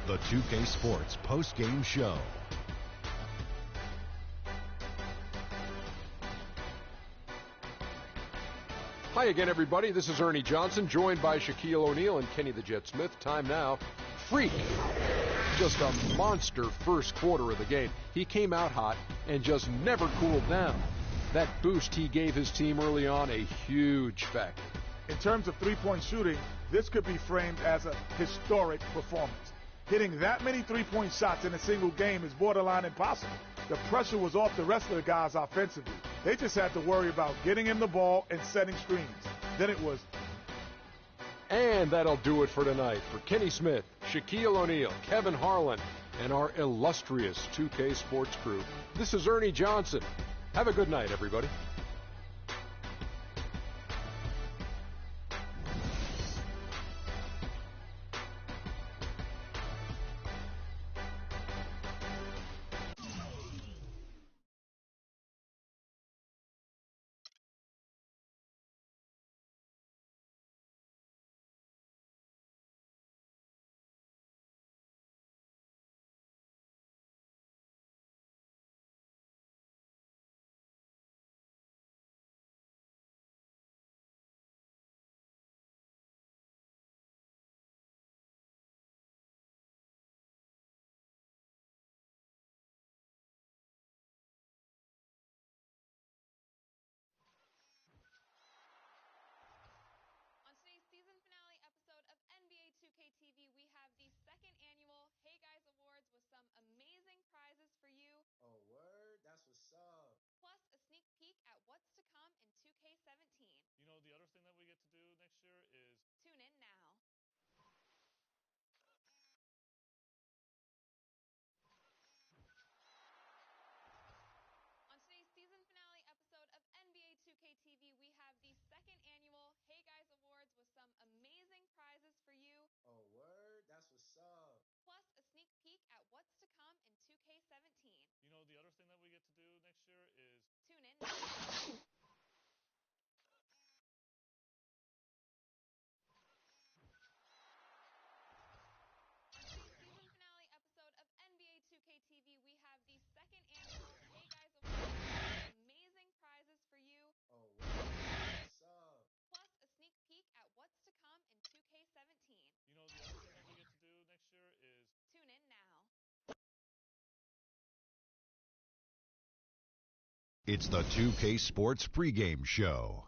The 2K Sports post-game show. Hi again, everybody. This is Ernie Johnson, joined by Shaquille O'Neal and Kenny the Jet Smith. Time now. Freak. Just a monster first quarter of the game. He came out hot and just never cooled down. That boost he gave his team early on, a huge factor. In terms of three-point shooting, this could be framed as a historic performance. Hitting that many three-point shots in a single game is borderline impossible. The pressure was off the rest of the guys offensively. They just had to worry about getting him the ball and setting screens. Then it was... And that'll do it for tonight. For Kenny Smith, Shaquille O'Neal, Kevin Harlan, and our illustrious 2K Sports crew, this is Ernie Johnson. Have a good night, everybody. On today's season finale episode of NBA2k TV, we have the second annual Hey Guys Awards with some amazing prizes for you. Oh, word? That's what's up. Plus a sneak peek at what's to come in 2K17. You know, the other thing that we get to do next year is... Tune in now. On today's season finale episode of NBA2k TV, we have the second annual Hey Guys Awards with some amazing prizes for you. Oh, word? That's what's up. Plus a sneak peek at what's to come in 2K17. You know, the other thing that we get to do next year is... Tune in now. On today's season finale episode of NBA2k TV, we have the second annual Hey Guys Awards with some amazing prizes for you. Oh, word? That's what's up. Plus a sneak peek at what's to come in 2K17. You know, the other thing that we get to do next year is... Tune in now. It's the 2K Sports pregame show.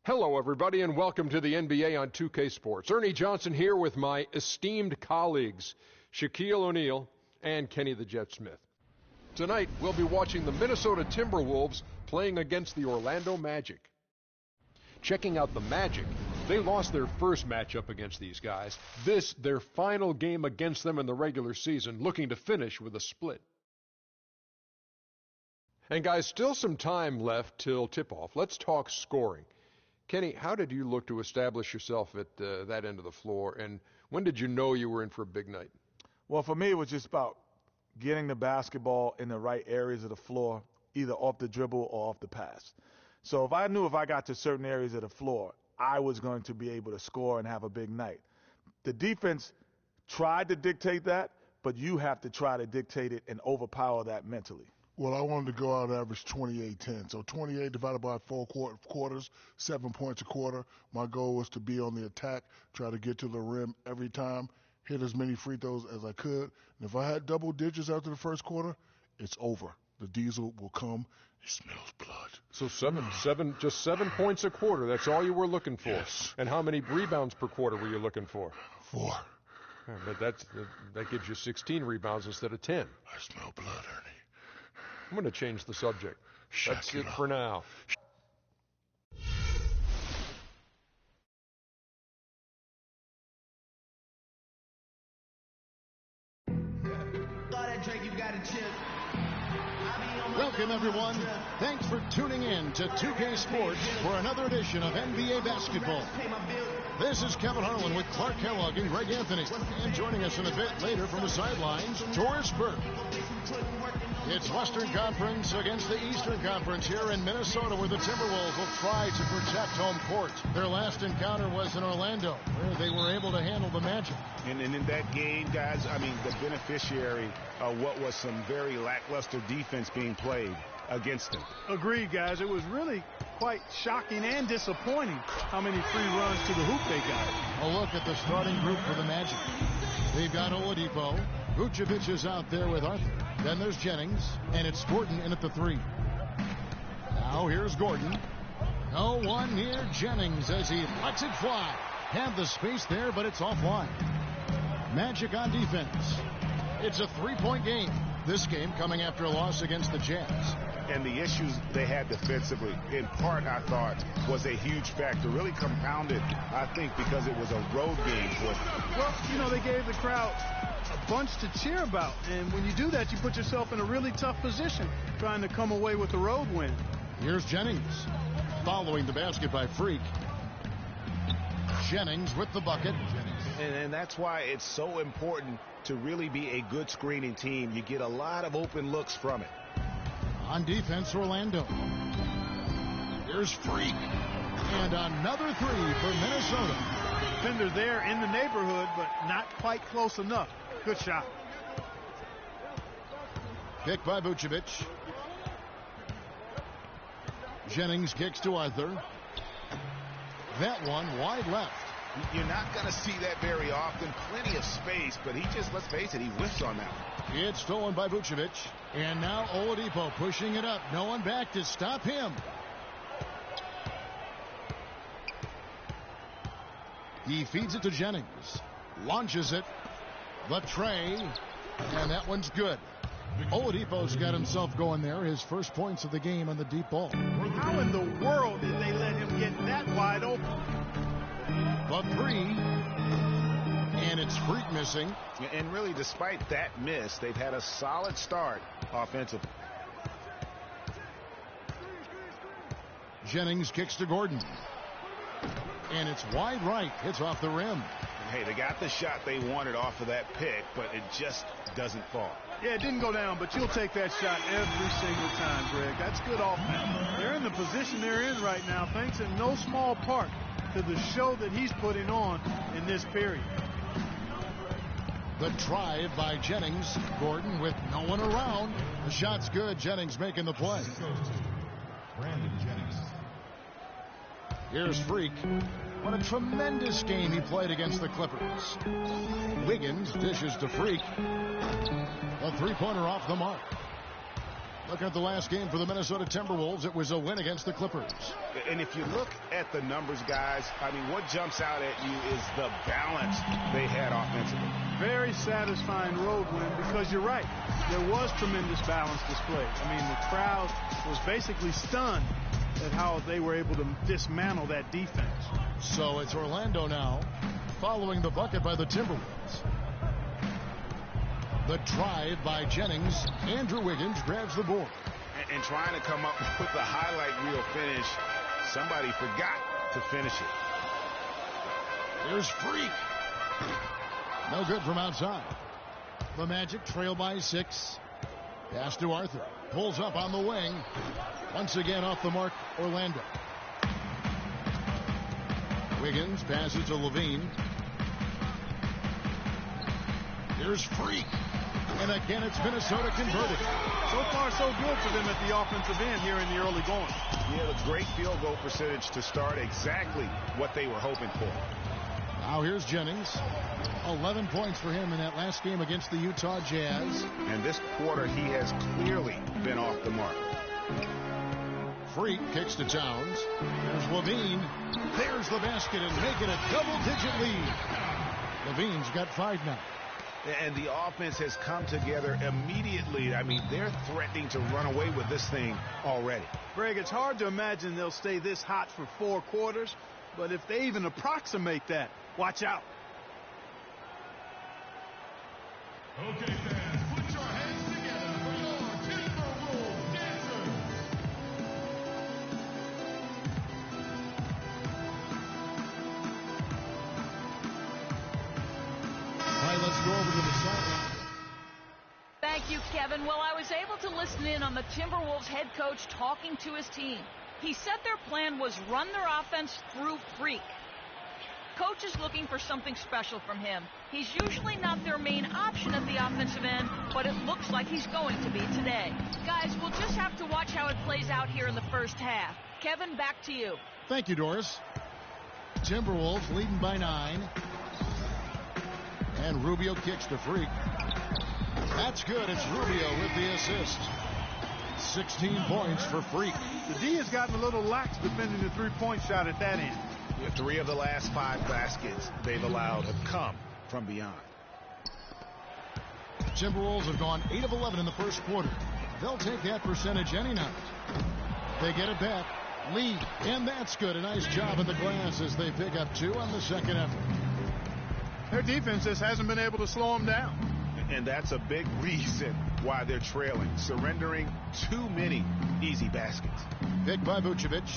Hello, everybody, and welcome to the NBA on 2K Sports. Ernie Johnson here with my esteemed colleagues, Shaquille O'Neal and Kenny the Jet Smith. Tonight, we'll be watching the Minnesota Timberwolves playing against the Orlando Magic. Checking out the Magic, they lost their first matchup against these guys. This, their final game against them in the regular season, looking to finish with a split. And guys, still some time left till tip-off. Let's talk scoring. Kenny, how did you look to establish yourself at that end of the floor, and when did you know you were in for a big night? Well, for me, it was just about getting the basketball in the right areas of the floor, either off the dribble or off the pass. So if I knew if I got to certain areas of the floor, I was going to be able to score and have a big night. The defense tried to dictate that, but you have to try to dictate it and overpower that mentally. Well, I wanted to go out and average 28-10. So 28 divided by 4 quarters, 7 points a quarter. My goal was to be on the attack, try to get to the rim every time, hit as many free throws as I could. And if I had double digits after the first quarter, it's over. The diesel will come. It smells blood. So just 7 points a quarter. That's all you were looking for. Yes. And how many rebounds per quarter were you looking for? 4. But that gives you 16 rebounds instead of 10. I smell blood, Ernie. I'm going to change the subject. That's it for now. Welcome, everyone. Thanks for tuning in to 2K Sports for another edition of NBA basketball. This is Kevin Harlan with Clark Kellogg and Greg Anthony. And joining us in a bit later from the sidelines, Doris Burke. It's Western Conference against the Eastern Conference here in Minnesota, where the Timberwolves will try to protect home court. Their last encounter was in Orlando, where they were able to handle the Magic. And in that game, guys, I mean, the beneficiary of what was some very lackluster defense being played against them. Agreed, guys. It was really quite shocking and disappointing how many free runs to the hoop they got. A look at the starting group for the Magic. They've got Oladipo. Vucevic is out there with Arthur. Then there's Jennings, and it's Gordon in at the 3. Now here's Gordon. No one near Jennings as he lets it fly. Had the space there, but it's offline. Magic on defense. It's a 3-point game. This game coming after a loss against the Jazz. And the issues they had defensively, in part, I thought, was a huge factor. Really compounded, I think, because it was a road game for them. Well, you know, they gave the crowd a bunch to cheer about. And when you do that, you put yourself in a really tough position trying to come away with a road win. Here's Jennings. Following the basket by Freak. Jennings with the bucket. And that's why it's so important to really be a good screening team. You get a lot of open looks from it. On defense, Orlando. Here's Freak. And another 3 for Minnesota. Defender there in the neighborhood, but not quite close enough. Good shot. Pick by Vucevic. Jennings kicks to Arthur. That one wide left. You're not going to see that very often. Plenty of space, but he just, let's face it, he whiffs on that one. It's stolen by Vucevic. And now Oladipo pushing it up. No one back to stop him. He feeds it to Jennings. Launches it. The tray. And that one's good. Oladipo's got himself going there. His first points of the game on the deep ball. How in the world did they let him get that wide open? The 3. And it's Freak missing. And really, despite that miss, they've had a solid start offensively. Jennings kicks to Gordon. And it's wide right. It's off the rim. Hey, they got the shot they wanted off of that pick, but it just doesn't fall. Yeah, it didn't go down, but you'll take that shot every single time, Greg. That's good offense. They're in the position they're in right now, thanks in no small part to the show that he's putting on in this period. The drive by Jennings. Gordon with no one around. The shot's good. Jennings making the play. Brandon Jennings. Here's Freak. What a tremendous game he played against the Clippers. Wiggins dishes to Freak. A 3-pointer off the mark. Looking at the last game for the Minnesota Timberwolves, it was a win against the Clippers. And if you look at the numbers, guys, I mean, what jumps out at you is the balance they had offensively. Very satisfying road win because you're right. There was tremendous balance displayed. I mean, the crowd was basically stunned at how they were able to dismantle that defense. So it's Orlando now, following the bucket by the Timberwolves. The drive by Jennings. Andrew Wiggins grabs the board. And trying to come up with the highlight reel finish, somebody forgot to finish it. Here's Freak. No good from outside. The Magic trail by 6. Pass to Arthur. Pulls up on the wing. Once again off the mark, Orlando. Wiggins passes to Levine. Here's Freak. And again, it's Minnesota converted. So far, so good for them at the offensive end here in the early going. Yeah, a great field goal percentage to start, exactly what they were hoping for. Now here's Jennings. 11 points for him in that last game against the Utah Jazz. And this quarter, he has clearly been off the mark. Freak kicks to Towns. There's Levine. There's the basket and making a double-digit lead. Levine's got 5 now. And the offense has come together immediately. I mean, they're threatening to run away with this thing already. Greg, it's hard to imagine they'll stay this hot for 4 quarters, but if they even approximate that, watch out. Okay, fans, put your hands together for your Timberwolves dancers. All right, let's go over to the sideline. Thank you, Kevin. Well, I was able to listen in on the Timberwolves head coach talking to his team. He said their plan was run their offense through Freak. Coach is looking for something special from him. He's usually not their main option at the offensive end, but it looks like he's going to be today. Guys, we'll just have to watch how it plays out here in the first half. Kevin, back to you. Thank you, Doris. Timberwolves leading by 9. And Rubio kicks to Freak. That's good. It's Rubio with the assist. 16 points for Freak. The D has gotten a little lax defending the three-point shot at that end. 3 of the last 5 baskets they've allowed have come from beyond. Timberwolves have gone 8 of 11 in the first quarter. They'll take that percentage any night. They get it back. Lead. And that's good. A nice job at the glass as they pick up 2 on the second effort. Their defense just hasn't been able to slow them down. And that's a big reason why they're trailing, surrendering too many easy baskets. Picked by Vucevic.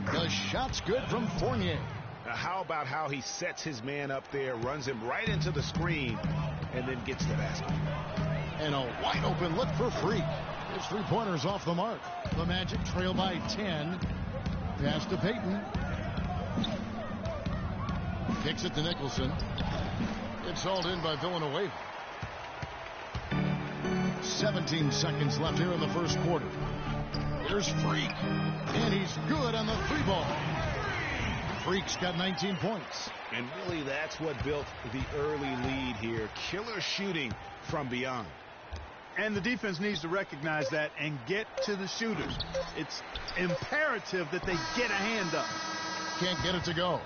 The shot's good from Fournier. Now how about how he sets his man up there, runs him right into the screen, and then gets the basket. And a wide open look for Freak. His three-pointers off the mark. The Magic trail by 10. Pass to Payton. Kicks it to Nicholson. It's hauled in by Villanueva. 17 seconds left here in the first quarter. Here's Freak. And he's good on the 3-ball. Freak's got 19 points. And really that's what built the early lead here. Killer shooting from beyond. And the defense needs to recognize that and get to the shooters. It's imperative that they get a hand up. Can't get it to go.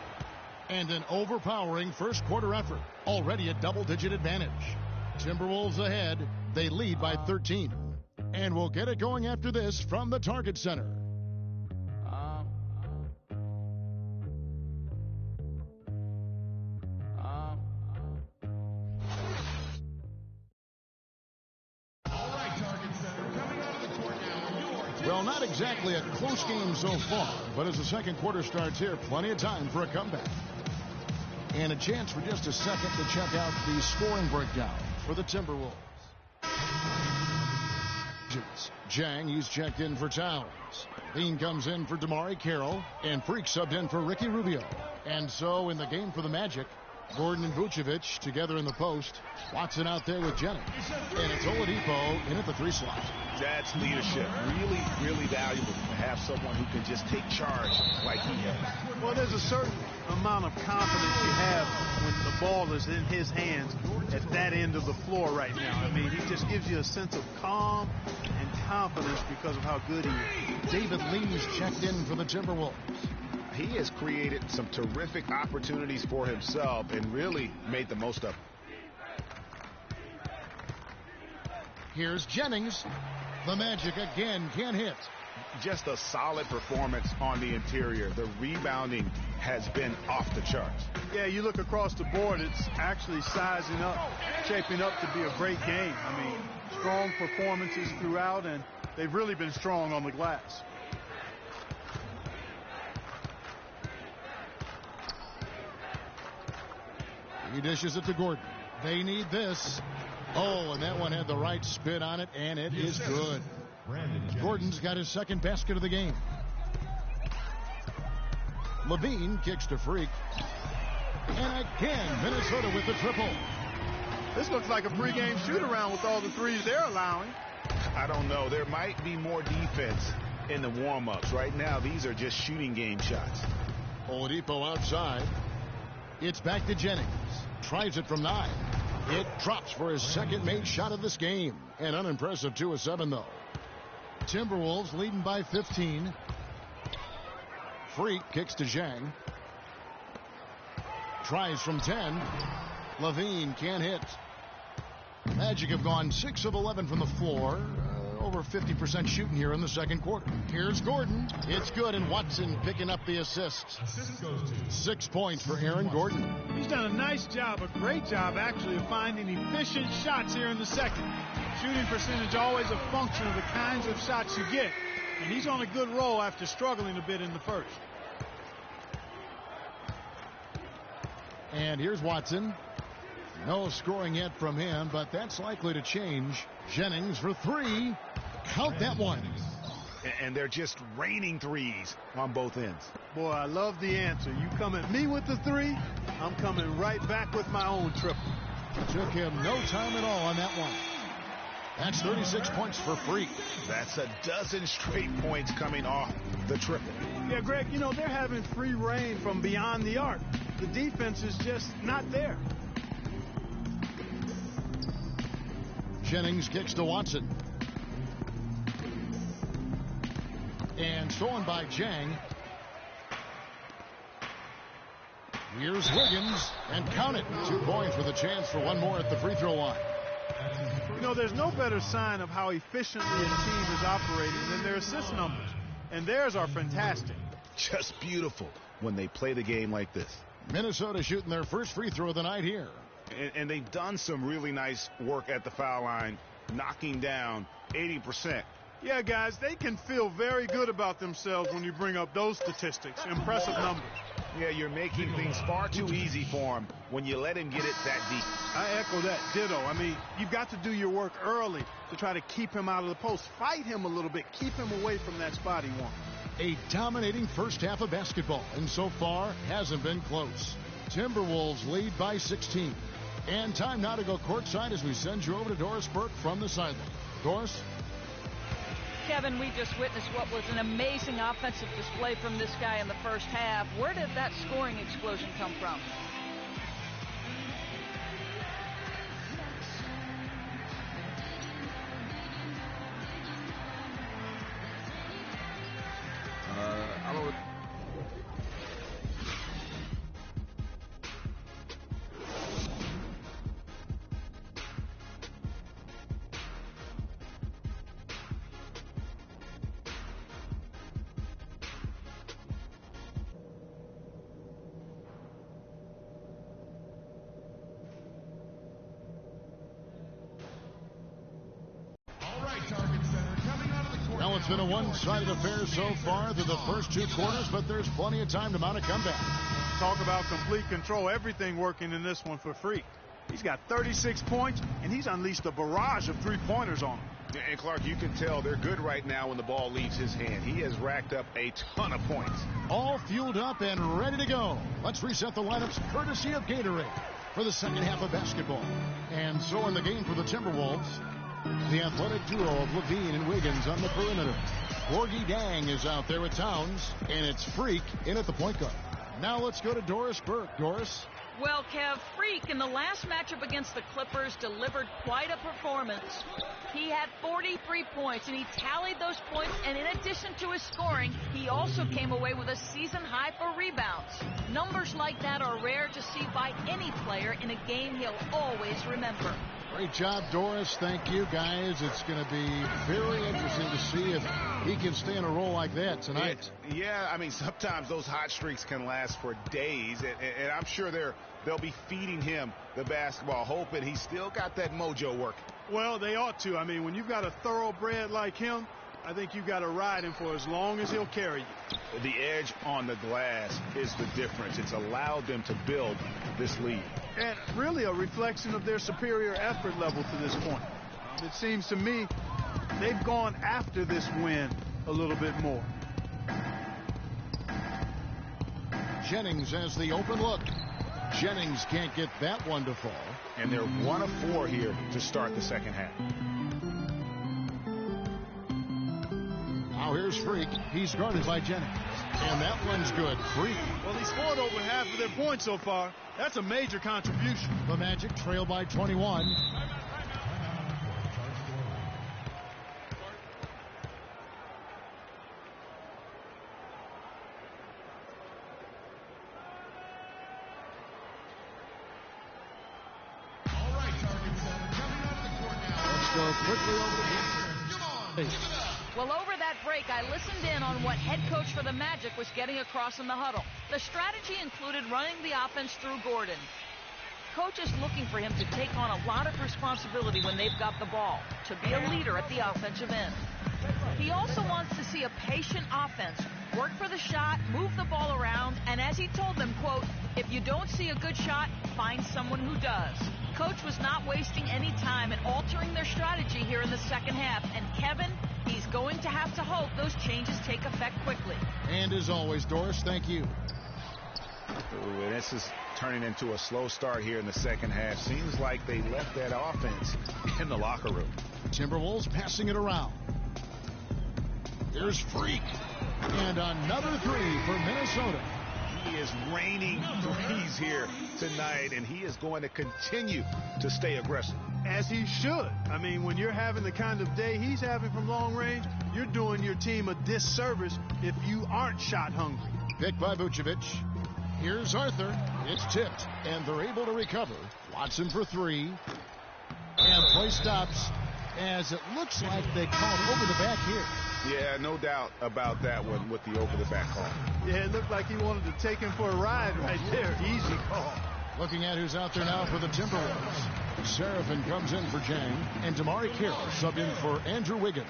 And an overpowering first quarter effort. Already a double-digit advantage. Timberwolves ahead. They lead by 13. And we'll get it going after this from the Target Center. Well, not exactly a close game so far, but as the second quarter starts here, plenty of time for a comeback. And a chance for just a second to check out the scoring breakdown for the Timberwolves. Jang, he's checked in for Towns. Bean comes in for Damari Carroll, and Freak subbed in for Ricky Rubio. And so in the game for the Magic, Gordon and Vucevic together in the post. Watson out there with Jennings. And it's Oladipo in at the 3 slot. That's leadership. Really, really valuable to have someone who can just take charge like he has. Well, there's a certain amount of confidence you have when the ball is in his hands at that end of the floor right now. I mean, he just gives you a sense of calm and confidence because of how good he is. David Lee's checked in for the Timberwolves. He has created some terrific opportunities for himself and really made the most of them. Here's Jennings. The Magic again can't hit. Just a solid performance on the interior. The rebounding has been off the charts. Yeah, you look across the board, it's actually sizing up, shaping up to be a great game. I mean, strong performances throughout, and they've really been strong on the glass. He dishes it to Gordon. They need this. Oh, and that one had the right spin on it, and it is good. Gordon's got his second basket of the game. Levine kicks to Freak. And again, Minnesota with the triple. This looks like a pregame shoot-around with all the threes they're allowing. I don't know. There might be more defense in the warm-ups. Right now, these are just shooting game shots. Oladipo outside. It's back to Jennings. Tries it from 9. It drops for his second made shot of this game. An unimpressive 2 of 7, though. Timberwolves leading by 15. Freak kicks to Zhang. Tries from 10. Levine can't hit. Magic have gone 6 of 11 from the floor. Over 50% shooting here in the second quarter. Here's Gordon. It's good, and Watson picking up the assist. 6 points for Aaron Gordon. He's done a nice job, a great job, actually, of finding efficient shots here in the second. Shooting percentage always a function of the kinds of shots you get. And he's on a good roll after struggling a bit in the first. And here's Watson. No scoring yet from him, but that's likely to change. Jennings for 3. Count that one. And they're just raining threes on both ends. Boy, I love the answer. You come at me with the 3, I'm coming right back with my own triple. Took him no time at all on that one. That's 36 points for Freak. That's a dozen straight points coming off the triple. Yeah, Greg, you know, they're having free reign from beyond the arc. The defense is just not there. Jennings kicks to Watson. And stolen by Jang. Here's Wiggins, and count it. 2 points with a chance for one more at the free throw line. You know, there's no better sign of how efficiently a team is operating than their assist numbers. And theirs are fantastic. Just beautiful when they play the game like this. Minnesota shooting their first free throw of the night here. And they've done some really nice work at the foul line, knocking down 80%. Yeah, guys, they can feel very good about themselves when you bring up those statistics. Impressive numbers. Yeah, you're making things far too easy for him when you let him get it that deep. I echo that. Ditto. I mean, you've got to do your work early to try to keep him out of the post. Fight him a little bit. Keep him away from that spot he wants. A dominating first half of basketball, and so far hasn't been close. Timberwolves lead by 16. And time now to go courtside as we send you over to Doris Burke from the sideline. Doris? Kevin, we just witnessed what was an amazing offensive display from this guy in the first half. Where did that scoring explosion come from? I don't. Well, it's been a one-sided affair so far through the first 2 quarters, but there's plenty of time to mount a comeback. Talk about complete control. Everything working in this one for Freak. He's got 36 points, and he's unleashed a barrage of three-pointers on him. And Clark, you can tell they're good right now when the ball leaves his hand. He has racked up a ton of points. All fueled up and ready to go. Let's reset the lineups courtesy of Gatorade for the second half of basketball. And so in the game for the Timberwolves, the athletic duo of Levine and Wiggins on the perimeter. Gorgie Dang is out there with Towns, and it's Freak in at the point guard. Now let's go to Doris Burke. Doris? Well, Kev, Freak in the last matchup against the Clippers delivered quite a performance. He had 43 points, and he tallied those points, and in addition to his scoring, he also came away with a season high for rebounds. Numbers like that are rare to see by any player in a game he'll always remember. Great job, Doris. Thank you, guys. It's going to be very interesting to see if he can stay in a role like that tonight. Yeah, I mean, sometimes those hot streaks can last for days, and I'm sure they'll be feeding him the basketball, hoping he's still got that mojo working. Well, they ought to. I mean, when you've got a thoroughbred like him, I think you've got to ride him for as long as he'll carry you. The edge on the glass is the difference. It's allowed them to build this lead. And really a reflection of their superior effort level to this point. It seems to me they've gone after this win a little bit more. Jennings has the open look. Jennings can't get that one to fall. And they're 1 of 4 here to start the second half. Now here's Freak. He's guarded by Jennings. And that one's good. Freak. Well, he scored over half of their points so far. That's a major contribution. The Magic trail by 21. Let's go quickly over to the Well, over that break, I listened in on what head coach for the Magic was getting across in the huddle. The strategy included running the offense through Gordon. Coach is looking for him to take on a lot of responsibility when they've got the ball, to be a leader at the offensive end. He also wants to see a patient offense, work for the shot, move the ball around, and as he told them, quote, if you don't see a good shot, find someone who does. Coach was not wasting any time in altering their strategy here in the second half, and Kevin, he's going to have to hope those changes take effect quickly. And as always, Doris, thank you. Ooh, and this is turning into a slow start here in the second half. Seems like they left that offense in the locker room. Timberwolves passing it around. Here's Freak. And another three for Minnesota. He is raining threes here tonight, and he is going to continue to stay aggressive. As he should. I mean, when you're having the kind of day he's having from long range, you're doing your team a disservice if you aren't shot hungry. Picked by Vucevic. Here's Arthur. It's tipped, and they're able to recover. Watson for three. And play stops as it looks like they called over the back here. Yeah, no doubt about that one with the over-the-back call. Yeah, it looked like he wanted to take him for a ride right there. Easy call. Looking at who's out there now for the Timberwolves. Seraphin comes in for Jang, and Damari Carroll subbed in for Andrew Wiggins.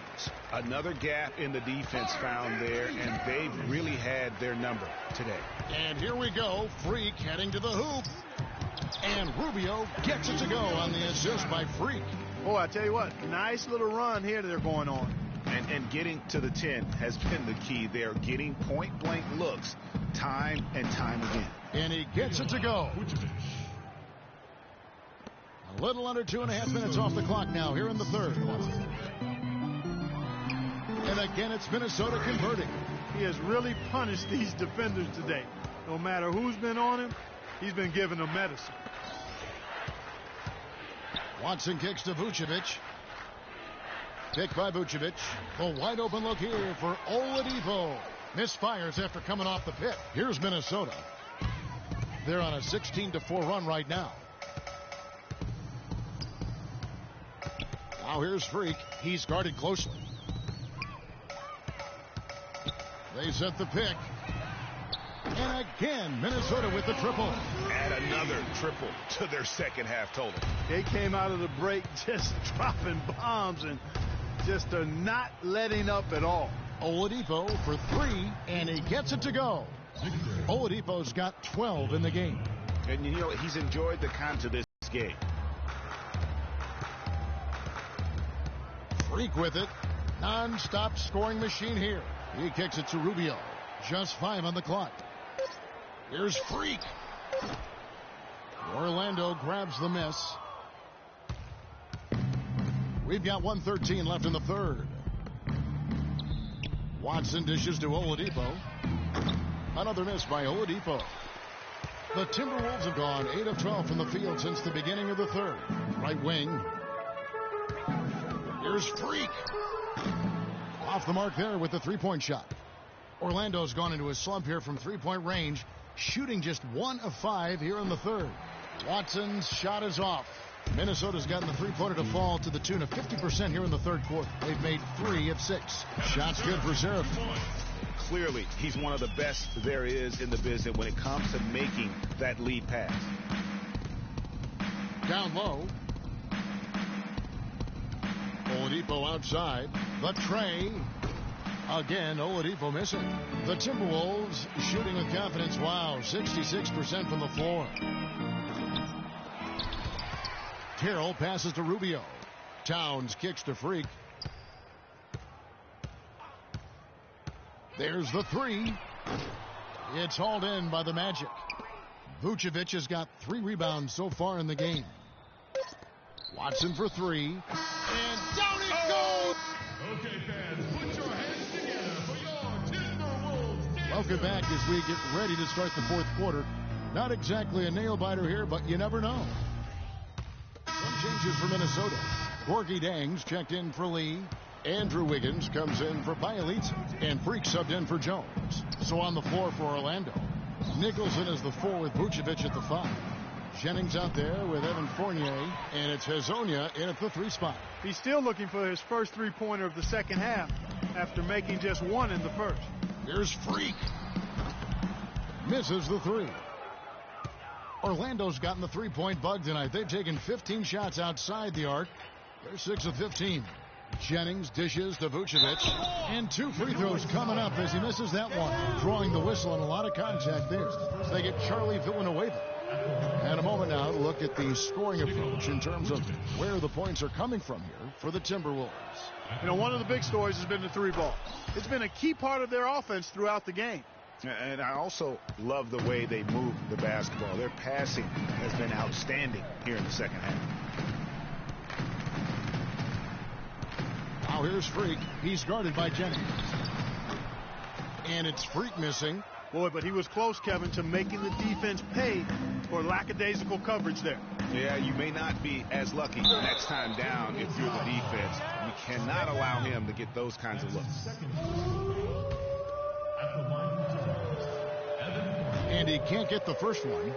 Another gap in the defense found there, and they've really had their number today. And here we go. Freak heading to the hoop. And Rubio gets it to go on the assist by Freak. Boy, I tell you what, nice little run here they're going on. And getting to the 10 has been the key. They're getting point-blank looks time and time again. And he gets it to go. A little under 2.5 minutes off the clock now here in the third. And again, it's Minnesota converting. He has really punished these defenders today. No matter who's been on him, he's been giving them medicine. Watson kicks to Vucevic. Picked by Vucevic. The wide open look here for Oladipo. Misfires after coming off the pick. Here's Minnesota. They're on a 16-4 run right now. Now here's Freak. He's guarded closely. They set the pick. And again, Minnesota with the triple. Add another triple to their second half total. They came out of the break just dropping bombs and just are not letting up at all. Oladipo for three, and he gets it to go. Oladipo's got 12 in the game. And, you know, he's enjoyed the content of this game. Freak with it. Non-stop scoring machine here. He kicks it to Rubio. Just 5 on the clock. Here's Freak. Orlando grabs the miss. We've got 1:13 left in the third. Watson dishes to Oladipo. Another miss by Oladipo. The Timberwolves have gone 8 of 12 from the field since the beginning of the third. Right wing. Here's Freak. Off the mark there with the three-point shot. Orlando's gone into a slump here from three-point range, shooting just 1 of 5 here in the third. Watson's shot is off. Minnesota's gotten the three-pointer to fall to the tune of 50% here in the third quarter. They've made 3 of 6. Shots good for Seraphin. Clearly, he's one of the best there is in the business when it comes to making that lead pass. Down low. Oladipo outside. The tray. Again, Oladipo missing. The Timberwolves shooting with confidence. Wow, 66% from the floor. Carroll passes to Rubio. Towns kicks to Freak. There's the three. It's hauled in by the Magic. Vucevic has got 3 rebounds so far in the game. Watson for 3. And down it goes! Okay, fans, put your hands together for your Timberwolves. Welcome back as we get ready to start the fourth quarter. Not exactly a nail-biter here, but you never know. Some changes for Minnesota. Gorgie Dangs checked in for Lee. Andrew Wiggins comes in for Bielitsa. And Freak subbed in for Jones. So on the floor for Orlando. Nicholson is the 4 with Vucevic at the 5. Jennings out there with Evan Fournier. And it's Hezonja in at the 3 spot. He's still looking for his first three-pointer of the second half after making just 1 in the first. Here's Freak. Misses the 3. Orlando's gotten the three-point bug tonight. They've taken 15 shots outside the arc. They're 6 of 15. Jennings dishes to Vucevic. And 2 free throws coming up as he misses that one. Drawing the whistle and a lot of contact there. They get Charlie Villanueva. And a moment now to look at the scoring approach in terms of where the points are coming from here for the Timberwolves. You know, one of the big stories has been the 3-ball. It's been a key part of their offense throughout the game. And I also love the way they move the basketball. Their passing has been outstanding here in the second half. Now here's Freak. He's guarded by Jennings. And it's Freak missing. Boy, but he was close, Kevin, to making the defense pay for lackadaisical coverage there. Yeah, you may not be as lucky next time down if you're the defense. You cannot allow him to get those kinds of looks. And he can't get the first one.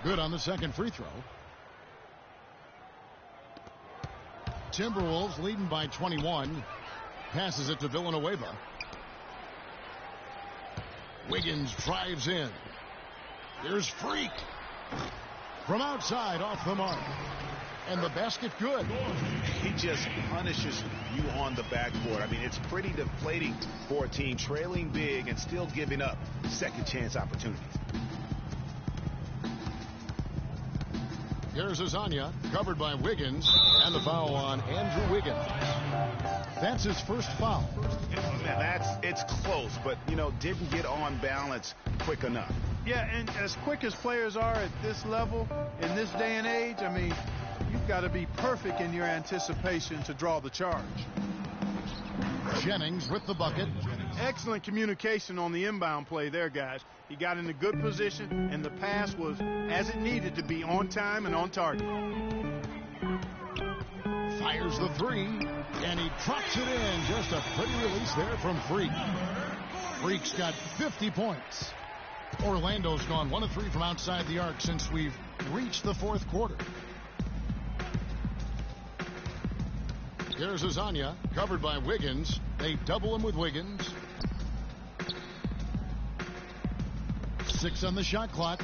Good on the second free throw. Timberwolves leading by 21. Passes it to Villanueva. Wiggins drives in. Here's Freak. From outside, off the mark. And the basket good. He just punishes you on the backboard. I mean, it's pretty deflating for a team trailing big and still giving up second chance opportunities. Here's Azania, covered by Wiggins, and the foul on Andrew Wiggins. That's his first foul. It's close, but, didn't get on balance quick enough. Yeah, and as quick as players are at this level, in this day and age, I mean, you've got to be perfect in your anticipation to draw the charge. Jennings with the bucket. Excellent communication on the inbound play there, guys. He got in a good position, and the pass was as it needed to be, on time and on target. Fires the three, and he drops it in. Just a pretty release there from Freak. Freak's got 50 points. Orlando's gone 1 of 3 from outside the arc since we've reached the fourth quarter. Here's Azania, covered by Wiggins. They double him with Wiggins. 6 on the shot clock.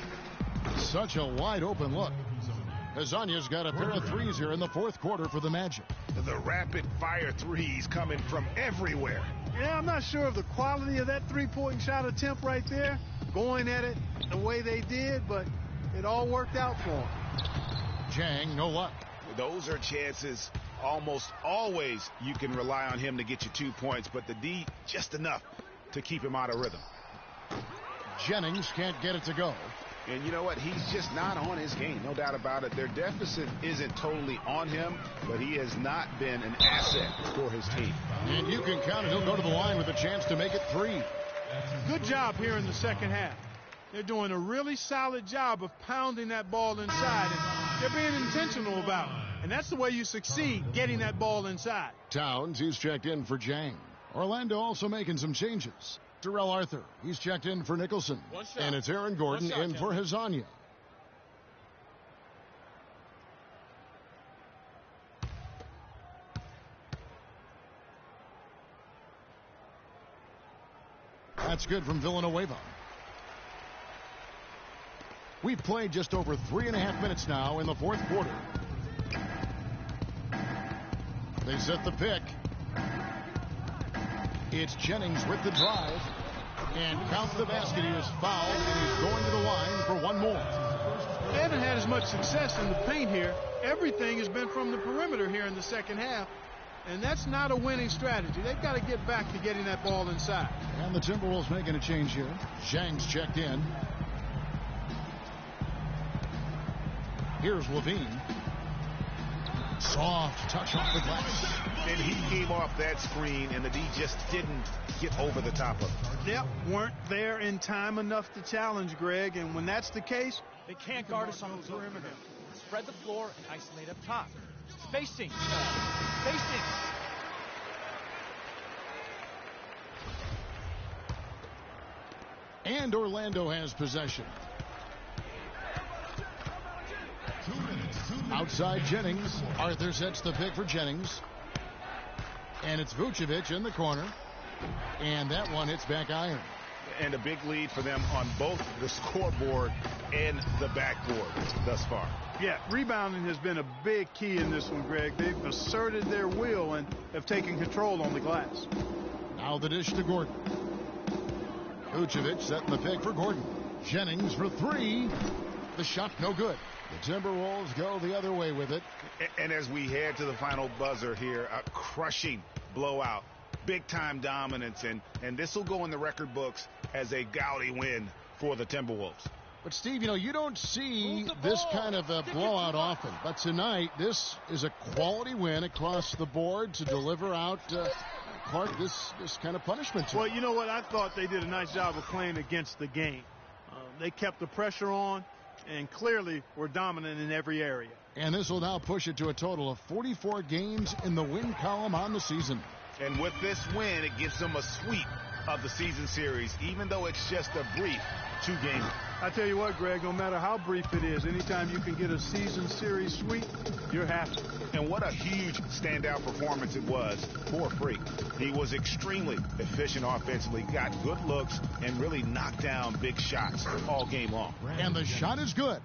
Such a wide open look. Azania's got a pair of threes here in the fourth quarter for the Magic. The rapid fire threes coming from everywhere. Yeah, I'm not sure of the quality of that three-point shot attempt right there, going at it the way they did, but it all worked out for him. Jang, no luck. Those are chances almost always you can rely on him to get you 2 points, but the D just enough to keep him out of rhythm. Jennings can't get it to go. And you know what? He's just not on his game, no doubt about it. Their deficit isn't totally on him, but he has not been an asset for his team. And you can count it. He'll go to the line with a chance to make it 3. Good job here in the second half. They're doing a really solid job of pounding that ball inside, and they're being intentional about it. And that's the way you succeed, getting that ball inside. Towns, he's checked in for Jang. Orlando also making some changes. Terrell Arthur, he's checked in for Nicholson. And it's Aaron Gordon in for Hazania. That's good from Villanueva. We've played just over 3.5 minutes now in the fourth quarter. They set the pick. It's Jennings with the drive. And count the basket. He is fouled, and he's going to the line for one more. They haven't had as much success in the paint here. Everything has been from the perimeter here in the second half. And that's not a winning strategy. They've got to get back to getting that ball inside. And the Timberwolves making a change here. Zhang's checked in. Here's Levine. Soft touch off the glass. And he came off that screen, and the D just didn't get over the top of it. Yep, weren't there in time enough to challenge, Greg. And when that's the case, they can't guard us on the perimeter. Spread the floor and isolate up top. Spacing. Spacing. And Orlando has possession. Outside Jennings. Arthur sets the pick for Jennings. And it's Vucevic in the corner. And that one hits back iron. And a big lead for them on both the scoreboard and the backboard thus far. Yeah, rebounding has been a big key in this one, Greg. They've asserted their will and have taken control on the glass. Now the dish to Gordon. Vucevic setting the pick for Gordon. Jennings for 3. The shot no good. The Timberwolves go the other way with it. And as we head to the final buzzer here, a crushing blowout. Big-time dominance, and this will go in the record books as a gaudy win for the Timberwolves. But, Steve, you know, you don't see this kind of a blowout often. But tonight, this is a quality win across the board to deliver out Clark this kind of punishment to Well, him. you know what? I thought they did a nice job of playing against the game. They kept the pressure on and clearly were dominant in every area. And this will now push it to a total of 44 games in the win column on the season. And with this win, it gives them a sweep of the season series, even though it's just a brief 2-game. I tell you what, Greg, no matter how brief it is, anytime you can get a season series sweep, you're happy. And what a huge standout performance it was for Freak. He was extremely efficient offensively, got good looks, and really knocked down big shots all game long. And the shot is good.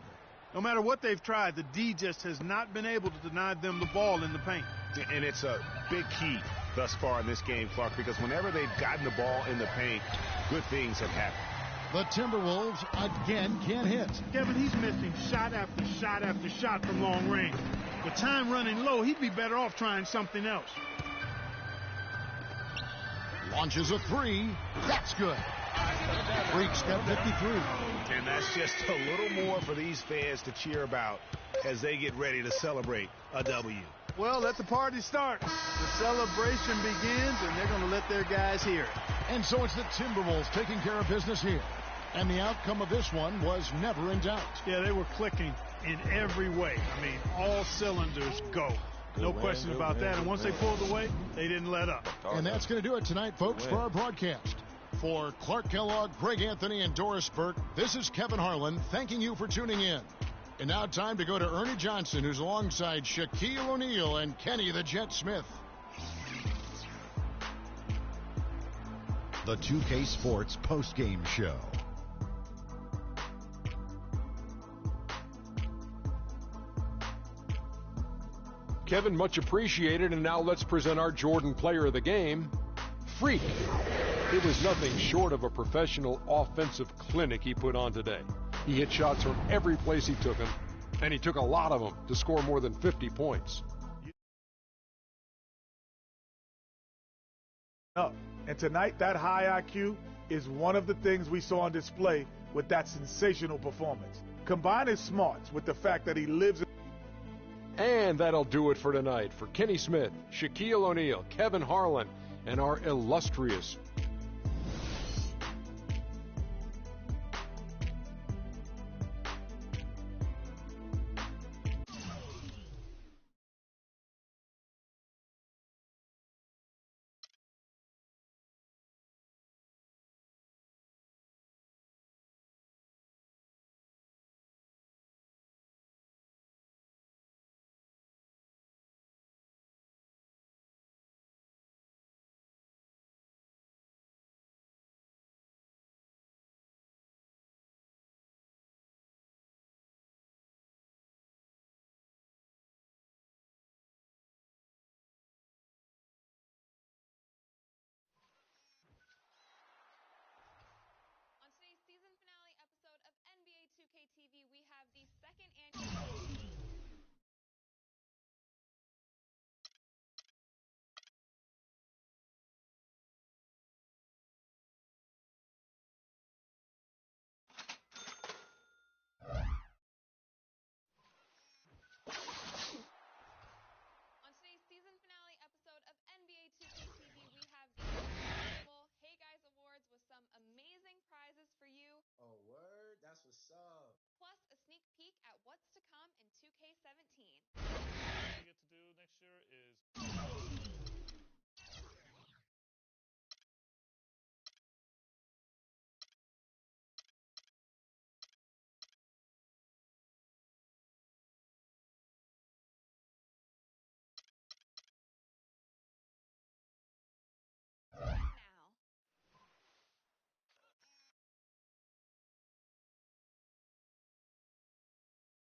No matter what they've tried, the D just has not been able to deny them the ball in the paint. And it's a big key thus far in this game, Clark, because whenever they've gotten the ball in the paint, good things have happened. The Timberwolves again can't hit. Kevin, he's missing shot after shot after shot from long range. With time running low, he'd be better off trying something else. Launches a three. That's good. Freak's got 53. And that's just a little more for these fans to cheer about as they get ready to celebrate a W. Well, let the party start. The celebration begins, and they're going to let their guys hear it. And so it's the Timberwolves taking care of business here. And the outcome of this one was never in doubt. Yeah, they were clicking in every way. I mean, all cylinders go. No question about that. And once they pulled away, they didn't let up. And that's going to do it tonight, folks, for our broadcast. For Clark Kellogg, Greg Anthony, and Doris Burke, this is Kevin Harlan thanking you for tuning in. And now time to go to Ernie Johnson, who's alongside Shaquille O'Neal and Kenny the Jet Smith. The 2K Sports postgame show. Kevin, much appreciated, and now let's present our Jordan Player of the Game, Freak. It was nothing short of a professional offensive clinic he put on today. He hit shots from every place he took them, and he took a lot of them to score more than 50 points. And tonight, that high IQ is one of the things we saw on display with that sensational performance. Combine his smarts with the fact that he lives in... And that'll do it for tonight. For Kenny Smith, Shaquille O'Neal, Kevin Harlan, and our illustrious